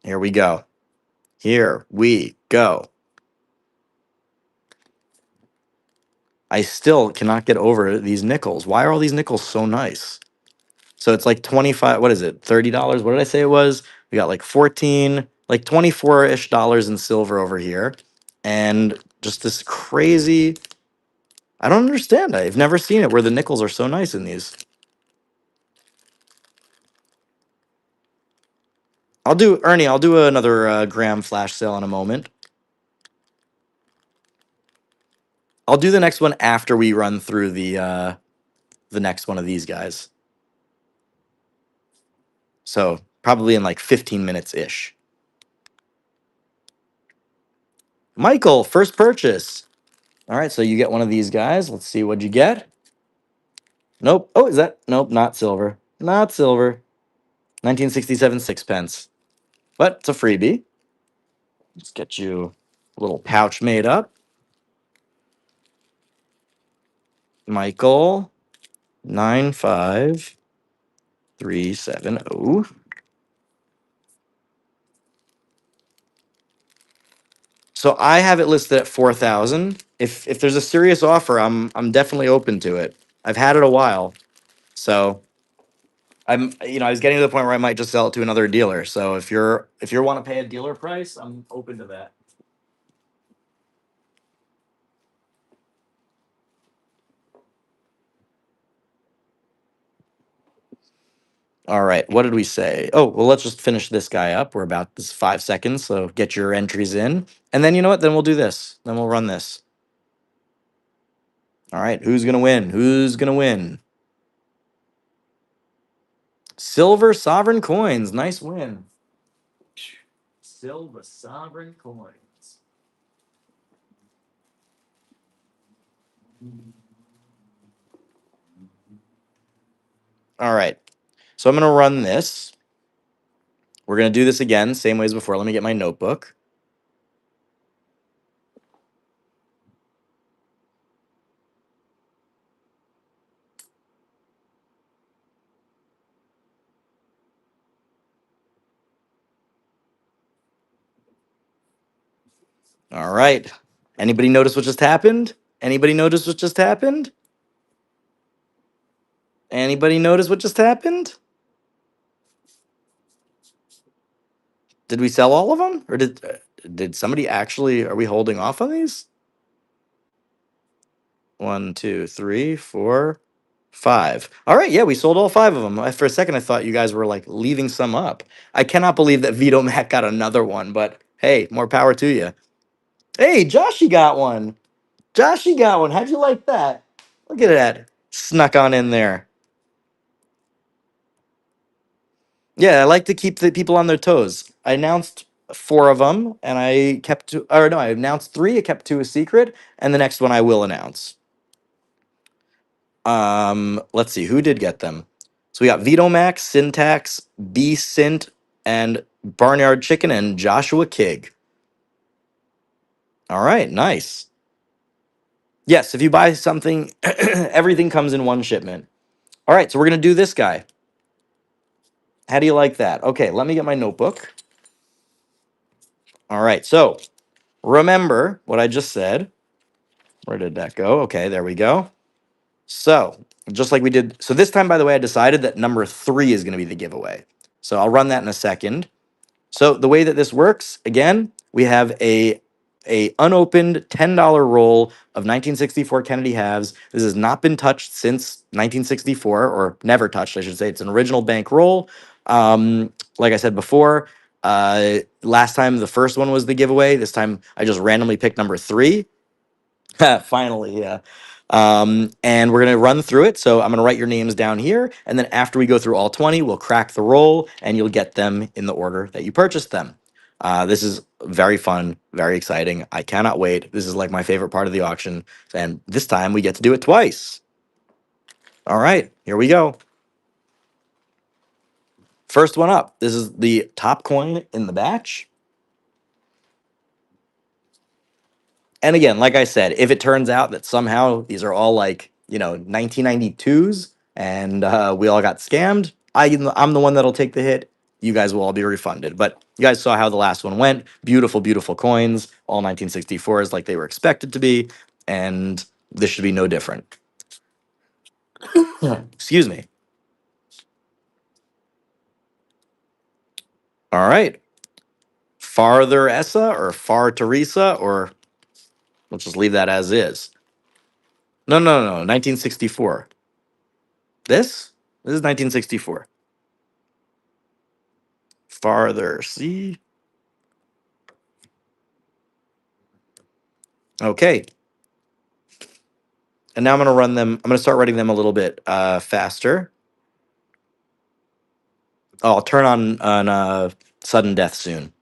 Speaker 1: here we go. Here we go. I still cannot get over these nickels. Why are all these nickels so nice? So it's like 25, what is it? $30? What did I say it was? We got like 14, like 24-ish dollars in silver over here. And just this crazy, I don't understand. I've never seen it where the nickels are so nice in these. Ernie, I'll do another gram flash sale in a moment. I'll do the next one after we run through the next one of these guys. So probably in like 15 minutes ish. Michael, first purchase. All right, so you get one of these guys. Let's see what you get. Nope. Oh, is that? Nope, not silver. Not silver. 1967 sixpence. But it's a freebie. Let's get you a little pouch made up. Michael 95370. So I have it listed at 4,000. If there's a serious offer, I'm definitely open to it. I've had it a while. So I was getting to the point where I might just sell it to another dealer. So if you want to pay a dealer price, I'm open to that. All right, what did we say? Oh, well, let's just finish this guy up. We're about this 5 seconds, so get your entries in. And then you know what? Then we'll do this. Then we'll run this. All right, who's gonna win? Who's gonna win? Silver Sovereign Coins. Nice win. Silver Sovereign Coins. All right, so I'm gonna run this. We're gonna do this again, same way as before. Let me get my notebook. All right. Anybody notice what just happened? Anybody notice what just happened? Anybody notice what just happened? Did we sell all of them, or did somebody actually? Are we holding off on these? 1, 2, 3, 4, 5. All right, yeah, we sold all 5 of them. For a second, I thought you guys were like leaving some up. I cannot believe that Vito Mac got another one, but hey, more power to you. Hey, Joshy got one. Joshy got one. How'd you like that? Look at that. Snuck on in there. Yeah, I like to keep the people on their toes. I announced 4 of them, and I kept 2. Or no, I announced 3. I kept 2 a secret, and the next one I will announce. Let's see who did get them. So we got Vito Max, Syntax, B Sint, and Barnyard Chicken, and Joshua Kig. All right, nice. Yes, if you buy something, everything comes in one shipment. All right, so we're gonna do this guy. How do you like that? Okay, let me get my notebook. All right, so remember what I just said. Where did that go? Okay, there we go. So, just like we did. So, this time, by the way, I decided that number 3 is going to be the giveaway. So, I'll run that in a second. So, the way that this works, again, we have a unopened $10 roll of 1964 Kennedy halves. This has not been touched since 1964, or never touched, I should say. It's an original bank roll. Like I said before, last time the first one was the giveaway. This time I just randomly picked number 3. Finally, yeah. And we're gonna run through it. So I'm gonna write your names down here, and then after we go through all 20, we'll crack the roll, and you'll get them in the order that you purchased them. This is very fun, very exciting. I cannot wait. This is like my favorite part of the auction, and this time we get to do it twice. All right, here we go. First one up. This is the top coin in the batch. And again, like I said, if it turns out that somehow these are all like, 1992s and we all got scammed, I'm the one that'll take the hit. You guys will all be refunded. But you guys saw how the last one went. Beautiful, beautiful coins, all 1964s like they were expected to be. And this should be no different. Excuse me. All right. Farther Essa or Far Teresa, or let's just leave that as is. No, no, no, 1964. This is 1964. Farther, see? Okay. And now I'm going to run them. I'm going to start writing them a little bit faster. Oh, I'll turn on sudden death soon.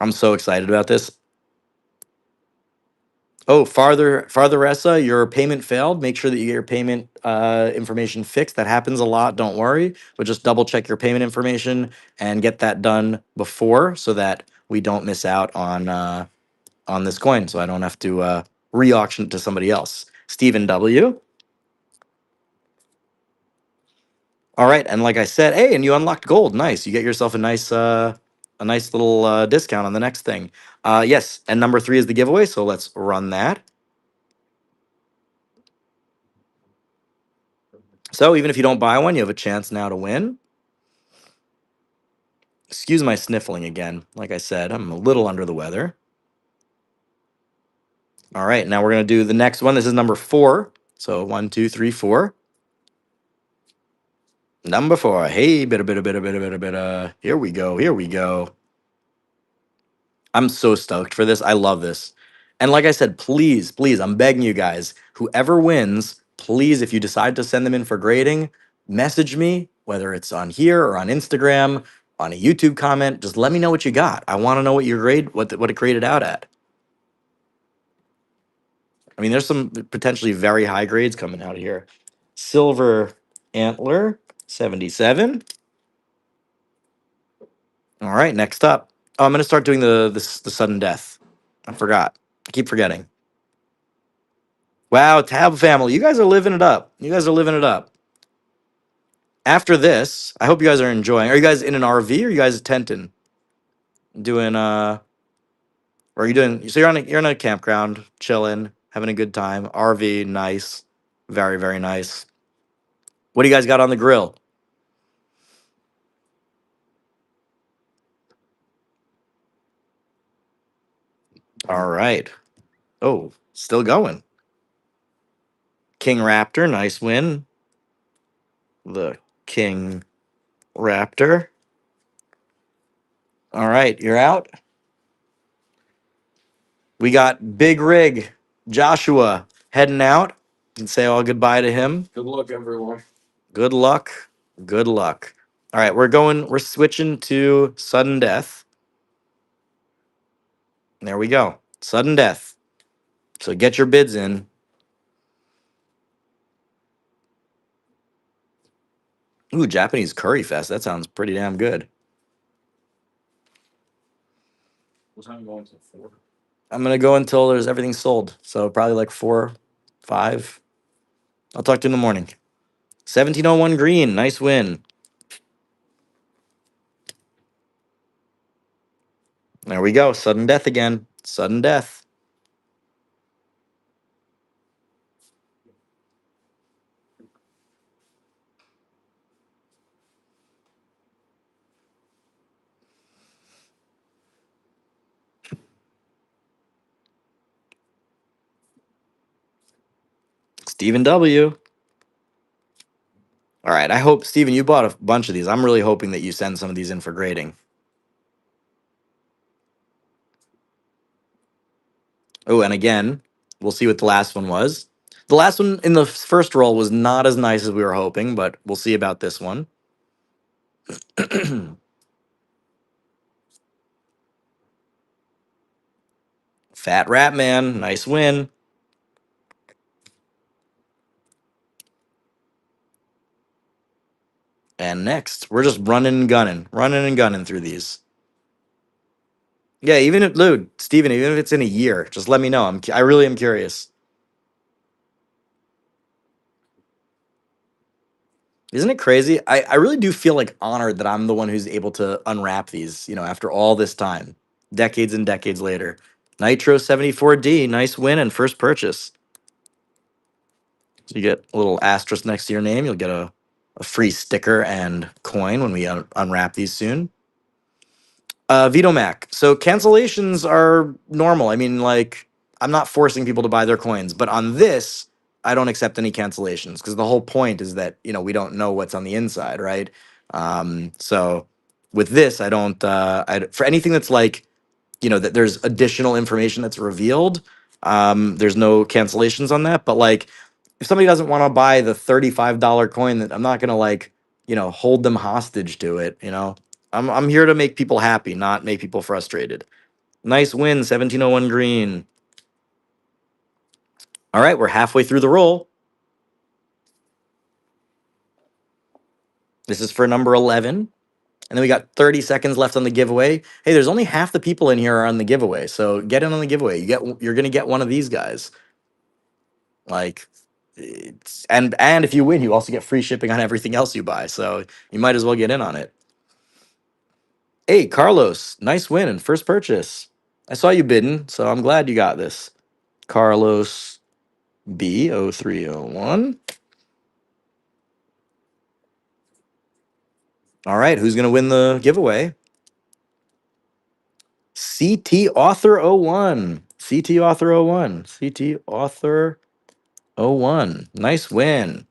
Speaker 1: I'm so excited about this. Oh, farther Essa, your payment failed. Make sure that you get your payment information fixed. That happens a lot. Don't worry, but just double check your payment information and get that done before, so that we don't miss out on this coin. So I don't have to re-auction it to somebody else. Stephen W. All right, and like I said, hey, and you unlocked gold. Nice. You get yourself a nice little discount on the next thing. Yes, and number 3 is the giveaway, so let's run that. So even if you don't buy one, you have a chance now to win. Excuse my sniffling again. Like I said, I'm a little under the weather. All right, now we're gonna do the next one. This is number 4. So 1, 2, 3, 4. Number 4. Hey, bit. Here we go. Here we go. I'm so stoked for this. I love this. And like I said, please, please, I'm begging you guys, whoever wins, please, if you decide to send them in for grading, message me, whether it's on here or on Instagram, on a YouTube comment. Just let me know what you got. I want to know what your grade, what it graded out at. I mean, there's some potentially very high grades coming out of here. Silver Antler, 77. All right, next up. Oh, I'm gonna start doing the sudden death. I forgot. I keep forgetting. Wow, Tab family, you guys are living it up. You guys are living it up. After this, I hope you guys are enjoying. Are you guys in an RV or are you guys tenting? Doing or are you doing so you're on a campground, chilling, having a good time. RV, nice. Very, very nice. What do you guys got on the grill? All right. Oh, still going. King Raptor, nice win. The King Raptor. All right, you're out. We got Big Rig Joshua heading out. You can say all goodbye to him.
Speaker 2: Good luck, everyone.
Speaker 1: Good luck. Good luck. All right, we're switching to sudden death. There we go. Sudden death. So get your bids in. Ooh, Japanese curry fest. That sounds pretty damn good.
Speaker 2: What time are you going to 4?
Speaker 1: I'm gonna go until there's everything sold. So probably like 4, 5. I'll talk to you in the morning. 1701 green. Nice win. There we go. Sudden death again. Sudden death. Stephen W. All right. I hope, Steven, you bought a bunch of these. I'm really hoping that you send some of these in for grading. Oh, and again, we'll see what the last one was. The last one in the first roll was not as nice as we were hoping, but we'll see about this one. Fat Rat Man, nice win. And next, we're just running and gunning through these. Yeah, even if, dude, Steven, even if it's in a year, just let me know. I really am curious. Isn't it crazy? I really do feel like honored that I'm the one who's able to unwrap these, after all this time, decades and decades later. Nitro 74D, nice win and first purchase. So you get a little asterisk next to your name. You'll get a free sticker and coin when we unwrap these soon. Vito Mac. So cancellations are normal. I mean, like, I'm not forcing people to buy their coins, but on this, I don't accept any cancellations because the whole point is that, we don't know what's on the inside, right? So with this, I don't, for anything that's like, that there's additional information that's revealed, there's no cancellations on that. But like, if somebody doesn't want to buy the $35 coin, that I'm not gonna like, hold them hostage to it. I'm here to make people happy, not make people frustrated. Nice win, 1701 green. All right, we're halfway through the roll. This is for number 11. And then we got 30 seconds left on the giveaway. Hey, there's only half the people in here are on the giveaway. So get in on the giveaway. You're gonna get one of these guys. Like and if you win, you also get free shipping on everything else you buy. So you might as well get in on it. Hey, Carlos, nice win and first purchase. I saw you bidding, so I'm glad you got this. Carlos B0301. All right, who's going to win the giveaway? CT Author 01. CT Author 01. CT Author 01. Nice win.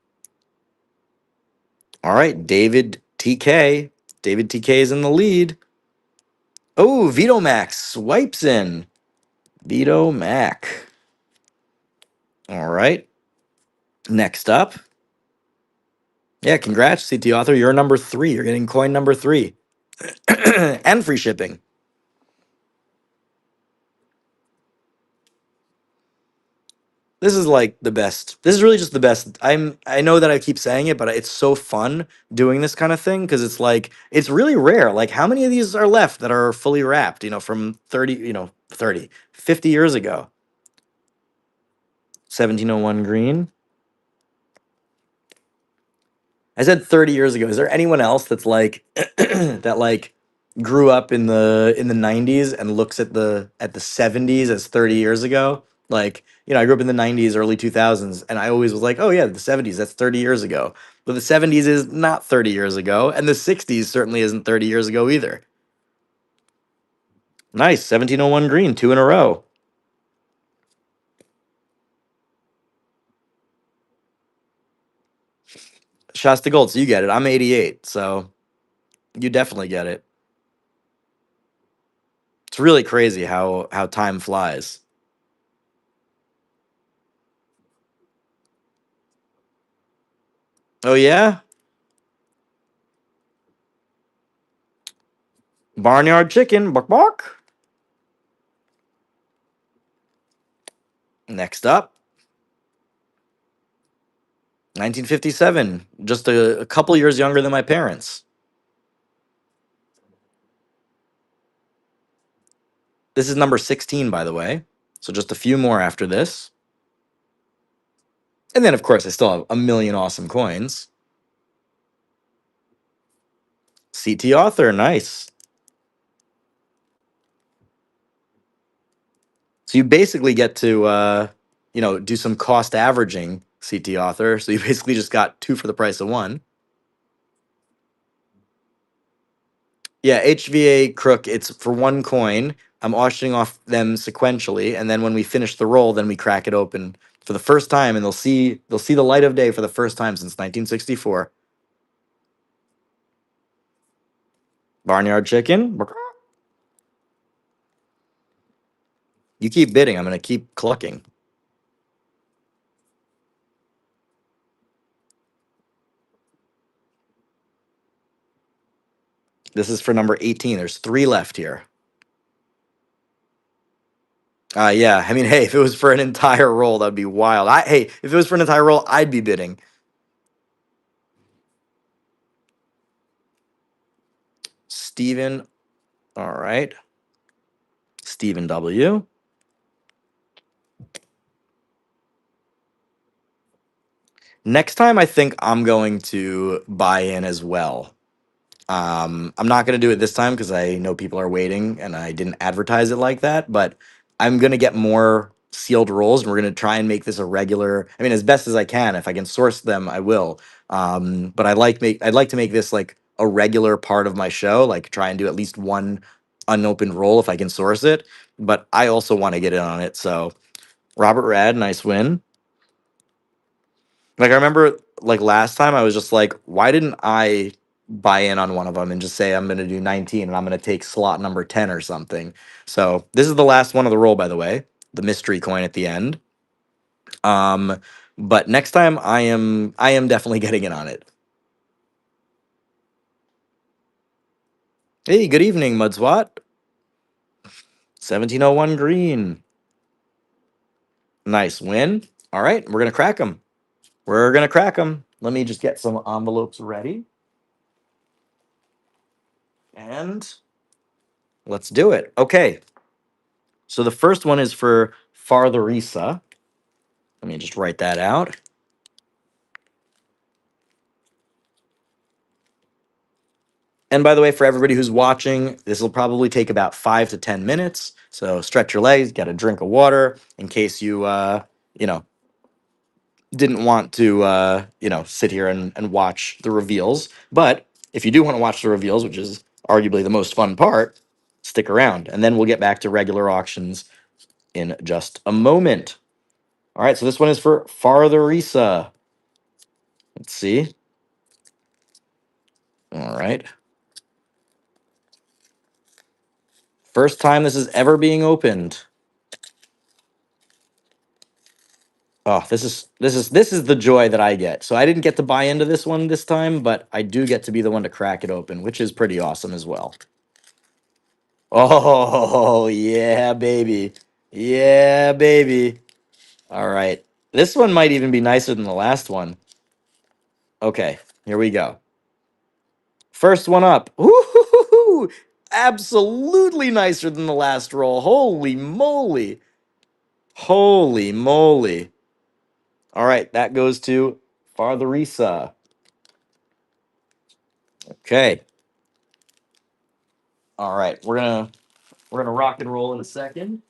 Speaker 1: All right, David TK. David TK is in the lead. Oh, Vito Max swipes in. Vito Mac. All right. Next up. Yeah, congrats, CT Author. You're number 3. You're getting coin number 3. And free shipping. This is like the best. This is really just the best. I know that I keep saying it, but it's so fun doing this kind of thing because it's like it's really rare. Like how many of these are left that are fully wrapped, from 50 years ago. 1701 green. I said 30 years ago. Is there anyone else that's like that like grew up in the 90s and looks at the 70s as 30 years ago? Like, I grew up in the 90s, early 2000s, and I always was like, "Oh yeah, the 70s, that's 30 years ago." But the 70s is not 30 years ago, and the 60s certainly isn't 30 years ago either. Nice, 1701 green, 2 in a row. Shasta Gold, so you get it. I'm 88, so you definitely get it. It's really crazy how time flies. Oh yeah? Barnyard chicken, bark bark. Next up, 1957, just a couple years younger than my parents. This is number 16, by the way. So just a few more after this. And then, of course, I still have a million awesome coins. CT Author, nice. So you basically get to, do some cost averaging, CT Author. So you basically just got 2 for the price of 1. Yeah, HVA Crook, it's for 1 coin. I'm auctioning off them sequentially, and then when we finish the roll, then we crack it open for the first time, and they'll see the light of day for the first time since 1964. Barnyard chicken. You keep bidding. I'm going to keep clucking. This is for number 18. There's 3 left here. Yeah. I mean, hey, if it was for an entire roll, that'd be wild. Hey, if it was for an entire roll, I'd be bidding. Steven. All right. Stephen W. Next time, I think I'm going to buy in as well. I'm not going to do it this time because I know people are waiting and I didn't advertise it like that, but I'm going to get more sealed rolls and we're going to try and make this a regular, I mean, as best as I can. If I can source them, I will. But I'd like to make this like a regular part of my show, like try and do at least one unopened roll if I can source it. But I also want to get in on it. So Robert Rad, nice win. Like I remember like last time I was just like, why didn't I buy in on one of them and just say I'm going to do 19 and I'm going to take slot number 10 or something. So this is the last one of the roll, by the way, the mystery coin at the end. Um, but next time I am definitely getting in on it. Hey, good evening, Mudswat. 1701 green. Nice win. All right, we're going to crack them. We're going to crack them. Let me just get some envelopes ready. And let's do it. Okay. So the first one is for Fartherisa. Let me just write that out. And by the way, for everybody who's watching, this will probably take about 5 to 10 minutes. So stretch your legs, get a drink of water in case you, you know, didn't want to, sit here and watch the reveals. But if you do want to watch the reveals, which is arguably the most fun part, stick around. And then we'll get back to regular auctions in just a moment. All right, so this one is for Fartherisa. Let's see. All right. First time this is ever being opened. Oh, this is the joy that I get. So I didn't get to buy into this one this time, but I do get to be the one to crack it open, which is pretty awesome as well. Oh, yeah, baby. Yeah, baby. All right. This one might even be nicer than the last one. Okay, here we go. First one up. Woo-hoo-hoo-hoo! Absolutely nicer than the last roll. Holy moly. Holy moly. All right, that goes to Fartherisa. Okay. All right, we're gonna rock and roll in a second.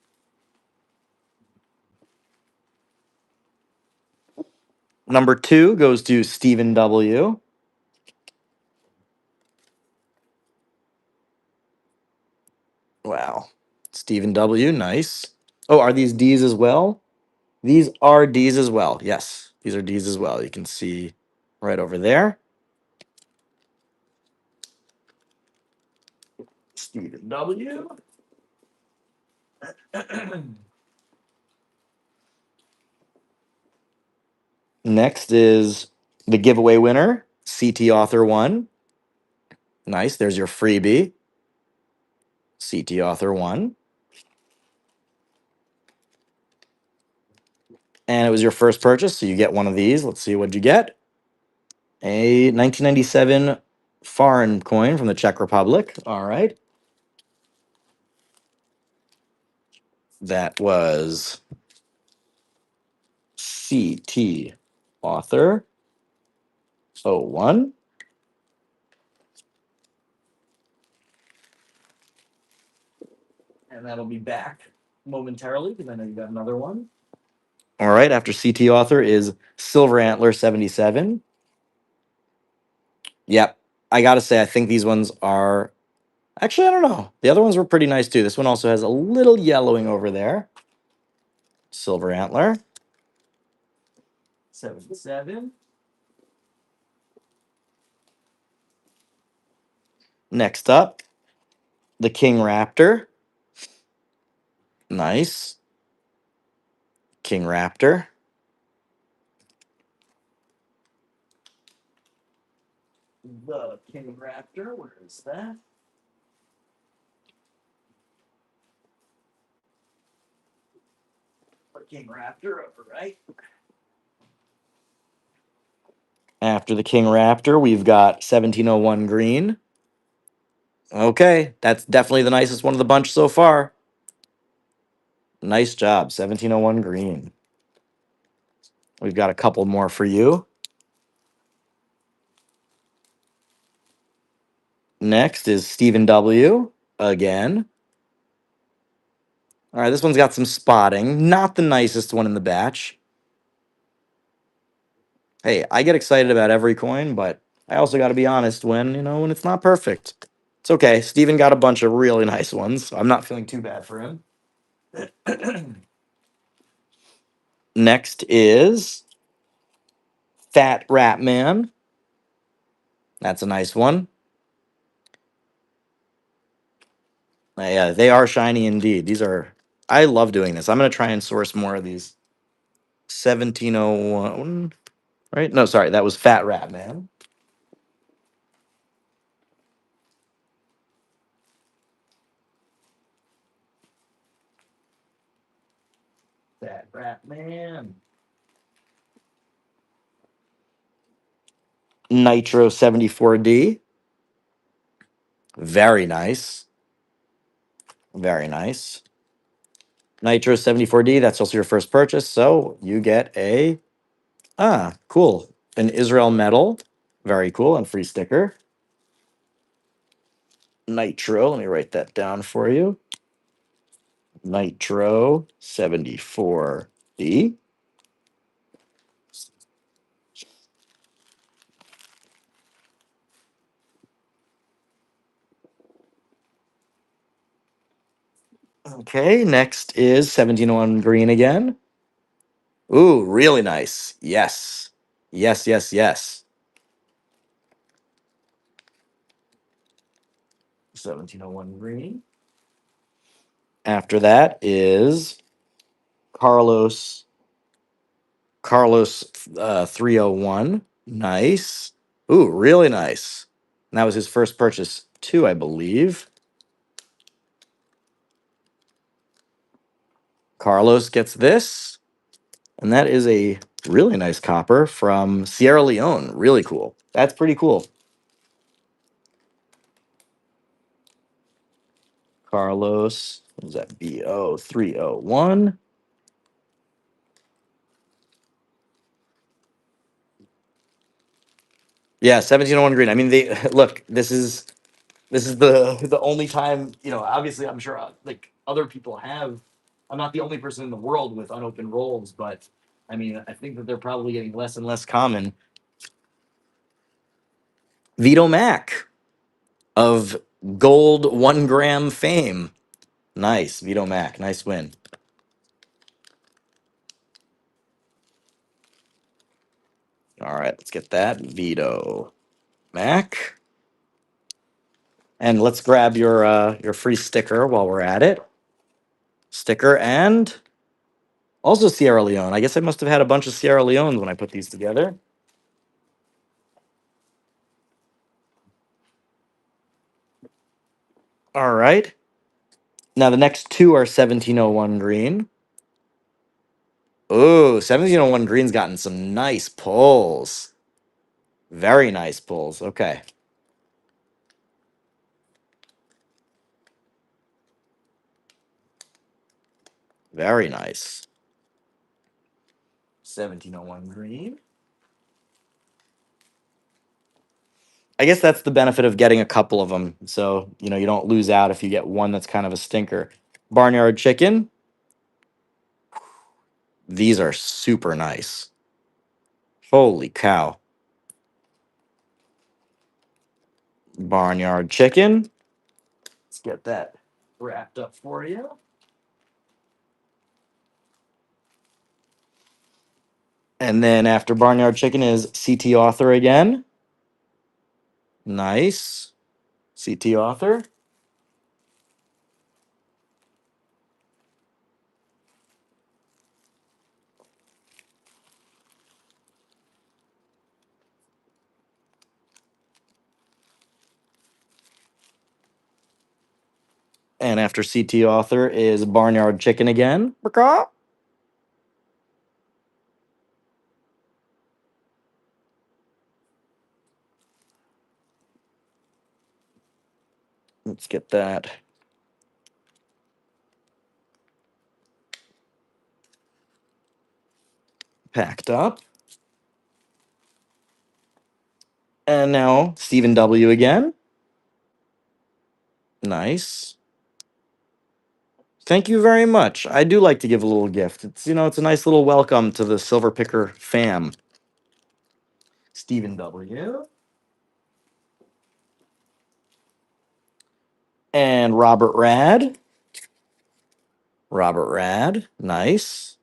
Speaker 1: Number 2 goes to Stephen W. Wow. Stephen W, nice. Oh, are these D's as well? These are D's as well. Yes, these are D's as well. You can see right over there. Stephen W. Next is the giveaway winner, CT Author 1. Nice. There's your freebie. CT Author 1. And it was your first purchase, so you get one of these. Let's see what you get. A 1997 foreign coin from the Czech Republic. All right. That was CT Author 01. And that'll be back momentarily because I know you got another one. All right. After CT Author is Silver Antler 77. Yep. I got to say, I think these ones are actually, I don't know. The other ones were pretty nice too. This one also has a little yellowing over there. Silver Antler 77. Next up, the King Raptor. Nice. King Raptor. The King Raptor, where is that? The King Raptor, over right. After the King Raptor, we've got 1701 green. Okay, that's definitely the nicest one of the bunch so far. Nice job, 1701 green. We've got a couple more for you. Next is Stephen W. again. All right, this one's got some spotting. Not the nicest one in the batch. Hey, I get excited about every coin, but I also got to be honest when it's not perfect. It's okay. Steven got a bunch of really nice ones. So I'm not feeling too bad for him. Next is Fat Rat Man. That's a nice one. Yeah, they are shiny indeed. I love doing this. I'm going to try and source more of these. 1701, right? No, sorry, that was Fat Rat Man. Fat Rat Man. Nitro 74D. Very nice. Very nice. Nitro 74D, that's also your first purchase. So you get cool. An Israel medal. Very cool. And free sticker. Nitro, let me write that down for you. Nitro 74D. Okay, next is 1701 green again. Ooh, really nice. Yes. Yes, yes, yes. 1701 green. After that is Carlos Carlos 301. Nice. Ooh, really nice. And that was his first purchase too, I believe. Carlos gets this, and that is a really nice copper from Sierra Leone. Really cool. That's pretty cool. Carlos, what is that? BO 301. Yeah, 1701 green. I mean, they look, this is the only time, obviously I'm sure like other people have. I'm not the only person in the world with unopened rolls, but I mean, I think that they're probably getting less and less common. Vito Mac of gold 1 gram fame. Nice, Vito Mac. Nice win. All right, let's get that. Vito Mac. And let's grab your free sticker while we're at it. Sticker and also Sierra Leone. I guess I must have had a bunch of Sierra Leones when I put these together. All right. Now the next two are 1701 green. Ooh, 1701 green's gotten some nice pulls. Very nice pulls. Okay. Very nice. 1701 green. I guess that's the benefit of getting a couple of them. So, you don't lose out if you get one that's kind of a stinker. Barnyard chicken. These are super nice. Holy cow. Barnyard chicken. Let's get that wrapped up for you. And then after Barnyard Chicken is CT Author again. Nice. CT author. And after CT author is Barnyard Chicken again. Brcaw. Let's get that packed up. And now Stephen W. again. Nice. Thank you very much. I do like to give a little gift. It's a nice little welcome to the Silver Picker fam. Stephen W. And Robert Rad. Robert Rad. Nice.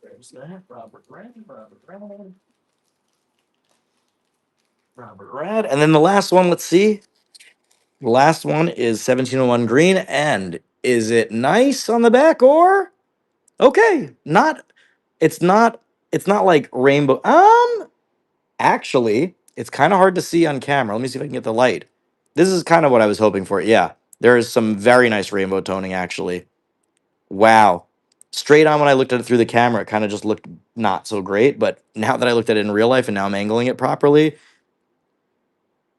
Speaker 1: There's that. Robert Rad. Robert Rad. Robert Rad. And then the last one, let's see. The last one is 1701 green. And is it nice on the back or okay? It's not like rainbow. Actually, it's kind of hard to see on camera. Let me see if I can get the light. This is kind of what I was hoping for. Yeah. There is some very nice rainbow toning actually. Wow. Straight on when I looked at it through the camera, it kind of just looked not so great, but now that I looked at it in real life and now I'm angling it properly,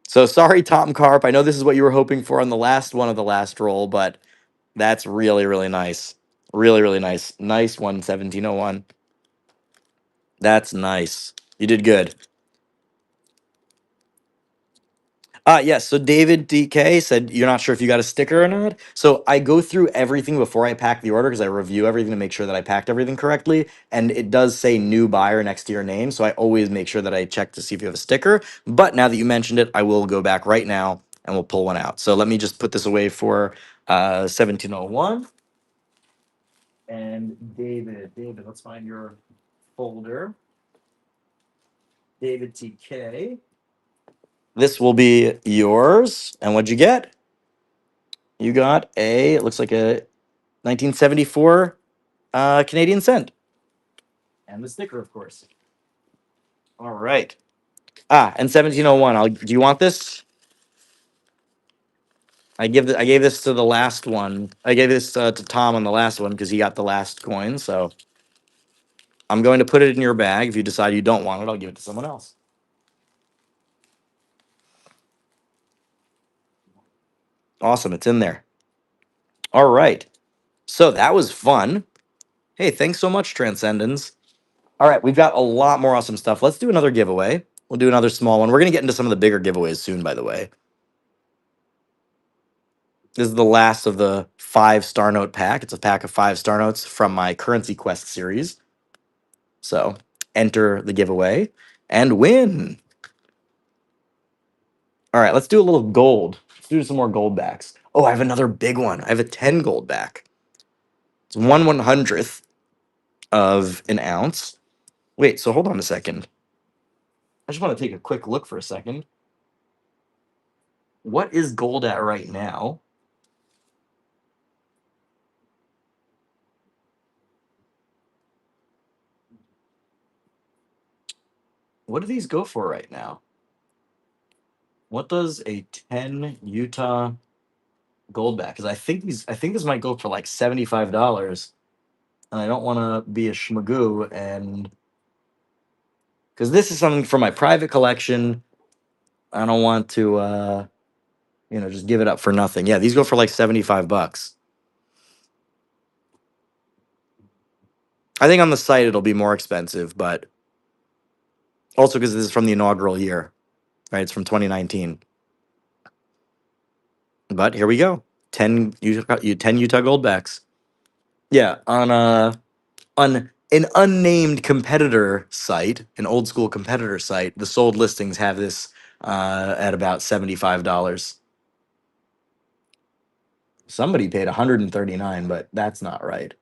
Speaker 1: so sorry, Tom Carp. I know this is what you were hoping for on the last one of the last roll, but that's really, really nice. Really, really nice. Nice one, 1701. That's nice. You did good. Yes. So David DK said you're not sure if you got a sticker or not. So I go through everything before I pack the order because I review everything to make sure that I packed everything correctly. And it does say new buyer next to your name. So I always make sure that I check to see if you have a sticker. But now that you mentioned it, I will go back right now and we'll pull one out. So let me just put this away for 1701. And David, let's find your folder. David TK. This will be yours. And what'd you get? You got it looks like a 1974 Canadian cent. And the sticker, of course. All right. And 1701. Do you want this? I gave this to the last one. I gave this to Tom on the last one because he got the last coin. So I'm going to put it in your bag. If you decide you don't want it, I'll give it to someone else. Awesome. It's in there. All right. So that was fun. Hey, thanks so much, Transcendence. All right, we've got a lot more awesome stuff. Let's do another giveaway. We'll do another small one. We're going to get into some of the bigger giveaways soon, by the way. This is the last of the 5-star note pack. It's a pack of 5-star notes from my Currency Quest series. So enter the giveaway and win. All right, let's do a little gold. Let's do some more gold backs. Oh, I have another big one. I have a 10 gold back. It's 1/100th of an ounce. Wait, so hold on a second. I just want to take a quick look for a second. What is gold at right now? What do these go for right now? What does a 10 Utah gold back? Because I think this might go for like $75. And I don't want to be a schmagoo and because this is something for my private collection. I don't want to just give it up for nothing. Yeah, these go for like $75. I think on the site it'll be more expensive, but also because this is from the inaugural year, right? It's from 2019. But here we go. 10 Utah Goldbacks. Yeah, on an unnamed competitor site, an old school competitor site, the sold listings have this at about $75. Somebody paid 139, but that's not right.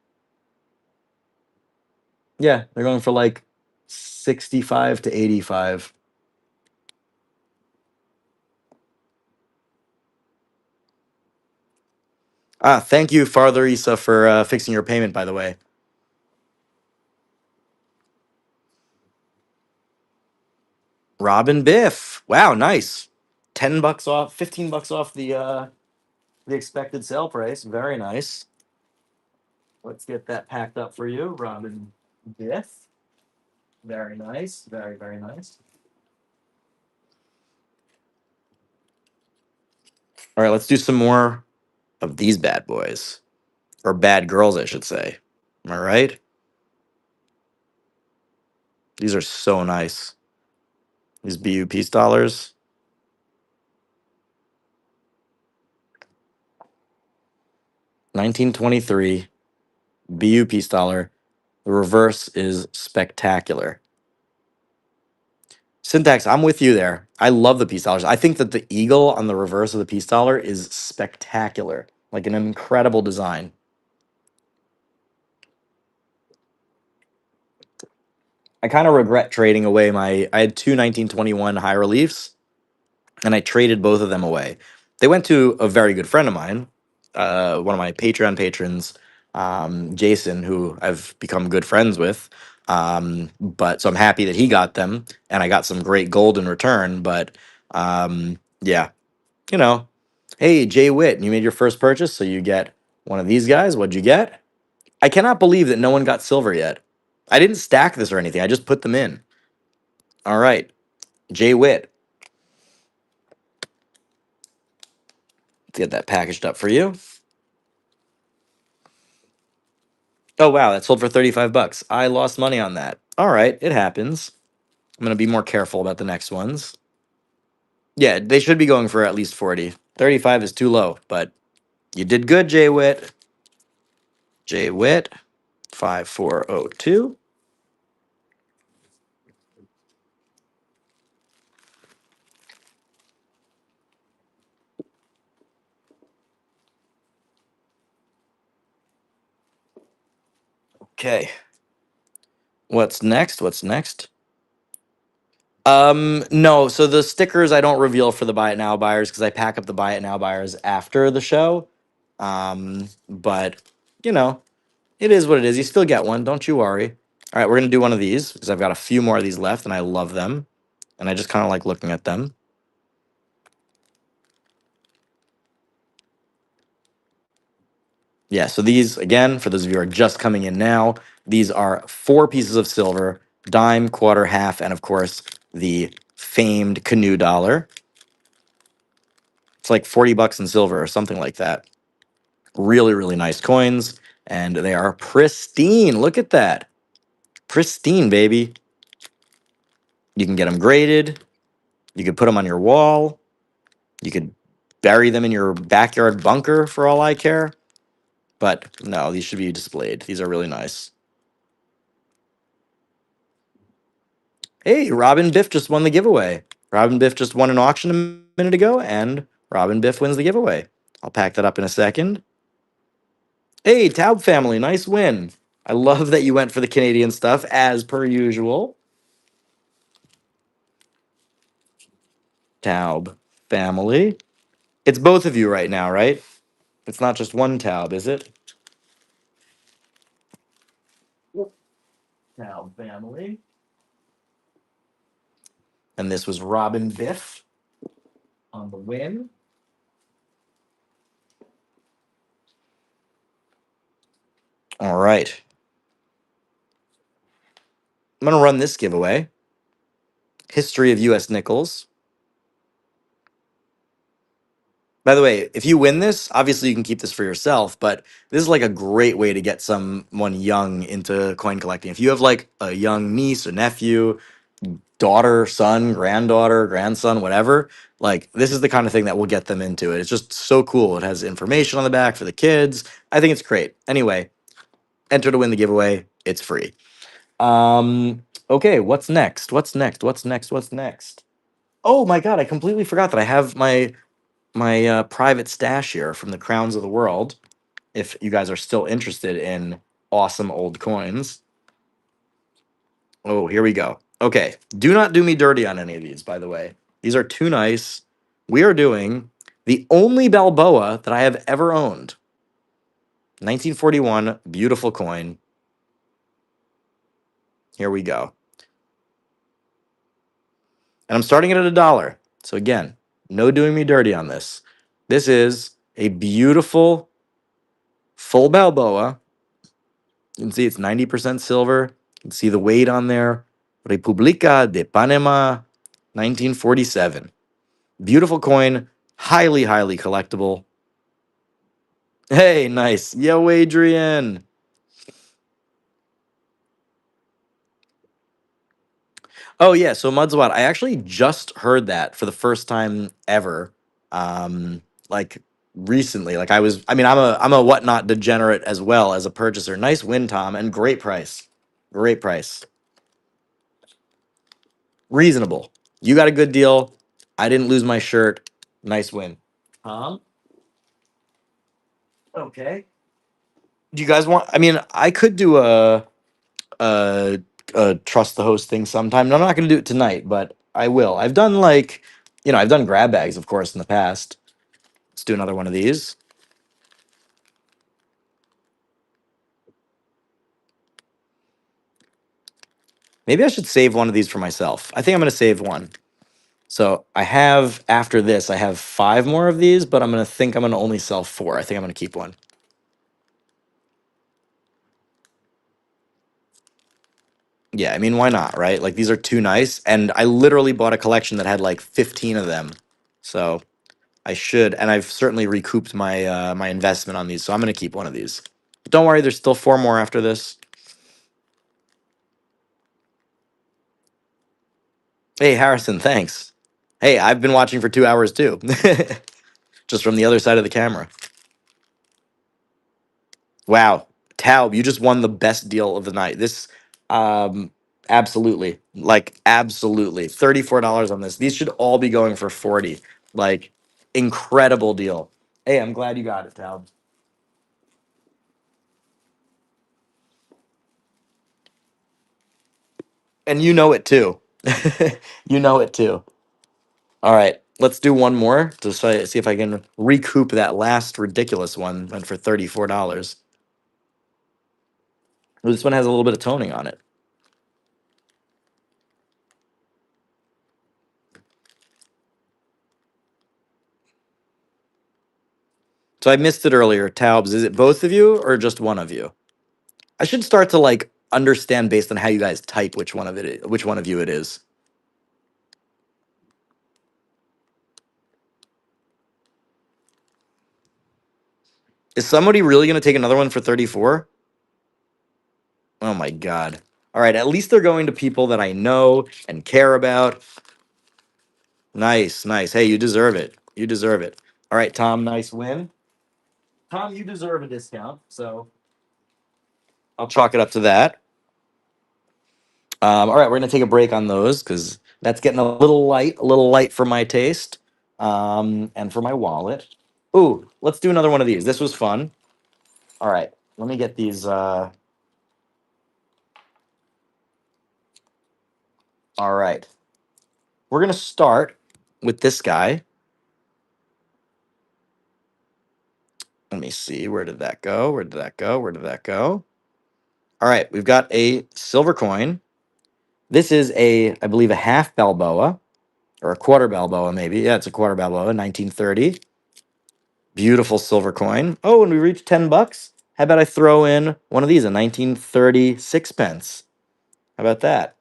Speaker 1: Yeah, they're going for like 65 to 85. Ah, thank you, Father Isa, for fixing your payment, by the way. Robin Biff. Wow, nice. $10 off, $15 off the expected sale price. Very nice. Let's get that packed up for you, Robin Biff. Very nice. Very, very nice. All right, let's do some more of these bad boys. Or bad girls, I should say. Am I right? These are so nice. These BU Peace dollars. 1923 BU Peace dollar. The reverse is spectacular. Syntax, I'm with you there. I love the peace dollars. I think that the eagle on the reverse of the peace dollar is spectacular. Like an incredible design. I kind of regret trading away I had two 1921 high reliefs and I traded both of them away. They went to a very good friend of mine, one of my Patreon patrons, Jason, who I've become good friends with. But so I'm happy that he got them, and I got some great gold in return. But yeah, you know, hey Jay Witt, you made your first purchase, so you get one of these guys. What'd you get? I cannot believe that no one got silver yet. I didn't stack this or anything. I just put them in. All right, Jay Witt. Let's get that packaged up for you. Oh wow, that sold for 35 bucks. I lost money on that. All right, it happens. I'm going to be more careful about the next ones. Yeah, they should be going for at least 40. 35 is too low, but you did good, Jay Witt. Jay Witt 5402. Okay. What's next? What's next? No, so the stickers I don't reveal for the buy it now buyers because I pack up the buy it now buyers after the show. But you know, it is what it is. You still get one, don't you worry. All right, we're gonna do one of these because I've got a few more of these left and I love them. And I just kind of like looking at them. Yeah, so these, again, for those of you who are just coming in now, these are 4 pieces of silver, dime, quarter, half, and of course, the famed canoe dollar. It's like 40 bucks in silver or something like that. Really, really nice coins, and they are pristine. Look at that. Pristine, baby. You can get them graded. You could put them on your wall. You could bury them in your backyard bunker for all I care. But no, these should be displayed. These are really nice. Hey, Robin Biff just won the giveaway. Robin Biff just won an auction a minute ago, and Robin Biff wins the giveaway. I'll pack that up in a second. Hey, Taub family, nice win. I love that you went for the Canadian stuff, as per usual. Taub family. It's both of you right now, right? It's not just one Taub, is it? Taub family. And this was Robin Biff on the win. All right. I'm going to run this giveaway. History of U.S. nickels. By the way, if you win this, obviously you can keep this for yourself, but this is like a great way to get someone young into coin collecting. If you have like a young niece or nephew, daughter, son, granddaughter, grandson, whatever, like this is the kind of thing that will get them into it. It's just so cool. It has information on the back for the kids. I think it's great. Anyway, enter to win the giveaway. It's free. Okay, what's next? What's next? What's next? What's next? Oh my god, I completely forgot that I have my private stash here from the Crowns of the World. If you guys are still interested in awesome old coins, Oh, here we go. Okay. Do not do me dirty on any of these, by the way. These are too nice. We are doing the only Balboa that I have ever owned. 1941, beautiful coin. Here we go. And I'm starting it at $1. So again, no doing me dirty on this. This is a beautiful full Balboa. You can see it's 90% silver. You can see the weight on there. República de Panama, 1947. Beautiful coin, highly, highly collectible. Hey, nice. Yo, Adrian. Oh yeah, so Mudswat, I actually just heard that for the first time ever. Like recently. I'm a whatnot degenerate as well as a purchaser. Nice win, Tom, and great price. Great price. Reasonable. You got a good deal. I didn't lose my shirt. Nice win. Tom? Okay. Do you guys want I could do a trust the host thing sometime. I'm not going to do it tonight, but I will. I've done I've done grab bags, of course, in the past. Let's do another one of these. Maybe I should save one of these for myself. I think I'm going to save one. So after this, I have 5 more of these, but I'm going to only sell 4. I think I'm going to keep one. Yeah, why not, right? Like these are too nice, and I literally bought a collection that had like 15 of them. So I should, and I've certainly recouped my investment on these, so I'm going to keep one of these. But don't worry, there's still 4 more after this. Hey, Harrison, thanks. Hey, I've been watching for 2 hours too. Just from the other side of the camera. Wow. Taub, you just won the best deal of the night. This, um, absolutely. Like, absolutely. $34 on this. These should all be going for 40. Like, incredible deal. Hey, I'm glad you got it, Taub. And you know it too. You know it too. All right, let's do one more to see if I can recoup that last ridiculous one went for $34. This one has a little bit of toning on it. So I missed it earlier. Taubes, is it both of you or just one of you? I should start to like understand based on how you guys type which one of you it is. Is somebody really gonna take another one for 34? Oh my god. All right, at least they're going to people that I know and care about. Nice, nice. Hey, you deserve it. You deserve it. All right, Tom, nice win. Tom, you deserve a discount, so I'll chalk it up to that. All right, we're gonna take a break on those because that's getting a little light for my taste, and for my wallet. Ooh, let's do another one of these. This was fun. All right, let me get these. All right, we're gonna start with this guy. Let me see. Where did that go? Where did that go? Where did that go? All right, we've got a silver coin. This is I believe, a half Balboa or a quarter Balboa, maybe. Yeah, it's a quarter Balboa, 1930. Beautiful silver coin. Oh, and we reached 10 bucks. How about I throw in one of these, a 1936 pence? How about that?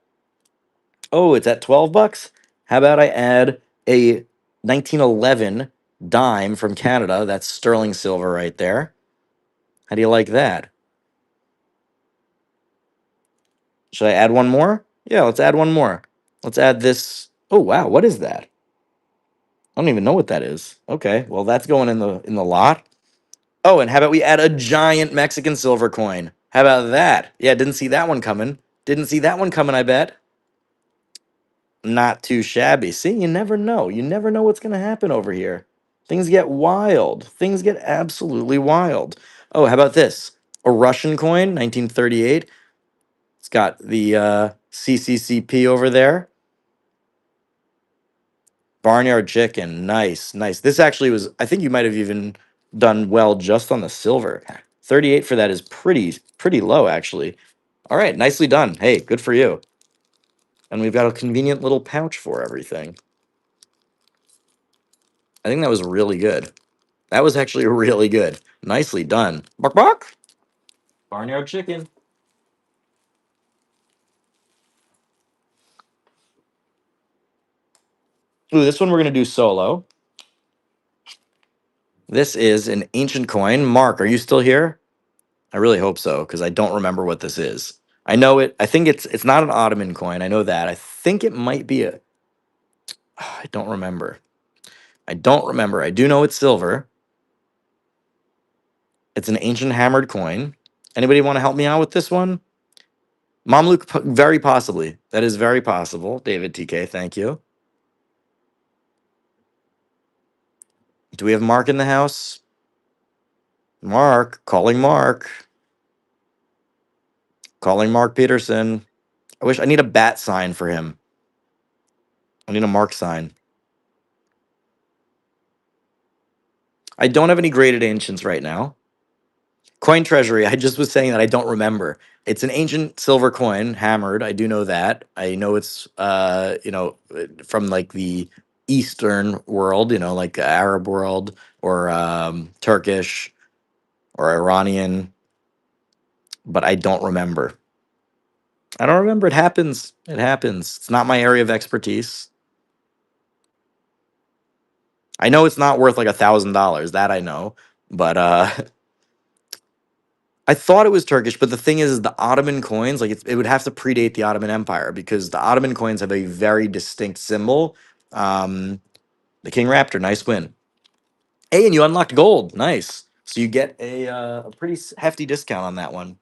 Speaker 1: Oh, it's at 12 bucks. How about I add a 1911 dime from Canada? That's sterling silver right there. How do you like that? Should I add one more? Yeah, let's add one more. Let's add this. Oh, wow, what is that? I don't even know what that is. Okay, well, that's going in the lot. Oh, and how about we add a giant Mexican silver coin? How about that? Yeah, didn't see that one coming. Didn't see that one coming, I bet. Not too shabby. See, you never know. You never know what's going to happen over here. Things get wild. Things get absolutely wild. Oh, how about this? A Russian coin, 1938. It's got the CCCP over there. Barnyard chicken, nice, nice. This actually was, I think you might have even done well just on the silver. 38 for that is pretty low, actually. All right, nicely done. Hey, good for you. And we've got a convenient little pouch for everything. I think that was really good. That was actually really good. Nicely done. Bark, bark. Barnyard chicken. Ooh, this one we're going to do solo. This is an ancient coin. Mark, are you still here? I really hope so, because I don't remember what this is. I know it. I think it's not an Ottoman coin. I know that. I think it might be a. I don't remember. I don't remember. I do know it's silver. It's an ancient hammered coin. Anybody want to help me out with this one? Mamluk, very possibly. That is very possible. David TK, thank you. Do we have Mark in the house? Mark, calling Mark. Calling Mark Peterson. I need a bat sign for him. I need a Mark sign. I don't have any graded ancients right now. Coin treasury. I just was saying that I don't remember. It's an ancient silver coin, hammered. I do know that. I know it's from like the Eastern world, like the Arab world or Turkish or Iranian, but I don't remember. I don't remember. It happens. It happens. It's not my area of expertise. I know it's not worth like $1,000. That I know, but I thought it was Turkish, but the thing is the Ottoman coins, like it would have to predate the Ottoman Empire because the Ottoman coins have a very distinct symbol. Um, the King Raptor, nice win. Hey, and you unlocked gold, nice. So you get a pretty hefty discount on that one.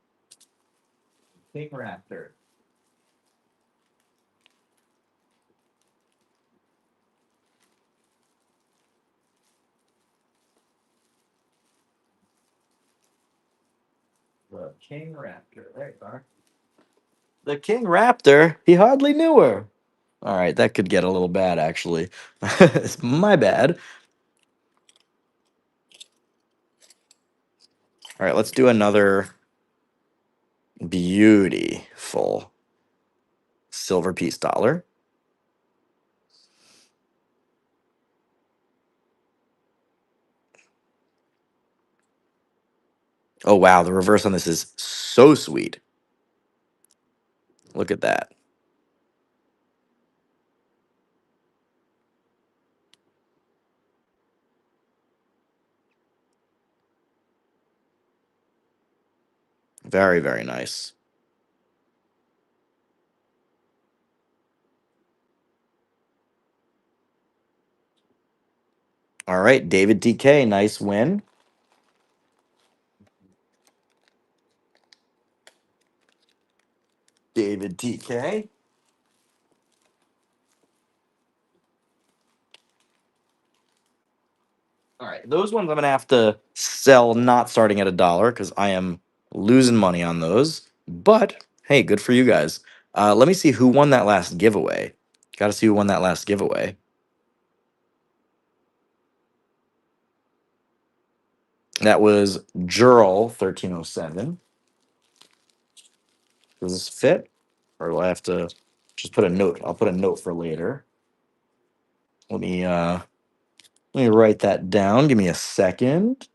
Speaker 1: King Raptor. The King Raptor. There you are. The King Raptor. He hardly knew her. All right, that could get a little bad, actually. It's my bad. All right, let's do another beautiful silver piece dollar. Oh, wow, the reverse on this is so sweet. Look at that. Very, very nice. All right, David DK, nice win. David TK. All right, those ones I'm gonna have to sell not starting at $1 because I am losing money on those. But hey, good for you guys. Let me see who won that last giveaway. Got to see who won that last giveaway. That was Jurl 1307. Does this fit, or do I have to just put a note? I'll put a note for later. Let me write that down. Give me a second.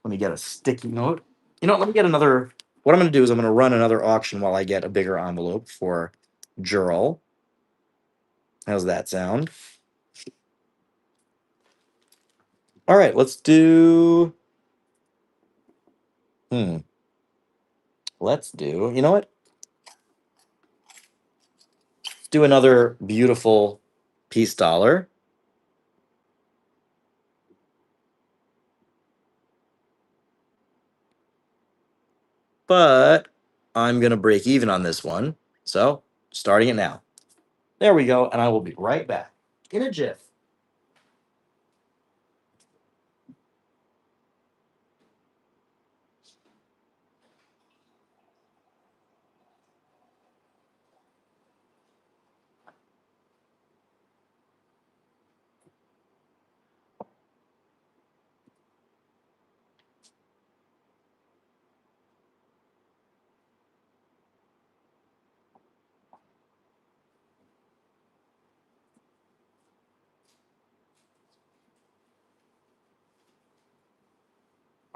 Speaker 1: Let me get a sticky note. Let me get another. What I'm going to do is I'm going to run another auction while I get a bigger envelope for Jurl. How's that sound? All right, let's do. Hmm. Let's do. You know what? Let's do another beautiful piece dollar. But I'm going to break even on this one. So, starting it now. There we go. And I will be right back in a jiff.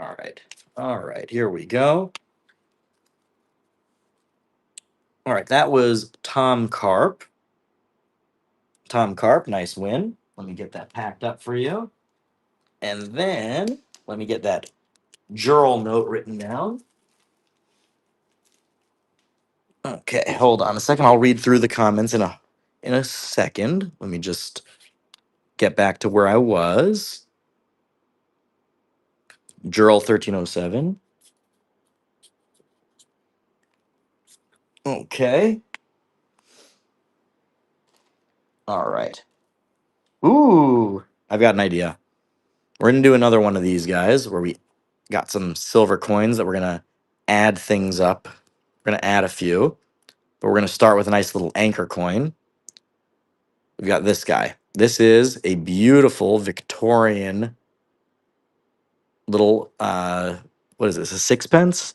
Speaker 1: All right. All right. Here we go. All right. That was Tom Carp. Tom Carp, nice win. Let me get that packed up for you. And then let me get that journal note written down. Okay, hold on a second. I'll read through the comments in a second. Let me just get back to where I was. Jurl 1307. Okay. All right. Ooh, I've got an idea. We're gonna do another one of these guys where we got some silver coins that we're gonna add things up. We're gonna add a few, but we're gonna start with a nice little anchor coin. We've got this guy. This is a beautiful Victorian little what is this? A sixpence?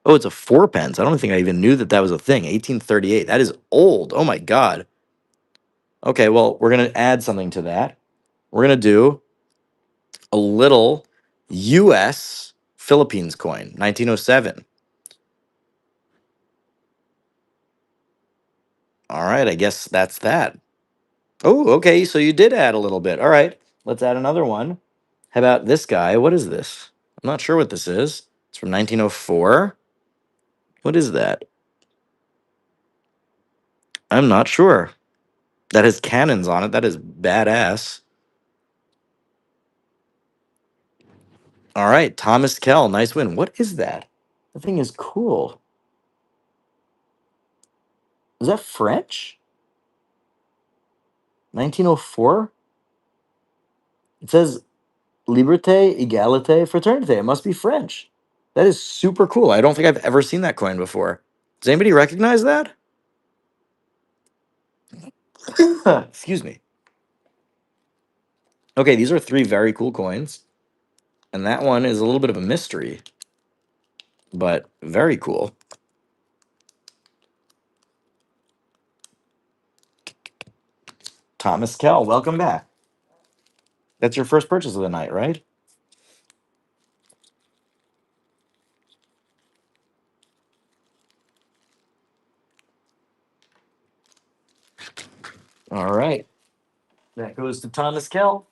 Speaker 1: Oh, it's a fourpence. I don't think I even knew that that was a thing. 1838. That is old. Oh my god. Okay, well, we're gonna add something to that. We're gonna do a little U.S. Philippines coin, 1907. All right, I guess that's that. Oh, okay, so you did add a little bit. All right, let's add another one. How about this guy? What is this? I'm not sure what this is. It's from 1904. What is that? I'm not sure. That has cannons on it. That is badass. All right, Thomas Kell, nice win. What is that? The thing is cool. Is that French? 1904? It says Liberté, Égalité, Fraternité. It must be French. That is super cool. I don't think I've ever seen that coin before. Does anybody recognize that? Excuse me. Okay, these are three very cool coins. And that one is a little bit of a mystery, but very cool. Thomas Kell, welcome back. That's your first purchase of the night, right? All right. That goes to Thomas Kell.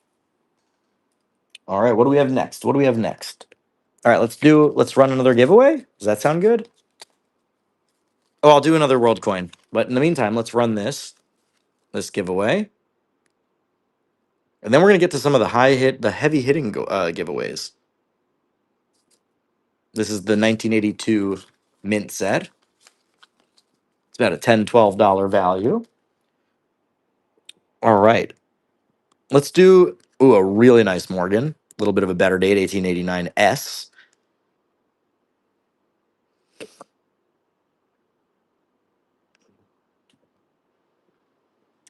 Speaker 1: All right, what do we have next? What do we have next? All right, let's run another giveaway. Does that sound good? Oh, I'll do another world coin. But in the meantime, let's run this giveaway. And then we're going to get to some of the heavy hitting giveaways. This is the 1982 mint set. It's about a $10-12 value. All right. Let's do a really nice Morgan. A little bit of a better date, 1889 S.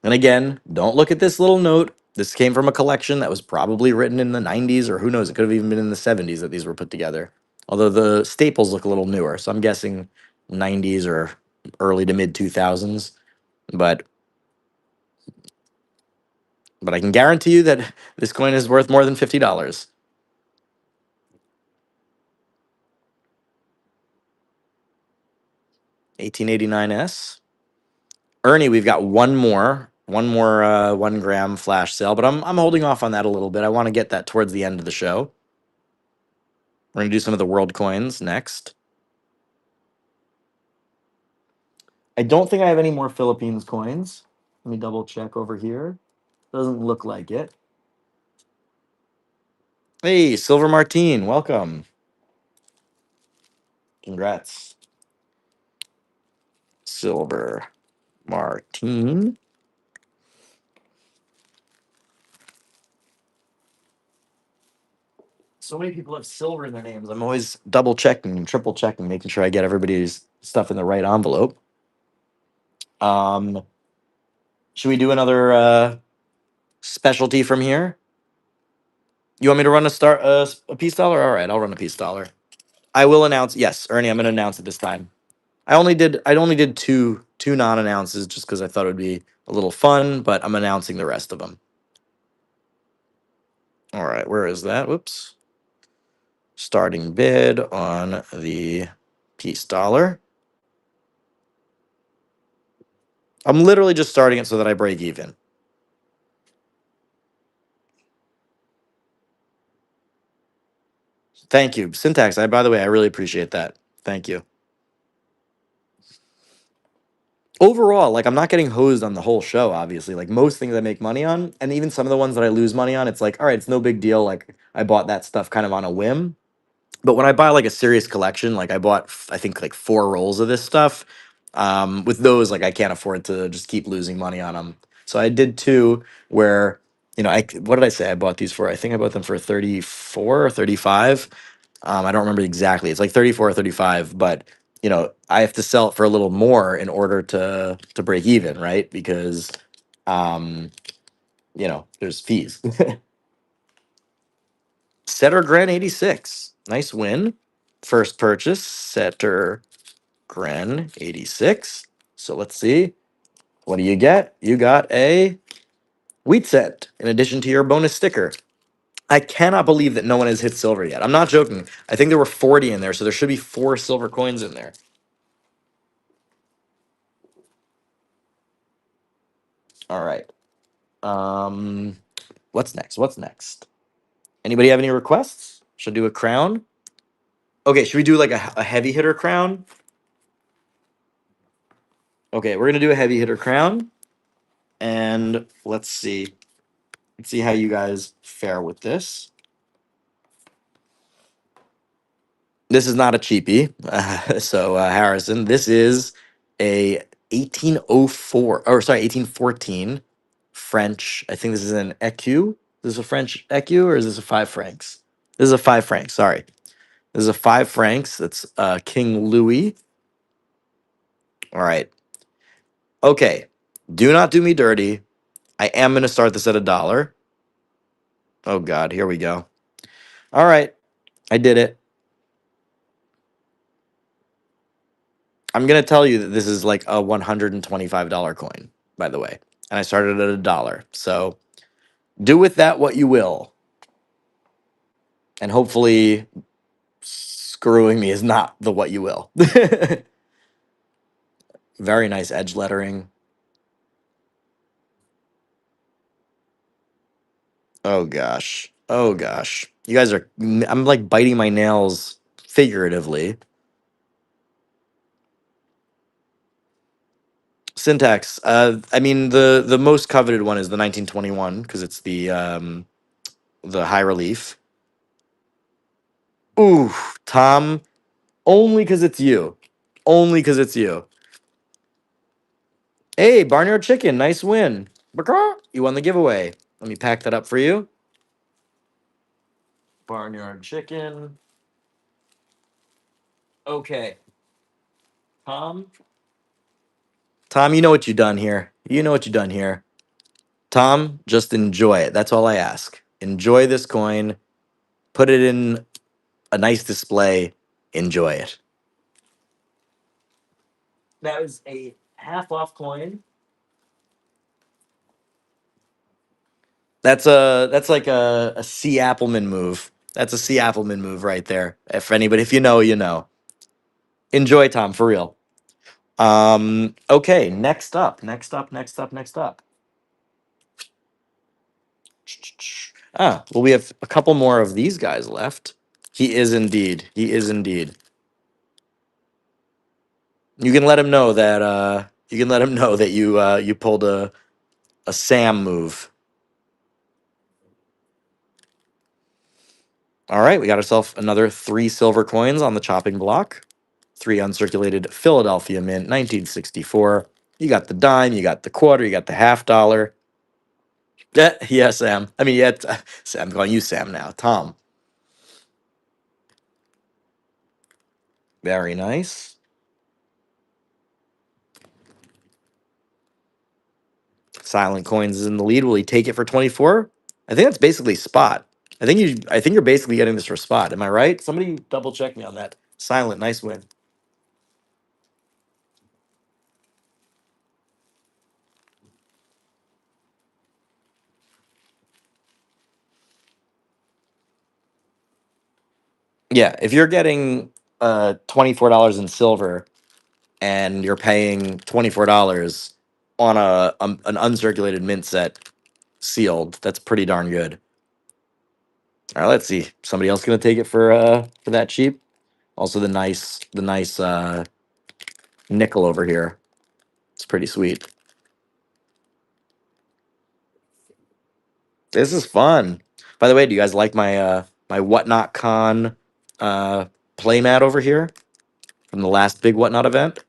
Speaker 1: And again, don't look at this little note. This came from a collection that was probably written in the 90s, or who knows, it could have even been in the 70s that these were put together. Although the staples look a little newer, so I'm guessing 90s or early to mid 2000s. But I can guarantee you that this coin is worth more than $50. 1889S. Ernie, we've got one more 1 gram flash sale, but I'm holding off on that a little bit. I want to get that towards the end of the show. We're gonna do some of the world coins next. I don't think I have any more Philippines coins. Let me double check over here. Doesn't look like it. Hey, Silver Martine, welcome. Congrats. Silver Martine. So many people have silver in their names. I'm always double checking and triple checking, making sure I get everybody's stuff in the right envelope. Um, should we do another specialty from here? You want me to run a peace dollar? All right, I'll run a peace dollar. I will announce. Yes, Ernie, I'm going to announce it this time. I only did two non-announces just because I thought it would be a little fun, but I'm announcing the rest of them. All right, where is that? Whoops. Starting bid on the peace dollar. I'm literally just starting it so that I break even. Thank you. Syntax, by the way, I really appreciate that. Thank you. Overall, like I'm not getting hosed on the whole show, obviously. Like most things I make money on, and even some of the ones that I lose money on, it's like, all right, it's no big deal. Like I bought that stuff kind of on a whim. But when I buy like a serious collection, like I bought, I think like 4 rolls of this stuff. With those, like I can't afford to just keep losing money on them. So I did two where, what did I say I bought these for? I think I bought them for 34 or 35. I don't remember exactly. It's like 34 or 35, but I have to sell it for a little more in order to break even, right? Because um, there's fees. Setter Gren 86. Nice win. First purchase, Setter Gren 86. So let's see. What do you get? You got a wheat set in addition to your bonus sticker. I cannot believe that no one has hit silver yet. I'm not joking. I think there were 40 in there, so there should be 4 silver coins in there. All right. Um, what's next? What's next? Anybody have any requests? Should I do a crown? Okay, should we do like a heavy hitter crown? Okay, we're gonna do a heavy hitter crown, and let's see. Let's see how you guys fare with this. This is not a cheapie. So Harrison, this is a 1804, or sorry, 1814 French. I think this is an écu. Is this a French écu or is this a 5 francs? This is a 5 francs. Sorry, this is a 5 francs. That's King Louis. All right. Okay. Do not do me dirty. I am going to start this at $1. Oh God, here we go. All right, I did it. I'm gonna tell you that this is like a $125 coin, by the way. And I started at $1. So do with that what you will. And hopefully screwing me is not the what you will. Very nice edge lettering. Oh gosh. Oh gosh. You guys are I'm like biting my nails figuratively. Syntax. I mean the most coveted one is the 1921 because it's the high relief. Ooh, Tom, only because it's you. Only because it's you. Hey, Barnyard Chicken, nice win. Bacaw, you won the giveaway. Let me pack that up for you. Barnyard Chicken. Okay. Tom? Tom, you know what you've done here. You know what you've done here. Tom, just enjoy it. That's all I ask. Enjoy this coin. Put it in a nice display. Enjoy it. That is a half off coin. That's like a C Appleman move. That's a C Appleman move right there. If you know, you know. Enjoy, Tom, for real. Okay, next up. Well, we have a couple more of these guys left. He is indeed. He is indeed. You can let him know that you pulled a Sam move. All right, we got ourselves another 3 silver coins on the chopping block. 3 uncirculated Philadelphia Mint, 1964. You got the dime, you got the quarter, you got the $half. Yeah, Sam. I mean, yeah, Sam. I'm calling you Sam now. Tom. Very nice. Silent Coins is in the lead. Will he take it for 24? I think that's basically spot. I think you're basically getting this for spot. Am I right? Somebody double check me on that. Silent, nice win. Yeah, if you're getting $24 in silver and you're paying $24 on an uncirculated mint set sealed, that's pretty darn good. All right, let's see. Somebody else gonna take it for that cheap? Also the nice nickel over here. It's pretty sweet. This is fun. By the way, do you guys like my Whatnot Con uh playmat over here from the last big Whatnot event?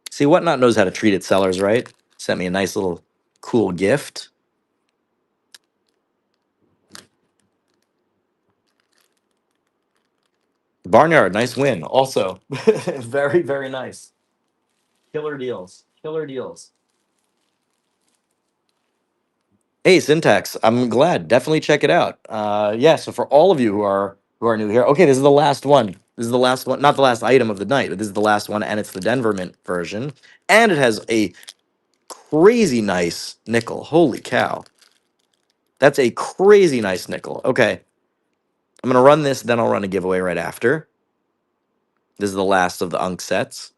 Speaker 1: See, Whatnot knows how to treat its sellers, right? Sent me a nice little cool gift. Barnyard, nice win. Also, very, very nice. Killer deals. Killer deals. Hey, Syntax, I'm glad. Definitely check it out. Yeah, so for all of you who are new here, okay, this is the last one. This is the last one, not the last item of the night, but this is the last one, and it's the Denver Mint version. And it has a crazy nice nickel. Holy cow. That's a crazy nice nickel. Okay. I'm gonna run this, then I'll run a giveaway right after. This is the last of the Unk sets.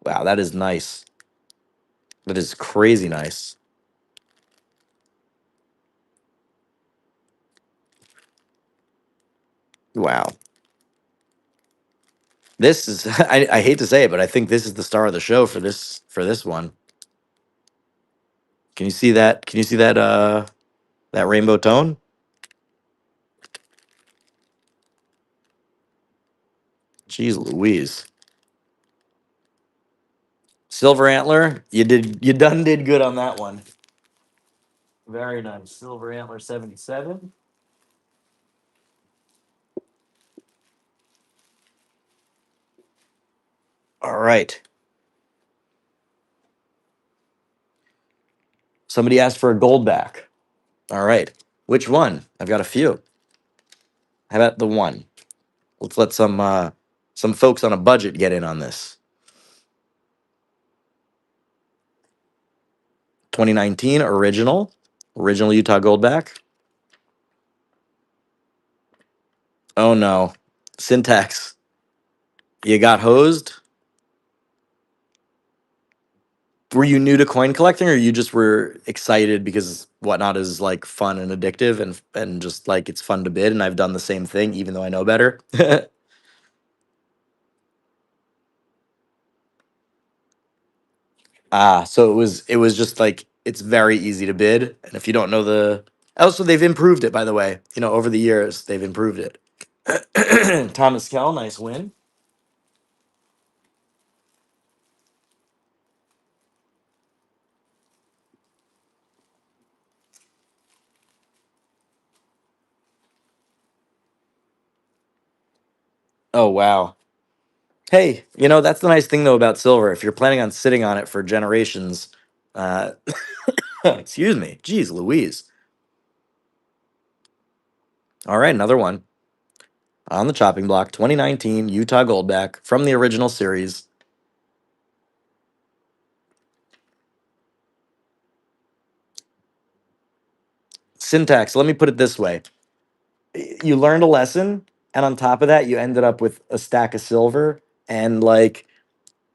Speaker 1: Wow, that is nice. That is crazy nice. Wow. This is I hate to say it, but I think this is the star of the show for this one. Can you see that? Can you see that rainbow tone? Jeez Louise. Silver Antler, you done did good on that one. Very nice. Silver Antler 77. All right. Somebody asked for a Goldback. All right. Which one? I've got a few. How about the one? Let's let some folks on a budget get in on this. 2019 original Utah Goldback. Oh no. Syntax. You got hosed? Were you new to coin collecting, or you just were excited because Whatnot is like fun and addictive, and just like it's fun to bid, and I've done the same thing even though I know better? So it was just like it's very easy to bid, and if you don't know the also they've improved it, by the way. Over the years they've improved it. Thomas Kell, nice win. Oh wow. Hey, that's the nice thing though about silver. If you're planning on sitting on it for generations, uh, excuse me, geez, Louise. All right, another one on the chopping block. 2019 Utah Goldback from the original series. Syntax. Let me put it this way: you learned a lesson, and on top of that, you ended up with a stack of silver. And like,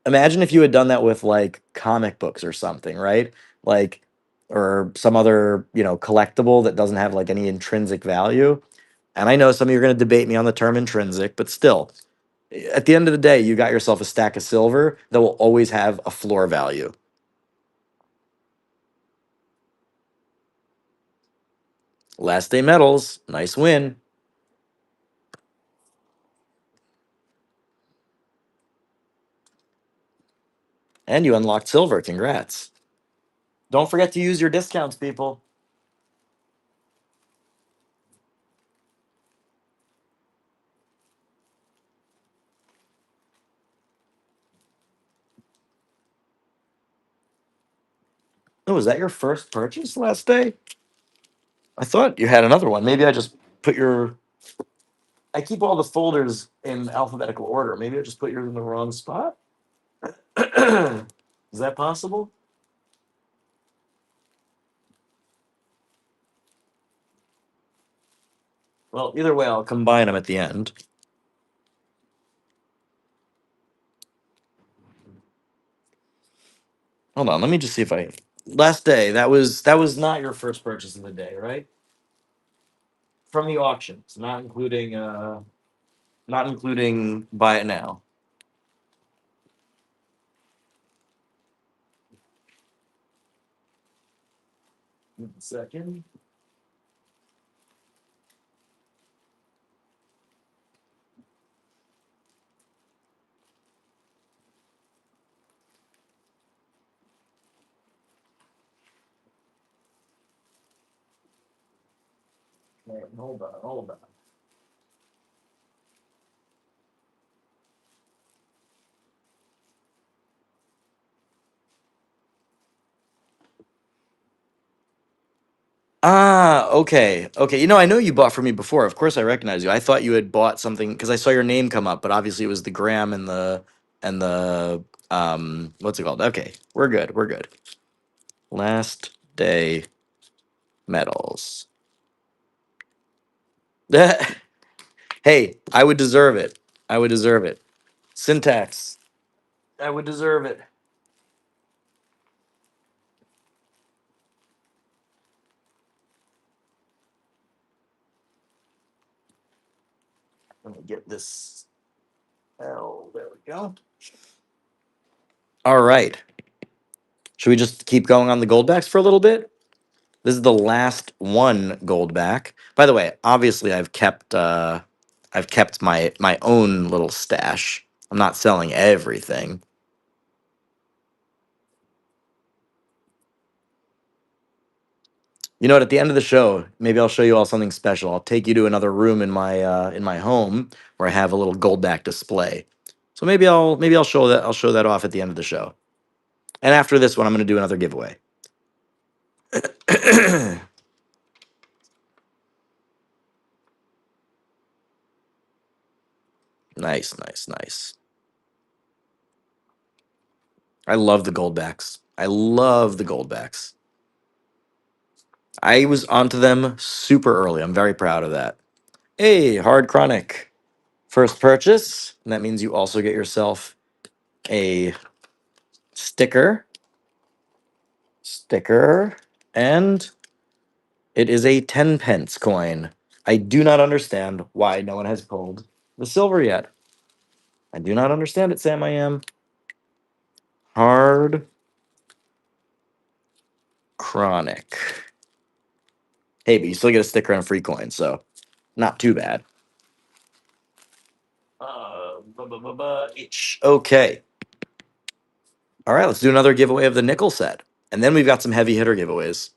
Speaker 1: imagine if you had done that with like comic books or something, right? Like, or some other collectible that doesn't have like any intrinsic value. And I know some of you are going to debate me on the term intrinsic, but still, at the end of the day, you got yourself a stack of silver that will always have a floor value. Last day metals, nice win. And you unlocked silver. Congrats. Don't forget to use your discounts, people. Oh, was that your first purchase last day? I thought you had another one. Maybe I just put your. I keep all the folders in alphabetical order. Maybe I just put yours in the wrong spot. Is that possible? Well, either way, I'll combine them at the end. Hold on, let me just see if I. Last day. That was not your first purchase of the day, right? From the auctions, not including buy it now. 1 second. Okay, hold on. Ah, okay. Okay. I know you bought from me before. Of course I recognize you. I thought you had bought something because I saw your name come up, but obviously it was the gram and the what's it called? Okay. We're good. We're good. Last day medals. Hey, I would deserve it. I would deserve it. Syntax. I would deserve it. Let me get this. Oh, there we go. All right. Should we just keep going on the Goldbacks for a little bit? This is the last one Goldback. By the way, obviously I've kept my own little stash. I'm not selling everything. You know what? At the end of the show, maybe I'll show you all something special. I'll take you to another room in my home where I have a little Goldback display. So maybe I'll show that off at the end of the show. And after this one, I'm going to do another giveaway. Nice, nice, nice. I love the Goldbacks. I love the Goldbacks. I was onto them super early. I'm very proud of that. Hey, Hard Chronic. First purchase. And that means you also get yourself a sticker. Sticker. And it is a 10 pence coin. I do not understand why no one has pulled the silver yet. I do not understand it, Sam. I am. Hard Chronic. Hey, but you still get a sticker and a free coin, so not too bad. Okay. All right, let's do another giveaway of the nickel set. And then we've got some heavy hitter giveaways.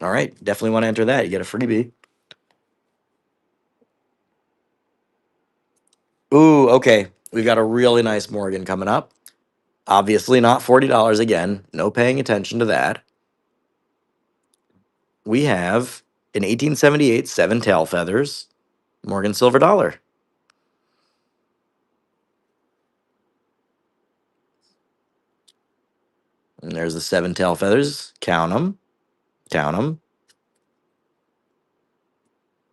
Speaker 1: All right, definitely want to enter that. You get a freebie. Ooh, okay. We've got a really nice Morgan coming up. Obviously not $40 again. No paying attention to that. We have an 1878 seven tail feathers Morgan silver dollar. And there's the seven tail feathers. Count them. Count them.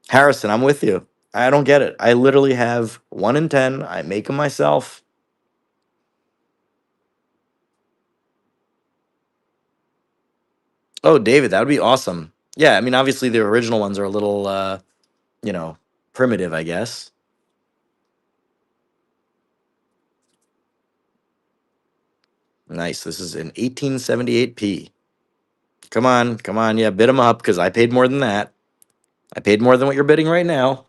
Speaker 1: Harrison, I'm with you. I don't get it. I literally have 1 in 10. I make them myself. Oh, David, that would be awesome. Yeah, I mean, obviously the original ones are a little, you know, primitive, I guess. Nice. This is an 1878p. Come on, come on. Yeah, bid them up because I paid more than that. I paid more than what you're bidding right now.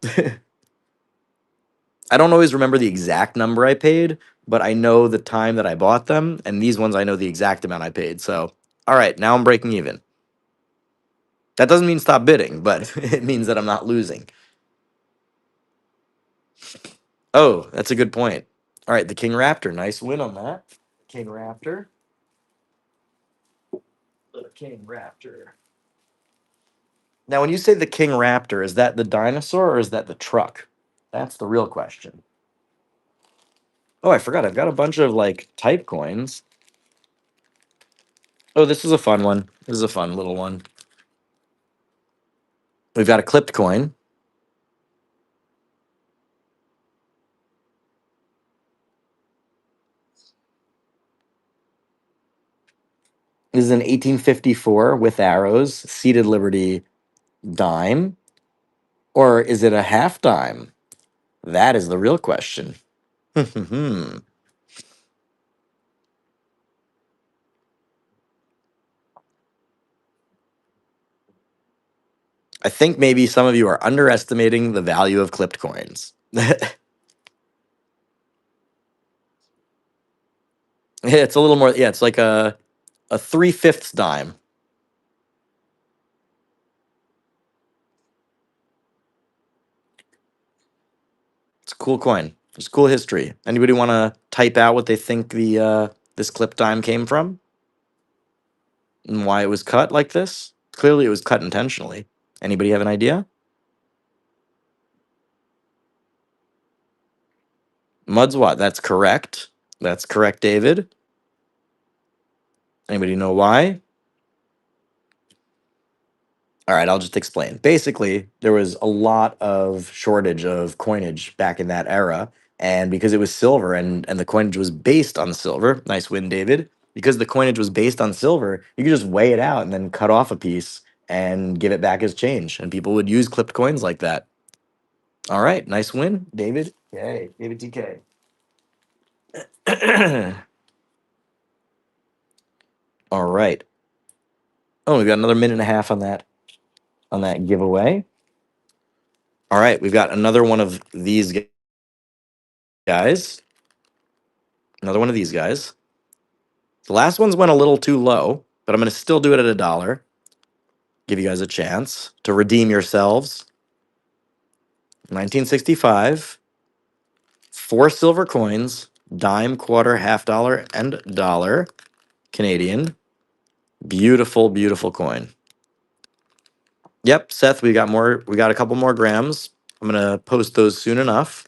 Speaker 1: I don't always remember the exact number I paid, but I know the time that I bought them, and these ones I know the exact amount I paid. So, all right, now I'm breaking even. That doesn't mean stop bidding, but it means that I'm not losing. Oh, that's a good point. All right, the King Raptor. Nice win on that. King Raptor. The King Raptor. Now, when you say the King Raptor, is that the dinosaur or is that the truck? That's the real question. Oh, I forgot. I've got a bunch of like type coins. Oh, this is a fun one. This is a fun little one. We've got a clipped coin. This is an 1854 with arrows, seated Liberty dime, or is it a half dime? That is the real question. I think maybe some of you are underestimating the value of clipped coins. It's a little more, yeah, it's like a 3/5 dime. It's a cool coin. It's cool history. Anybody want to type out what they think the this clip dime came from and why it was cut like this? Clearly, it was cut intentionally. Anybody have an idea? Mudswat. That's correct. That's correct, David. Anybody know why? All right, I'll just explain. Basically, there was a lot of shortage of coinage back in that era, and because it was silver and the coinage was based on silver, nice win, David. Because the coinage was based on silver, you could just weigh it out and then cut off a piece and give it back as change, and people would use clipped coins like that. All right, nice win, David. Yay, David TK. All right. Oh, we've got another minute and a half on that giveaway. All right, we've got another one of these guys. Another one of these guys. The last ones went a little too low, but I'm going to still do it at $1. Give you guys a chance to redeem yourselves. 1965, 4 silver coins, dime, quarter, half dollar, and dollar Canadian. Beautiful, beautiful coin. Yep, Seth, we got more. We got a couple more grams. I'm going to post those soon enough.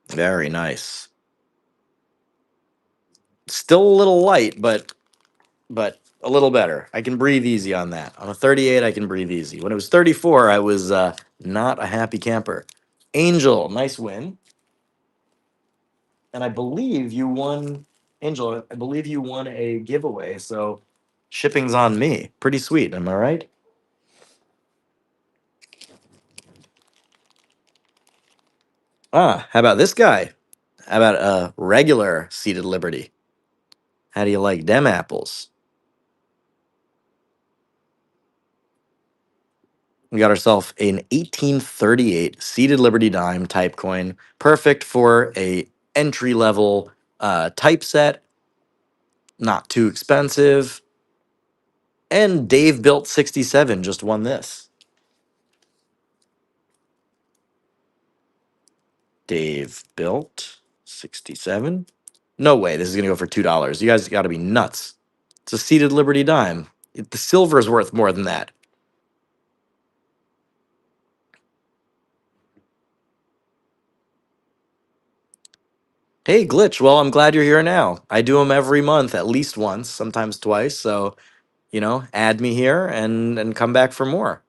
Speaker 1: Very nice. Still a little light, but a little better. I can breathe easy on that. On a 38, I can breathe easy. When it was 34, I was not a happy camper. Angel, nice win. And I believe you won, Angel, I believe you won a giveaway. So shipping's on me. Pretty sweet. Am I right? Ah, how about this guy? How about a regular seated Liberty? How do you like them apples? We got ourselves an 1838 seated Liberty dime type coin, perfect for a entry level typeset, not too expensive. And Dave built 67 just won this. Dave built 67. No way, this is gonna go for $2. You guys got to be nuts. It's a seated Liberty dime. The silver is worth more than that. Hey, Glitch. Well, I'm glad you're here now. I do them every month, at least once, sometimes twice. So add me here and come back for more.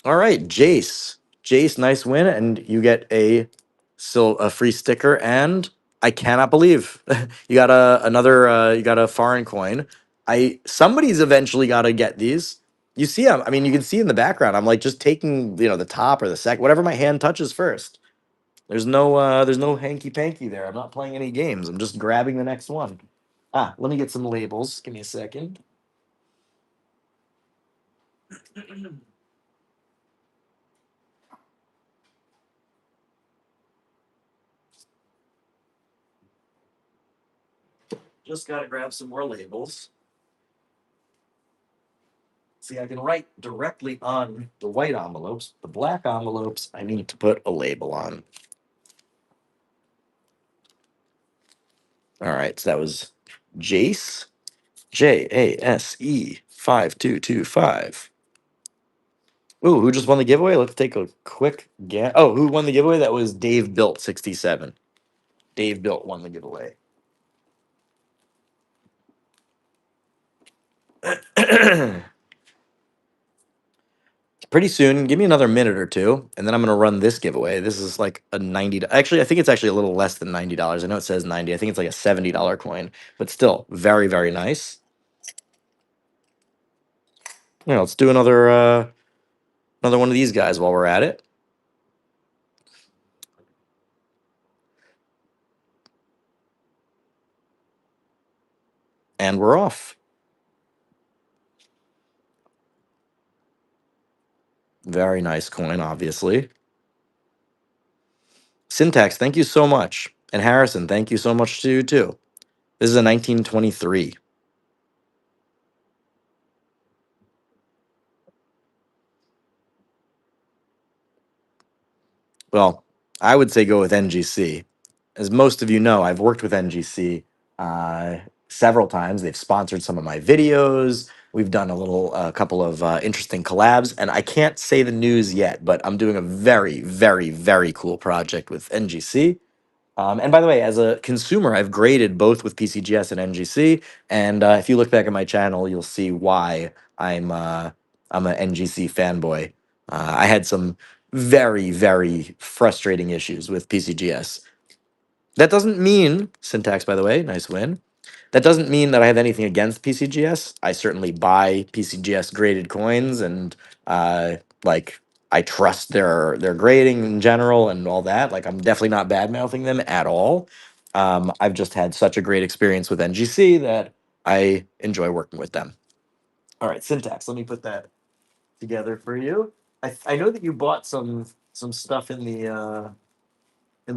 Speaker 1: All right, Jace. Jace, nice win, and you get a free sticker. And I cannot believe you got you got a foreign coin. Somebody's eventually got to get these. You see them. I mean, you can see in the background. I'm like just taking the top or the second, whatever my hand touches first. There's no hanky panky there. I'm not playing any games. I'm just grabbing the next one. Ah, let me get some labels. Give me a second. Just gotta grab some more labels. See, I can write directly on the white envelopes. The black envelopes, I need to put a label on. All right, so that was Jace, Jase 5225. Ooh, who just won the giveaway? Let's take a quick guess. Oh, who won the giveaway? That was Dave Built 67. Dave Built won the giveaway. Pretty soon, give me another minute or two, and then I'm gonna run this giveaway. This is like a 90. Actually, I think it's actually a little less than $90. I know it says 90. I think it's like a $70 coin, but still very, very nice. Yeah, let's do another one of these guys while we're at it. And we're off. Very nice coin, obviously. Syntax, thank you so much. And Harrison, thank you so much to you too. This is a 1923. Well, I would say go with NGC. As most of you know, I've worked with NGC uh, several times. They've sponsored some of my videos. We've done a couple of interesting collabs, and I can't say the news yet, but I'm doing a very, very, very cool project with NGC. And by the way, as a consumer, I've graded both with PCGS and NGC. And if you look back at my channel, you'll see why I'm an NGC fanboy. I had some very, very frustrating issues with PCGS. That doesn't mean syntax, by the way, nice win. That doesn't mean that I have anything against PCGS. I certainly buy PCGS graded coins, and uh, like I trust their grading in general and all that. Like I'm definitely not bad mouthing them at all. I've just had such a great experience with NGC that I enjoy working with them. All right, syntax. Let me put that together for you. I know that you bought some stuff in the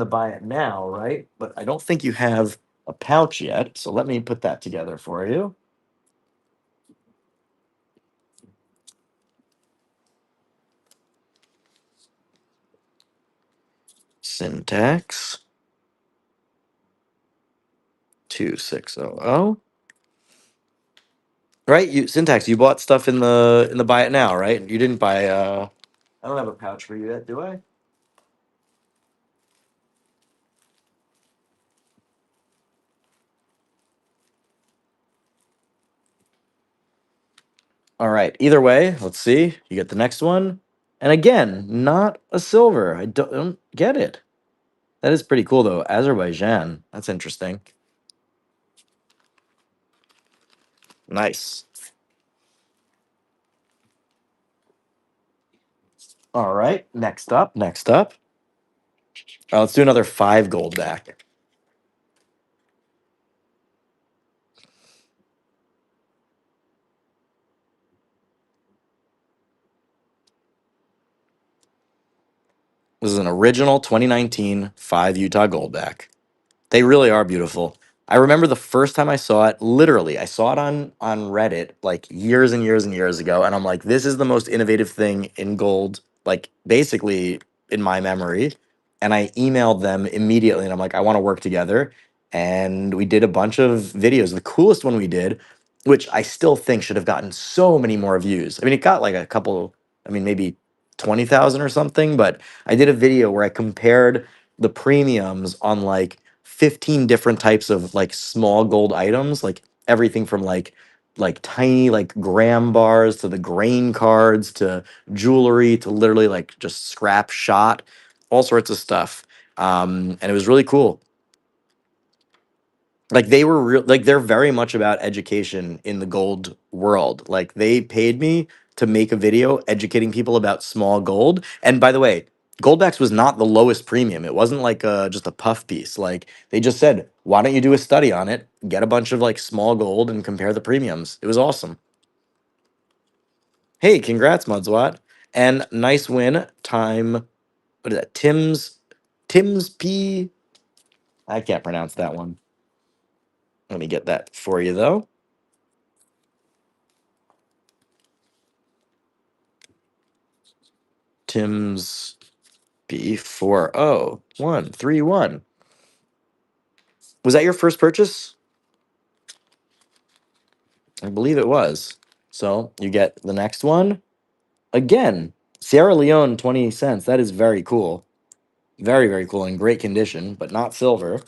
Speaker 1: buy it now, right? But I don't think you have a pouch yet. So let me put that together for you. Syntax 2600. Right? You syntax, you bought stuff in the buy it now, right? You didn't buy I don't have a pouch for you yet, do I? All right. Either way, let's see. You get the next one. And again, not a silver. I don't get it. That is pretty cool though. Azerbaijan. That's interesting. Nice. All right. Next up. Next up. Let's do another 5 gold back. This is an original 2019 5 Utah Goldback. They really are beautiful. I remember the first time I saw it, literally, I saw it on Reddit like years and years and years ago, and I'm like, this is the most innovative thing in gold, like basically in my memory. And I emailed them immediately, and I'm like, I want to work together. And we did a bunch of videos. The coolest one we did, which I still think should have gotten so many more views. I mean, it got like a couple, I mean, maybe 20,000 or something, but I did a video where I compared the premiums on like 15 different types of like small gold items, like everything from like tiny like gram bars to the grain cards to jewelry to literally like just scrap shot, all sorts of stuff. And it was really cool. Like they were like they're very much about education in the gold world. Like they paid me to make a video educating people about small gold. And by the way, Goldbacks was not the lowest premium. It wasn't like just a puff piece. Like they just said, why don't you do a study on it, get a bunch of like small gold and compare the premiums. It was awesome. Hey, congrats, Mudswat. And nice win. Time, what is that? Tim's P. I can't pronounce that one. Let me get that for you though. Tim's B403131. Was that your first purchase? I believe it was. So you get the next one. Again, Sierra Leone, 20 cents. That is very cool. Very, very cool, in great condition, but not silver.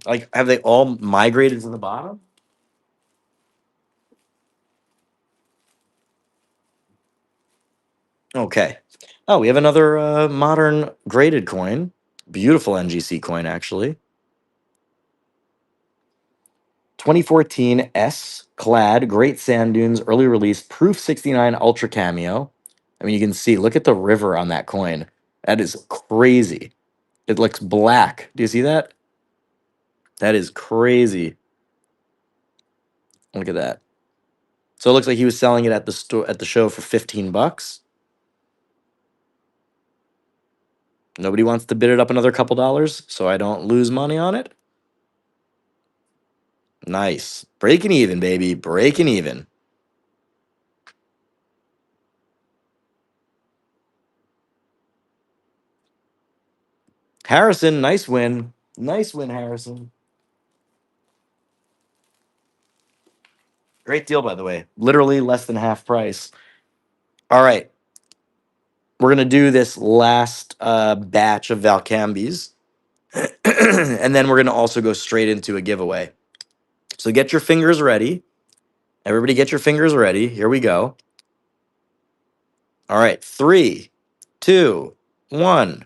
Speaker 1: Like, have they all migrated to the bottom? Okay. Oh, we have another modern graded coin. Beautiful NGC coin, actually. 2014 S clad, great sand dunes, early release, proof 69 ultra cameo. I mean, you can see, look at the river on that coin. That is crazy. It looks black. Do you see that? That is crazy. Look at that. So it looks like he was selling it at the store at the show for 15 bucks. Nobody wants to bid it up another couple dollars, so I don't lose money on it. Nice. Breaking even, baby. Breaking even. Harrison, nice win. Nice win, Harrison. Great deal, by the way. Literally less than half price. All right. We're going to do this last batch of Valcambis. And then we're going to also go straight into a giveaway. So get your fingers ready. Everybody get your fingers ready. Here we go. All right. 3, 2, 1.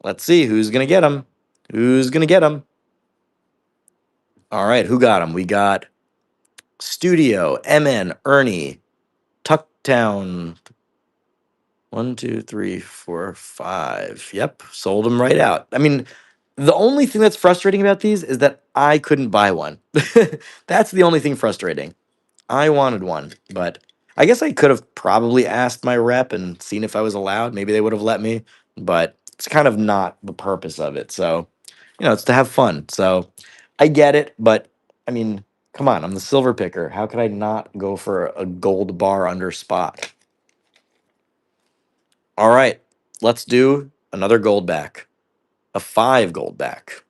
Speaker 1: Let's see who's going to get them. Who's going to get them? All right. Who got them? We got Studio, MN, Ernie, Tucktown. 1, 2, 3, 4, 5. Yep. Sold them right out. I mean, the only thing that's frustrating about these is that I couldn't buy one. That's the only thing frustrating. I wanted one, but I guess I could have probably asked my rep and seen if I was allowed. Maybe they would have let me, but it's kind of not the purpose of it. So, it's to have fun. So I get it, but I mean, come on, I'm the silver picker. How could I not go for a gold bar under spot? All right, let's do another gold back, a 5 gold back.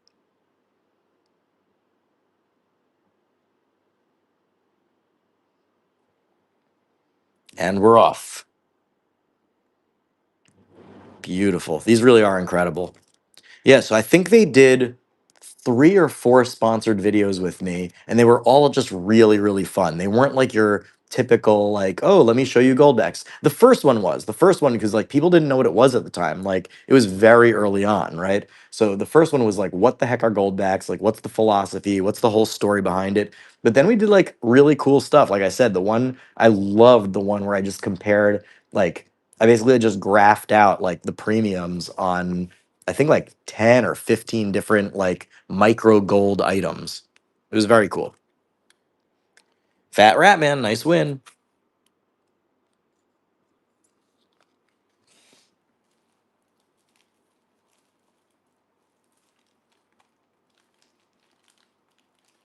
Speaker 1: And we're off. Beautiful. These really are incredible. Yeah, so I think they did 3 or 4 sponsored videos with me, and they were all just really, really fun. They weren't like your typical, like, oh, let me show you Goldbacks. The first one was the first one because like people didn't know what it was at the time. Like it was very early on, right? So the first one was like, what the heck are Goldbacks? Like, what's the philosophy? What's the whole story behind it? But then we did like really cool stuff. Like I said, the one I loved the one where I just compared, like, I basically just graphed out like the premiums on I think like 10 or 15 different like micro gold items. It was very cool. Fat Rat Man, nice win.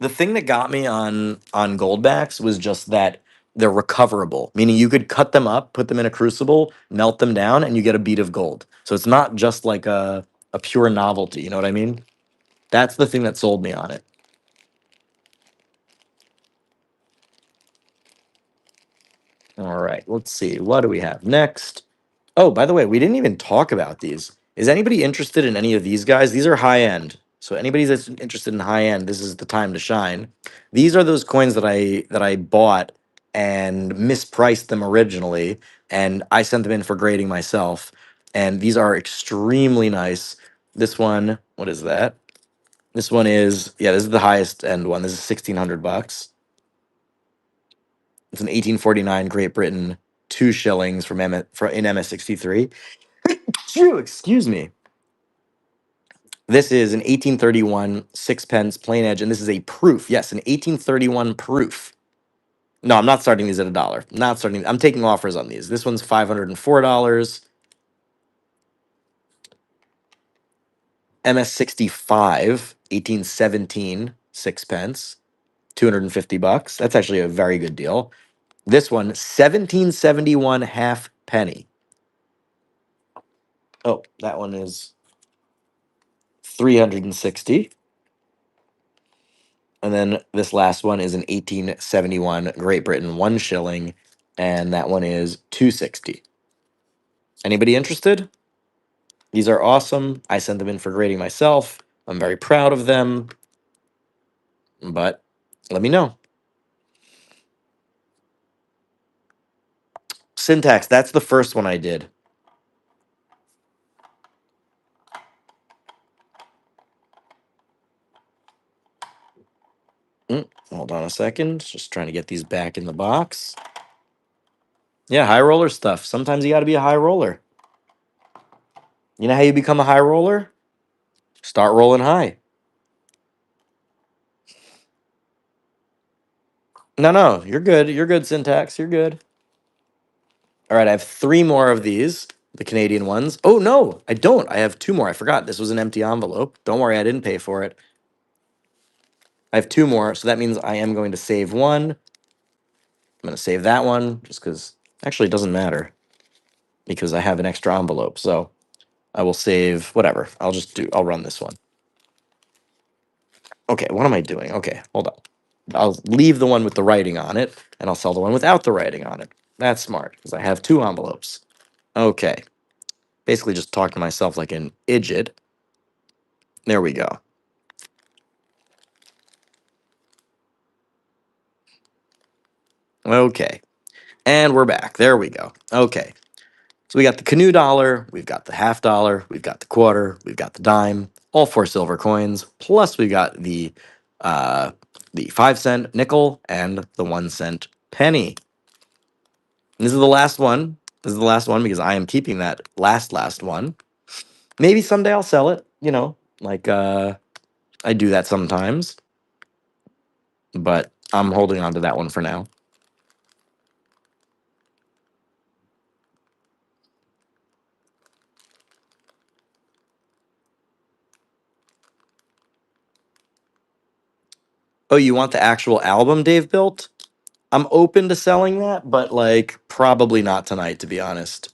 Speaker 1: The thing that got me on Goldbacks was just that they're recoverable, meaning you could cut them up, put them in a crucible, melt them down, and you get a bead of gold. So it's not just like a pure novelty. You know what I mean? That's the thing that sold me on it. All right, let's see. What do we have next? Oh, by the way, we didn't even talk about these. Is anybody interested in any of these guys? These are high end. So anybody that's interested in high end, this is the time to shine. These are those coins that I bought and mispriced them originally, and I sent them in for grading myself. And these are extremely nice. This one, what is that? This one is, yeah, this is the highest end one. This is 1,600 bucks. It's an 1849 Great Britain, 2 shillings in MS63. Phew, excuse me. This is an 1831 sixpence plain edge, and this is a proof. Yes, an 1831 proof. No, I'm not starting these at $1. Not starting. I'm taking offers on these. This one's $504. MS65, 1817 sixpence, 250 bucks. That's actually a very good deal. This one, 1771 half penny. Oh, that one is 360. And then this last one is an 1871 Great Britain, 1 shilling, and that one is 260. Anybody interested? These are awesome. I sent them in for grading myself. I'm very proud of them, but let me know. Syntax, that's the first one I did. Hold on a second. Just trying to get these back in the box. Yeah, high roller stuff. Sometimes you got to be a high roller. You know how you become a high roller? Start rolling high. No, you're good. You're good, Syntax. You're good. All right, I have 3 more of these, the Canadian ones. Oh, no, I don't. I have 2 more. I forgot. This was an empty envelope. Don't worry, I didn't pay for it. I have 2 more, so that means I am going to save one. I'm going to save that one just because actually it doesn't matter because I have an extra envelope. So I will save whatever. I'll run this one. Okay, what am I doing? Okay, hold on. I'll leave the one with the writing on it and I'll sell the one without the writing on it. That's smart because I have 2 envelopes. Okay, basically just talk to myself like an idiot. There we go. Okay, and we're back. There we go. Okay, so we got the canoe dollar, we've got the half dollar, we've got the quarter, we've got the dime, all 4 silver coins. Plus we got the 5-cent nickel and the 1-cent penny. And this is the last one. This is the last one because I am keeping that last one. Maybe someday I'll sell it. Like I do that sometimes, but I'm holding on to that one for now. Oh, you want the actual album Dave built? I'm open to selling that, but like probably not tonight, to be honest.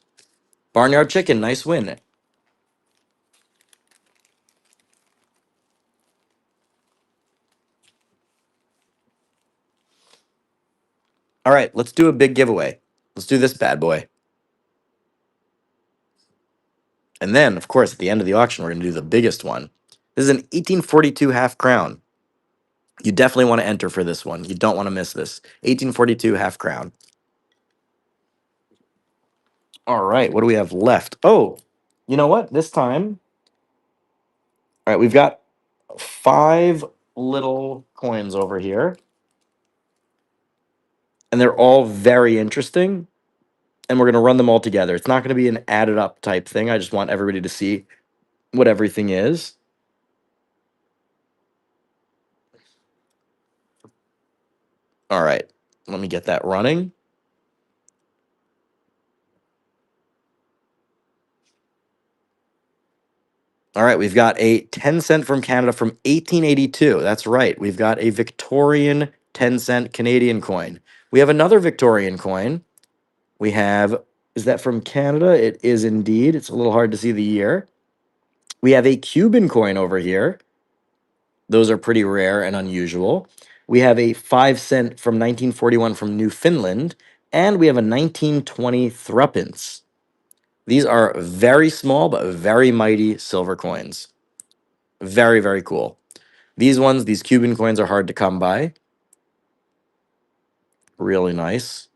Speaker 1: Barnyard Chicken, nice win. All right, let's do a big giveaway. Let's do this bad boy. And then, of course, at the end of the auction, we're going to do the biggest one. This is an 1842 half crown. You definitely want to enter for this one. You don't want to miss this. 1842 half crown. All right, what do we have left? Oh, you know what? This time, all right, we've got 5 little coins over here, and they're all very interesting. And we're going to run them all together. It's not going to be an added up type thing. I just want everybody to see what everything is. All right, let me get that running. All right, we've got a 10-cent from Canada from 1882. That's right. We've got a Victorian 10-cent Canadian coin. We have another Victorian coin. We have, is that from Canada? It is indeed. It's a little hard to see the year. We have a Cuban coin over here. Those are pretty rare and unusual. We have a 5-cent from 1941 from Newfoundland, and we have a 1920 threepence. These are very small but very mighty silver coins. Very, very cool. These Cuban coins are hard to come by. Really nice.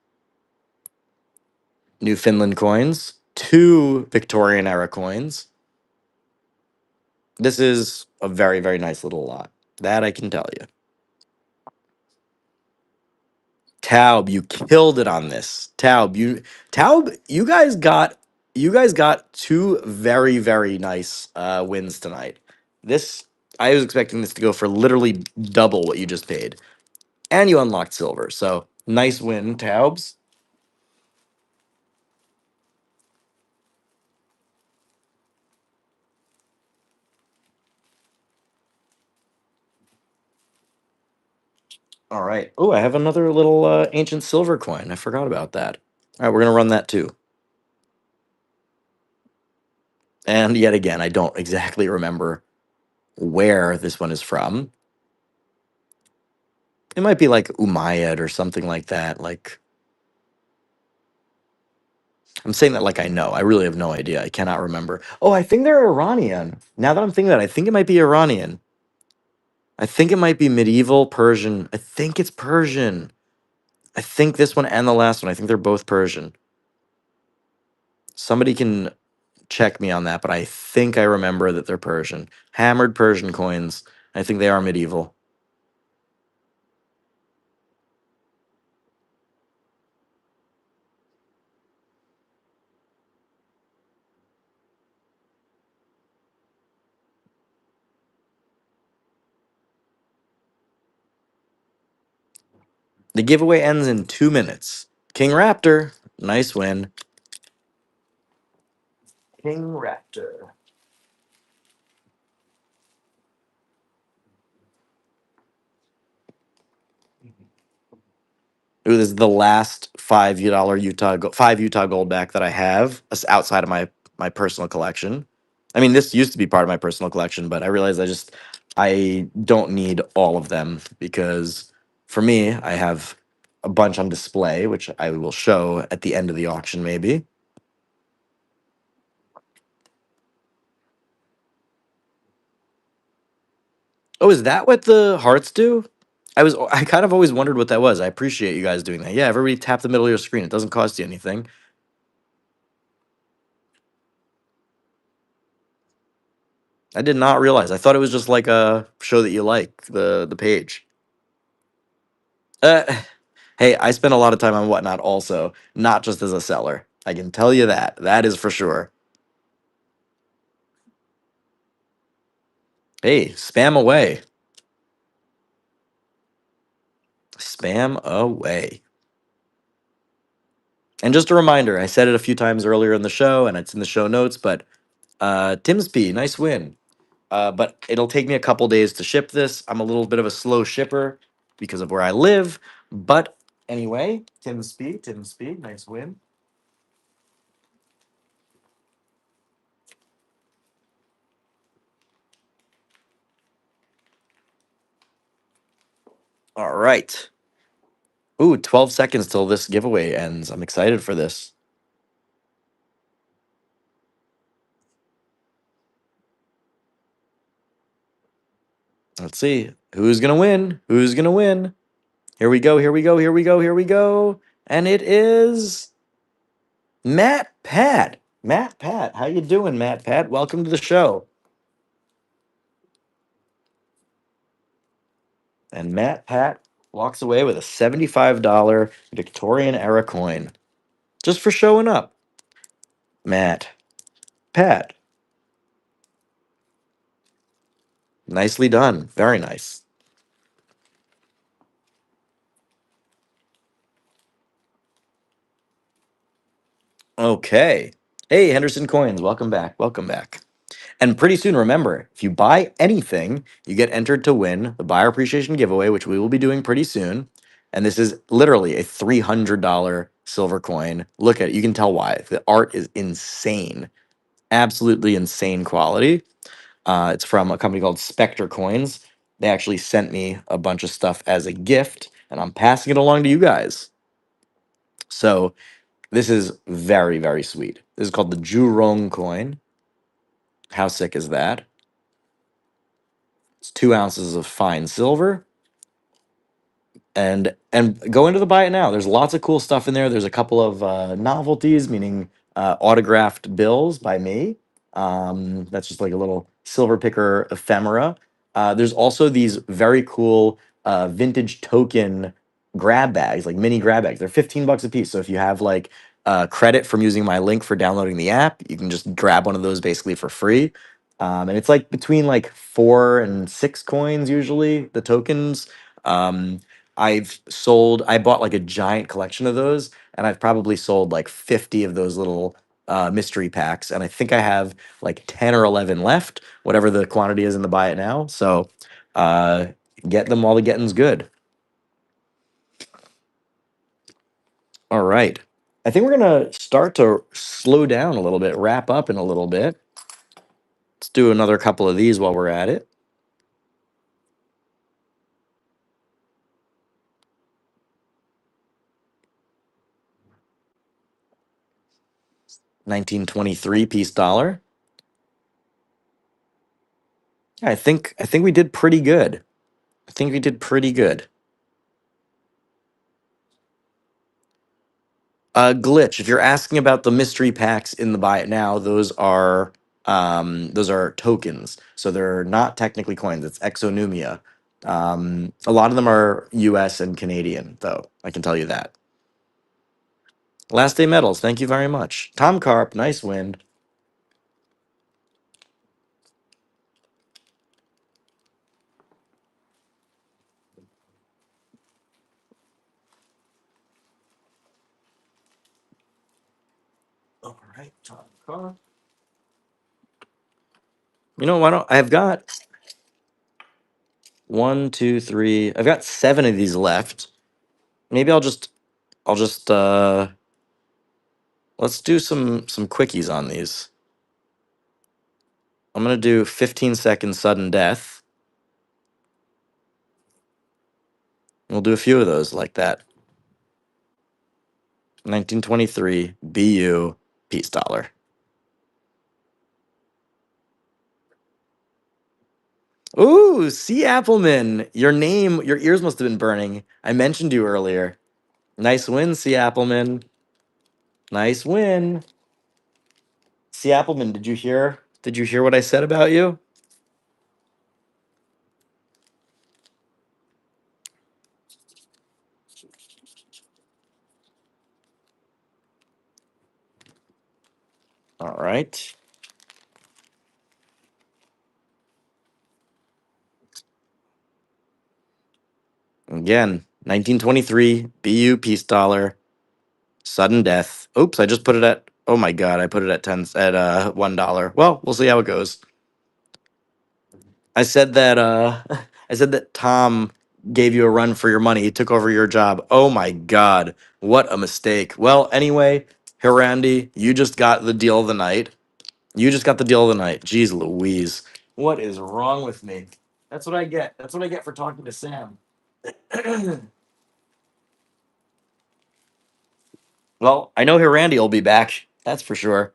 Speaker 1: Newfoundland coins, 2 Victorian era coins. This is a very, very nice little lot. That I can tell you. Taub, you killed it on this. Taub, you guys got 2 very, very nice wins tonight. This I was expecting this to go for literally double what you just paid. And you unlocked silver. So nice win, Taubs. All right. Oh, I have another little ancient silver coin. I forgot about that. All right, we're gonna run that too. And yet again, I don't exactly remember where this one is from. It might be like Umayyad or something like that. Like, I'm saying that like I know. I really have no idea. I cannot remember. Oh, I think they're Iranian. Now that I'm thinking that, I think it might be Iranian. I think it might be medieval Persian. I think it's Persian. I think this one and the last one, I think they're both Persian. Somebody can check me on that, but I think I remember that they're Persian. Hammered Persian coins. I think they are medieval. The giveaway ends in 2 minutes. King Raptor, nice win. King Raptor. Ooh, this is the last $5 5 Utah Goldback that I have outside of my personal collection. I mean, this used to be part of my personal collection, but I realized I don't need all of them because for me, I have a bunch on display, which I will show at the end of the auction, maybe. Oh, is that what the hearts do? I kind of always wondered what that was. I appreciate you guys doing that. Yeah, everybody tap the middle of your screen. It doesn't cost you anything. I did not realize. I thought it was just like a show that you like, the page. Uh, hey, I spend a lot of time on Whatnot also, not just as a seller. I can tell you that. That is for sure. Hey, spam away. Spam away. And just a reminder, I said it a few times earlier in the show, and it's in the show notes, but Timsby, nice win. But it'll take me a couple days to ship this. I'm a little bit of a slow shipper because of where I live. But anyway, Timsby, nice win. All right. Ooh, 12 seconds till this giveaway ends. I'm excited for this. Let's see. Who's going to win? Who's going to win? Here we go. Here we go. Here we go. Here we go. And it is Matt Pat. Matt Pat. How you doing, Matt Pat? Welcome to the show. And Matt Pat walks away with a $75 Victorian era coin just for showing up. Matt Pat. Nicely done. Very nice. Okay. Hey, Henderson Coins. Welcome back. Welcome back. And pretty soon, remember, if you buy anything, you get entered to win the buyer appreciation giveaway, which we will be doing pretty soon. And this is literally a $300 silver coin. Look at it. You can tell why. The art is insane. Absolutely insane quality. It's from a company called Spectre Coins. They actually sent me a bunch of stuff as a gift, and I'm passing it along to you guys. So this is very, very sweet. This is called the Jurong coin. How sick is that? It's 2 ounces of fine silver. And go into the buy it now. There's lots of cool stuff in there. There's a couple of novelties, meaning autographed bills by me. That's just like a little silver picker ephemera. There's also these very cool vintage token grab bags, like mini grab bags. They're 15 bucks a piece. So if you have like credit from using my link for downloading the app, you can just grab one of those basically for free. And it's like between like 4 and 6 coins usually, the tokens. Um, I bought like a giant collection of those, and I've probably sold like 50 of those little mystery packs. And I think I have like 10 or 11 left, whatever the quantity is in the buy it now. So uh, get them while the getting's good. All right. I think we're going to start to slow down a little bit, wrap up in a little bit. Let's do another couple of these while we're at it. 1923 piece dollar. Yeah, I think we did pretty good. I think we did pretty good. Glitch. If you're asking about the mystery packs in the buy it now, those are tokens, so they're not technically coins. It's exonumia. A lot of them are U.S. and Canadian, though. I can tell you that. Last day medals. Thank you very much, Tom Carp. Nice win. All right, Tom Carp. You know, why don't I've got one, two, three. I've got seven of these left. Maybe I'll just let's do some quickies on these. I'm gonna do 15-second sudden death. We'll do a few of those like that. 1923 BU peace dollar. Ooh, C. Appleman. Your ears must have been burning. I mentioned you earlier. Nice win, C. Appleman. Nice win. C. Appleman, did you hear what I said about you? All right. Again, 1923 BU peace dollar. Sudden death. Oops, I just put it at. Oh my god, I put it at 10 at $1. Well, we'll see how it goes. I said that I said that Tom gave you a run for your money. He took over your job. Oh my god, what a mistake. Well, anyway, Hirandi, you just got the deal of the night. You just got the deal of the night. Jeez Louise. What is wrong with me? That's what I get. That's what I get for talking to Sam. Well, I know Hirandi will be back. That's for sure.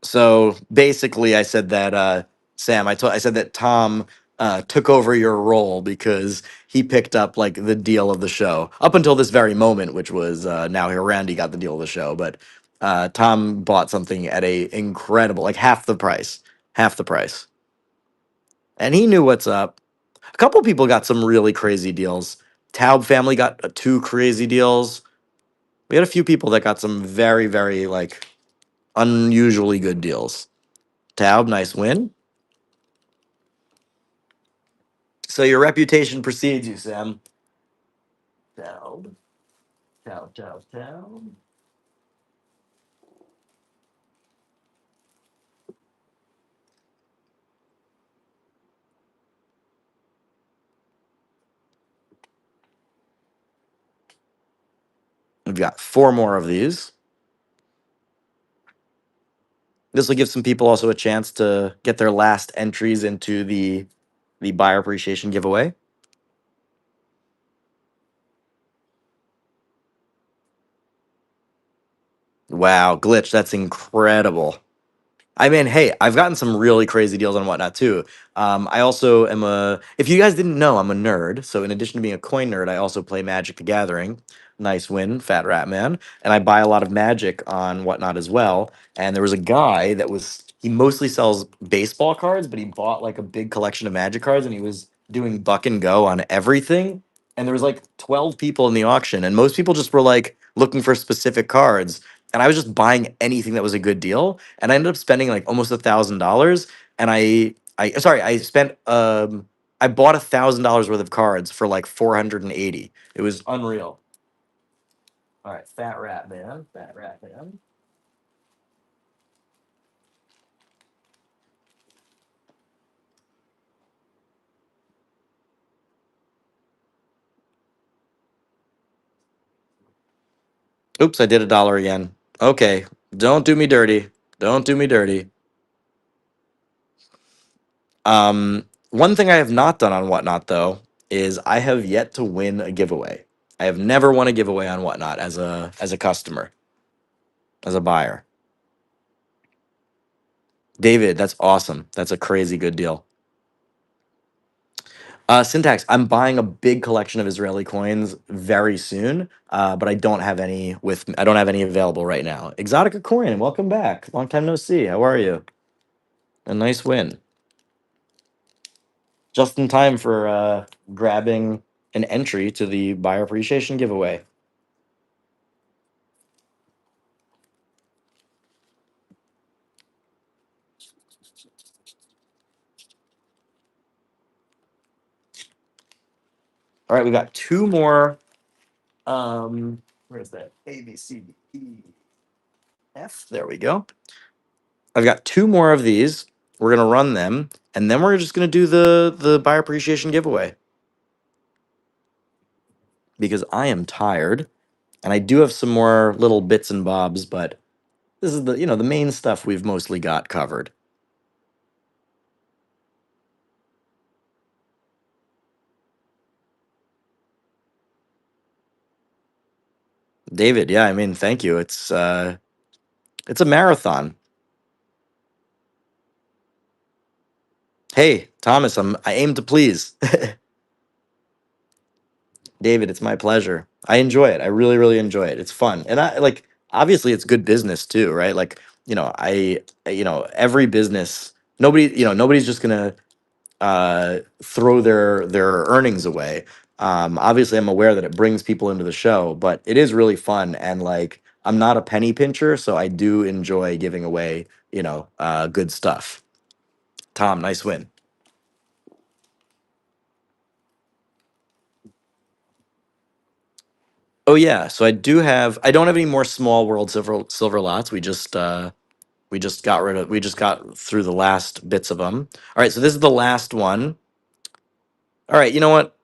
Speaker 1: So basically, I said that Sam, I said that Tom took over your role because he picked up like the deal of the show up until this very moment, which was now here Randy got the deal of the show, but Tom bought something at a incredible like half the price, and he knew what's up. A couple people got some really crazy deals. Taub family got two crazy deals. We had a few people that got some very very like unusually good deals. Taub, nice win. So your reputation precedes you, Sam. Taub, Taub, Taub, Taub. We've got four more of these. This will give some people also a chance to get their last entries into the buyer appreciation giveaway. Wow, glitch, that's incredible. I mean, hey, I've gotten some really crazy deals and whatnot too. I also am if you guys didn't know, I'm a nerd. So in addition to being a coin nerd, I also play Magic the Gathering. Nice win, Fat Rat Man. And I buy a lot of Magic on whatnot as well. And there was a guy he mostly sells baseball cards, but he bought like a big collection of Magic cards and he was doing buck and go on everything. And there was like 12 people in the auction, and most people just were like looking for specific cards. And I was just buying anything that was a good deal, and I ended up spending like almost $1,000. And I spent I bought $1,000 worth of cards for like 480. It was unreal. All right, Fat Rat Man, Fat Rat Man. Oops, I did $1 again. Okay, don't do me dirty. Don't do me dirty. One thing I have not done on Whatnot though is I have yet to win a giveaway. I have never won a giveaway on Whatnot as a customer, as a buyer. David, that's awesome. That's a crazy good deal. Syntax, I'm buying a big collection of Israeli coins very soon, but I don't have any available right now. Exotica Coin, welcome back. Long time no see. How are you? A nice win. Just in time for grabbing an entry to the buyer appreciation giveaway. All right, we got two more. Where is that? A, B, C, D, E, F. There we go. I've got two more of these. We're gonna run them, and then we're just gonna do the buyer appreciation giveaway because I am tired, and I do have some more little bits and bobs, but this is the main stuff we've mostly got covered. David, yeah, I mean, thank you. It's a marathon. Hey, Thomas, I aim to please. David, it's my pleasure. I enjoy it. I really, really enjoy it. It's fun. And I like obviously it's good business too, right? Like, every business, nobody's just gonna throw their earnings away. Obviously I'm aware that it brings people into the show, but it is really fun and like I'm not a penny pincher, so I do enjoy giving away, good stuff. Tom, nice win. Oh yeah, so I don't have any more small world silver lots. We just got through the last bits of them. All right, so this is the last one. All right, you know what?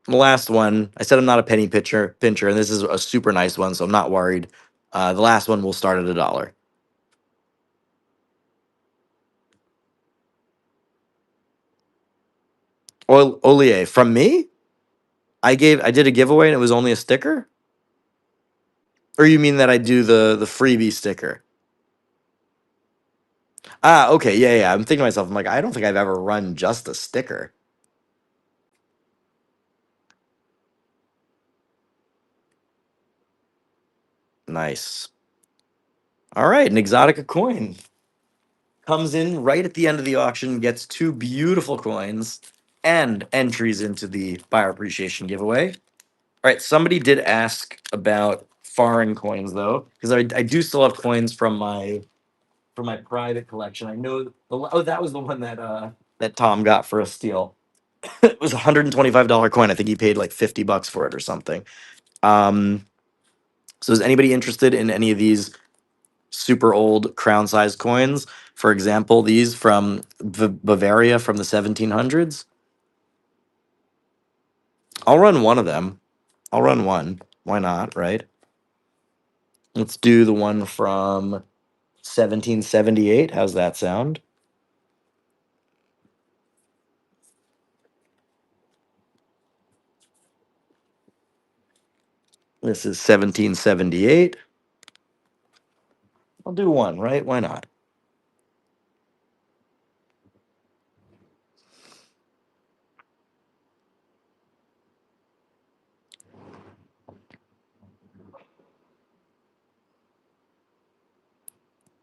Speaker 1: The last one. I said I'm not a penny pincher, and this is a super nice one, so I'm not worried. The last one will start at $1. Olier from me. I did a giveaway and it was only a sticker. Or you mean that I do the freebie sticker? Ah, okay, yeah, yeah. I'm thinking to myself. I'm like, I don't think I've ever run just a sticker. Nice. All right, an Exotica coin comes in right at the end of the auction, gets two beautiful coins and entries into the buyer appreciation giveaway. All right, somebody did ask about foreign coins though, because I do still have coins from my private collection. I know that was the one that Tom got for a steal. It was a $125 coin. I think he paid like $50 for it or something. Um, so is anybody interested in any of these super old crown sized coins? For example, these from Bavaria from the 1700s. I'll run one of them. I'll run one. Why not, right? Let's do the one from 1778. How's that sound? This is 1778. I'll do one, right? Why not?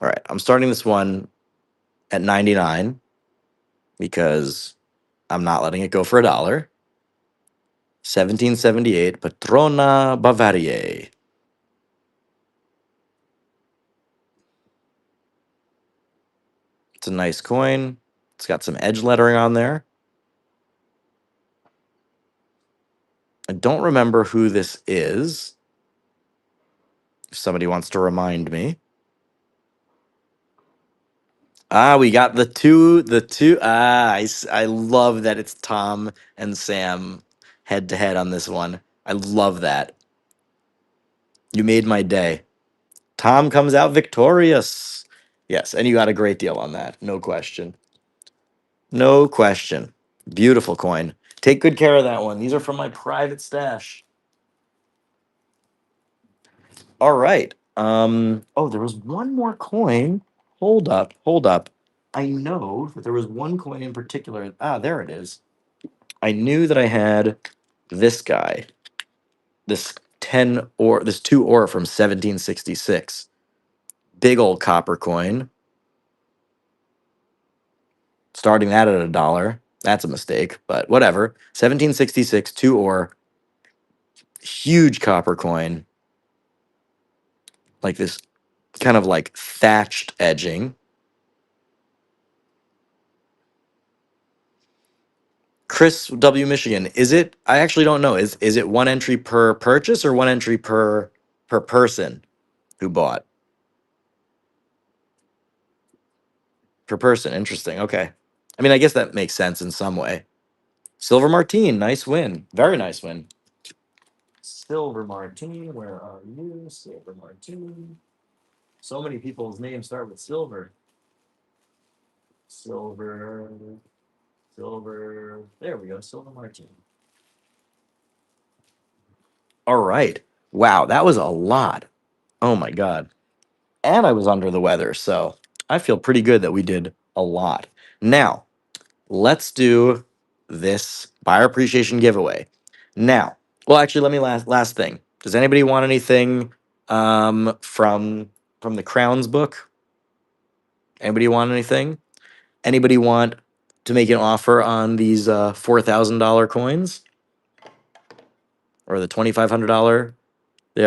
Speaker 1: All right, I'm starting this one at 99 because I'm not letting it go for $1. 1778 Patrona Bavariae. It's a nice coin. It's got some edge lettering on there. I don't remember who this is. If somebody wants to remind me. Ah, we got the two. I love that it's Tom and Sam head to head on this one. I love that. You made my day. Tom comes out victorious. Yes, and you got a great deal on that. No question. No question. Beautiful coin. Take good care of that one. These are from my private stash. All right. Oh, there was one more coin. Hold up, hold up. I know that there was one coin in particular. Ah, there it is. I knew that I had this guy, this 10 or this 2 ore from 1766. Big old copper coin. Starting that at $1. That's a mistake, but whatever. 1766, 2 ore, huge copper coin, like this kind of like thatched edging. Chris W. Michigan, is it? I actually don't know. Is it one entry per purchase or one entry per person who bought? Per person. Interesting. Okay. I mean, I guess that makes sense in some way. Silver Martine, nice win. Very nice win. Silver Martine, where are you? Silver Martine. So many people's names start with silver. Silver, silver. There we go. Silver Martine. All right. Wow, that was a lot. Oh my God. And I was under the weather, so I feel pretty good that we did a lot. Now, let's do this buyer appreciation giveaway. Now, well, actually, let me last thing. Does anybody want anything from the Crowns book? Anybody want anything? Anybody want to make an offer on these $4,000 coins or the $2,500? They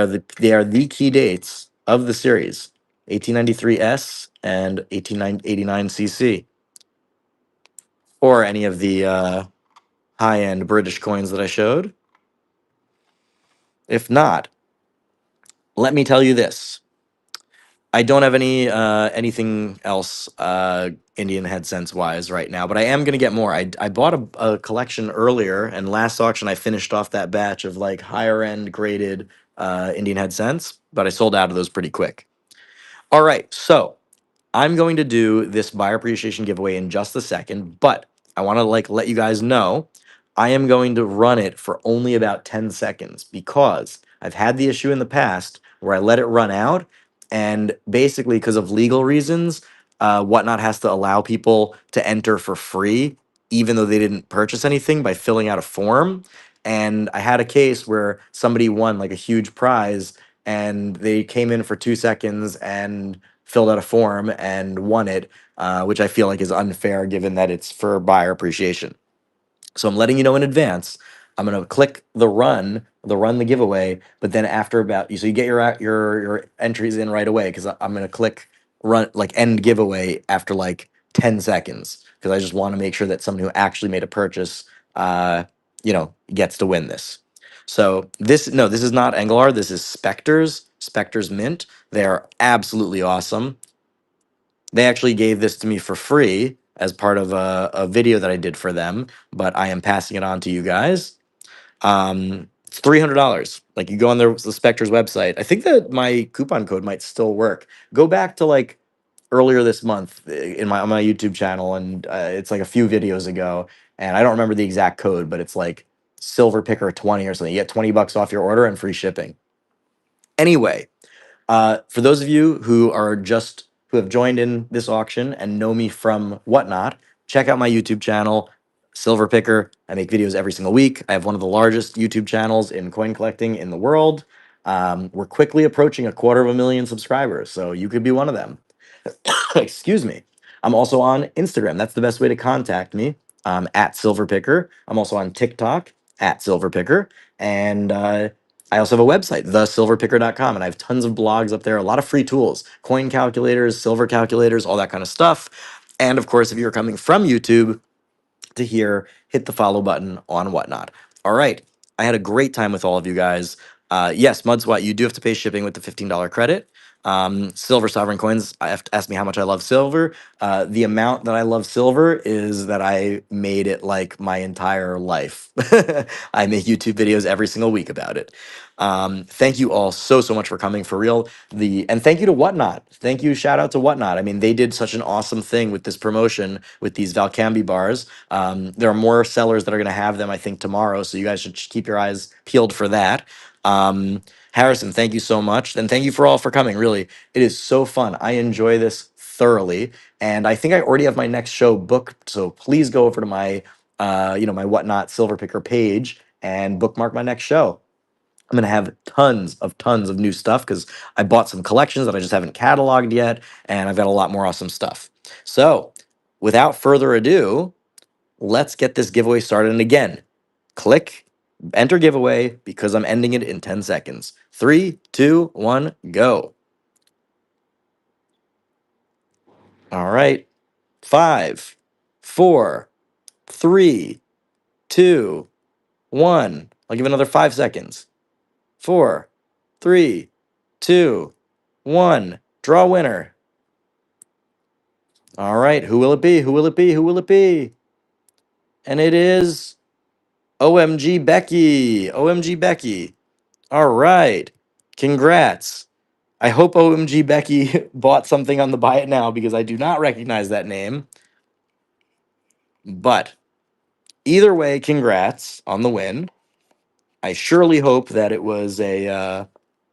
Speaker 1: are the key dates of the series: 1893S and 1889 CC, or any of the high end British coins that I showed. If not, let me tell you this. I don't have anything else Indian head sense wise right now, but I am gonna get more. I bought a collection earlier, and last auction I finished off that batch of like higher end graded Indian head sense, but I sold out of those pretty quick. All right, so I'm going to do this buyer appreciation giveaway in just a second, but I want to like let you guys know I am going to run it for only about 10 seconds because I've had the issue in the past where I let it run out, and basically because of legal reasons, Whatnot has to allow people to enter for free even though they didn't purchase anything by filling out a form. And I had a case where somebody won like a huge prize and they came in for 2 seconds and filled out a form and won it, which I feel like is unfair given that it's for buyer appreciation. So I'm letting you know in advance. I'm gonna click the giveaway, but then after about so you get your entries in right away because I'm gonna click run like end giveaway after like 10 seconds because I just want to make sure that someone who actually made a purchase, gets to win this. So this is not Engelar. This is Spectre's Mint. They are absolutely awesome. They actually gave this to me for free as part of a video that I did for them, but I am passing it on to you guys. It's $300. Like you go on the Spectre's website. I think that my coupon code might still work. Go back to like earlier this month in my on my YouTube channel, and it's like a few videos ago, and I don't remember the exact code, but it's like Silver Picker 20 or something. You get $20 off your order and free shipping. Anyway, for those of you who have joined in this auction and know me from Whatnot, check out my YouTube channel, Silver Picker. I make videos every single week. I have one of the largest YouTube channels in coin collecting in the world. We're quickly approaching 250,000 subscribers, so you could be one of them. Excuse me. I'm also on Instagram. That's the best way to contact me. At Silverpicker. I'm also on TikTok at Silverpicker. And I also have a website, thesilverpicker.com. And I have tons of blogs up there, a lot of free tools, coin calculators, silver calculators, all that kind of stuff. And of course, if you're coming from YouTube to here, hit the follow button on Whatnot. All right. I had a great time with all of you guys. Yes, MudSwat, you do have to pay shipping with the $15 credit. Silver sovereign coins. I have to ask me how much I love silver. The amount that I love silver is that I made it like my entire life. I make YouTube videos every single week about it. Thank you all so much for coming, for real. And thank you to Whatnot. Thank you, shout out to Whatnot. I mean, they did such an awesome thing with this promotion with these Valcambi bars. There are more sellers that are going to have them, I think, tomorrow. So you guys should keep your eyes peeled for that. Harrison, thank you so much. And thank you for all for coming. Really, it is so fun. I enjoy this thoroughly. And I think I already have my next show booked. So please go over to my, my Whatnot Silver Picker page and bookmark my next show. I'm gonna have tons of new stuff because I bought some collections that I just haven't cataloged yet, and I've got a lot more awesome stuff. So, without further ado, let's get this giveaway started. And again, click enter giveaway because I'm ending it in 10 seconds. 3, 2, 1, go. All right. 5, 4, 3, 2, 1. I'll give another 5 seconds. 4, 3, 2, 1. Draw winner. All right. Who will it be? Who will it be? Who will it be? And it is OMG Becky. OMG Becky. All right. Congrats. I hope OMG Becky bought something on the buy it now because I do not recognize that name. But either way, congrats on the win. I surely hope that it was a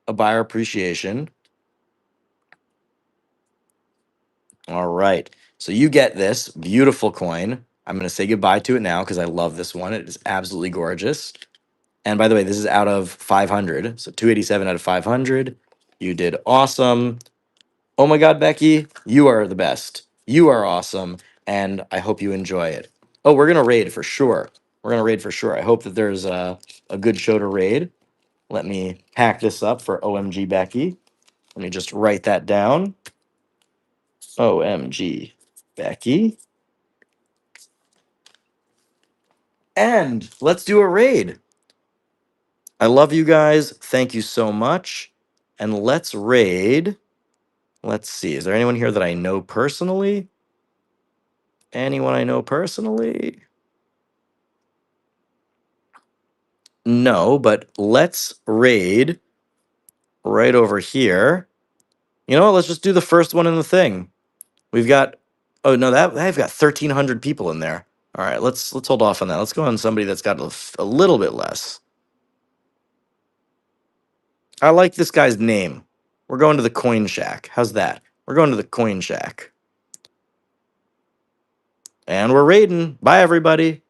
Speaker 1: buyer appreciation. All right. So you get this beautiful coin. I'm going to say goodbye to it now because I love this one. It is absolutely gorgeous. And by the way, this is out of 500. So 287 out of 500. You did awesome. Oh my God, Becky, you are the best. You are awesome. And I hope you enjoy it. Oh, we're going to raid for sure. We're going to raid for sure. I hope that there's a good show to raid. Let me hack this up for OMG Becky. Let me just write that down. OMG Becky. And let's do a raid. I love you guys. Thank you so much. And let's raid. Let's see. Is there anyone here that I know personally? Anyone I know personally? No, but let's raid right over here. You know what? Let's just do the first one in the thing. We've got, oh no, that I've got 1,300 people in there. All right, let's hold off on that. Let's go on somebody that's got a little bit less. I like this guy's name. We're going to the Coin Shack. How's that? We're going to the Coin Shack. And we're raiding. Bye, everybody.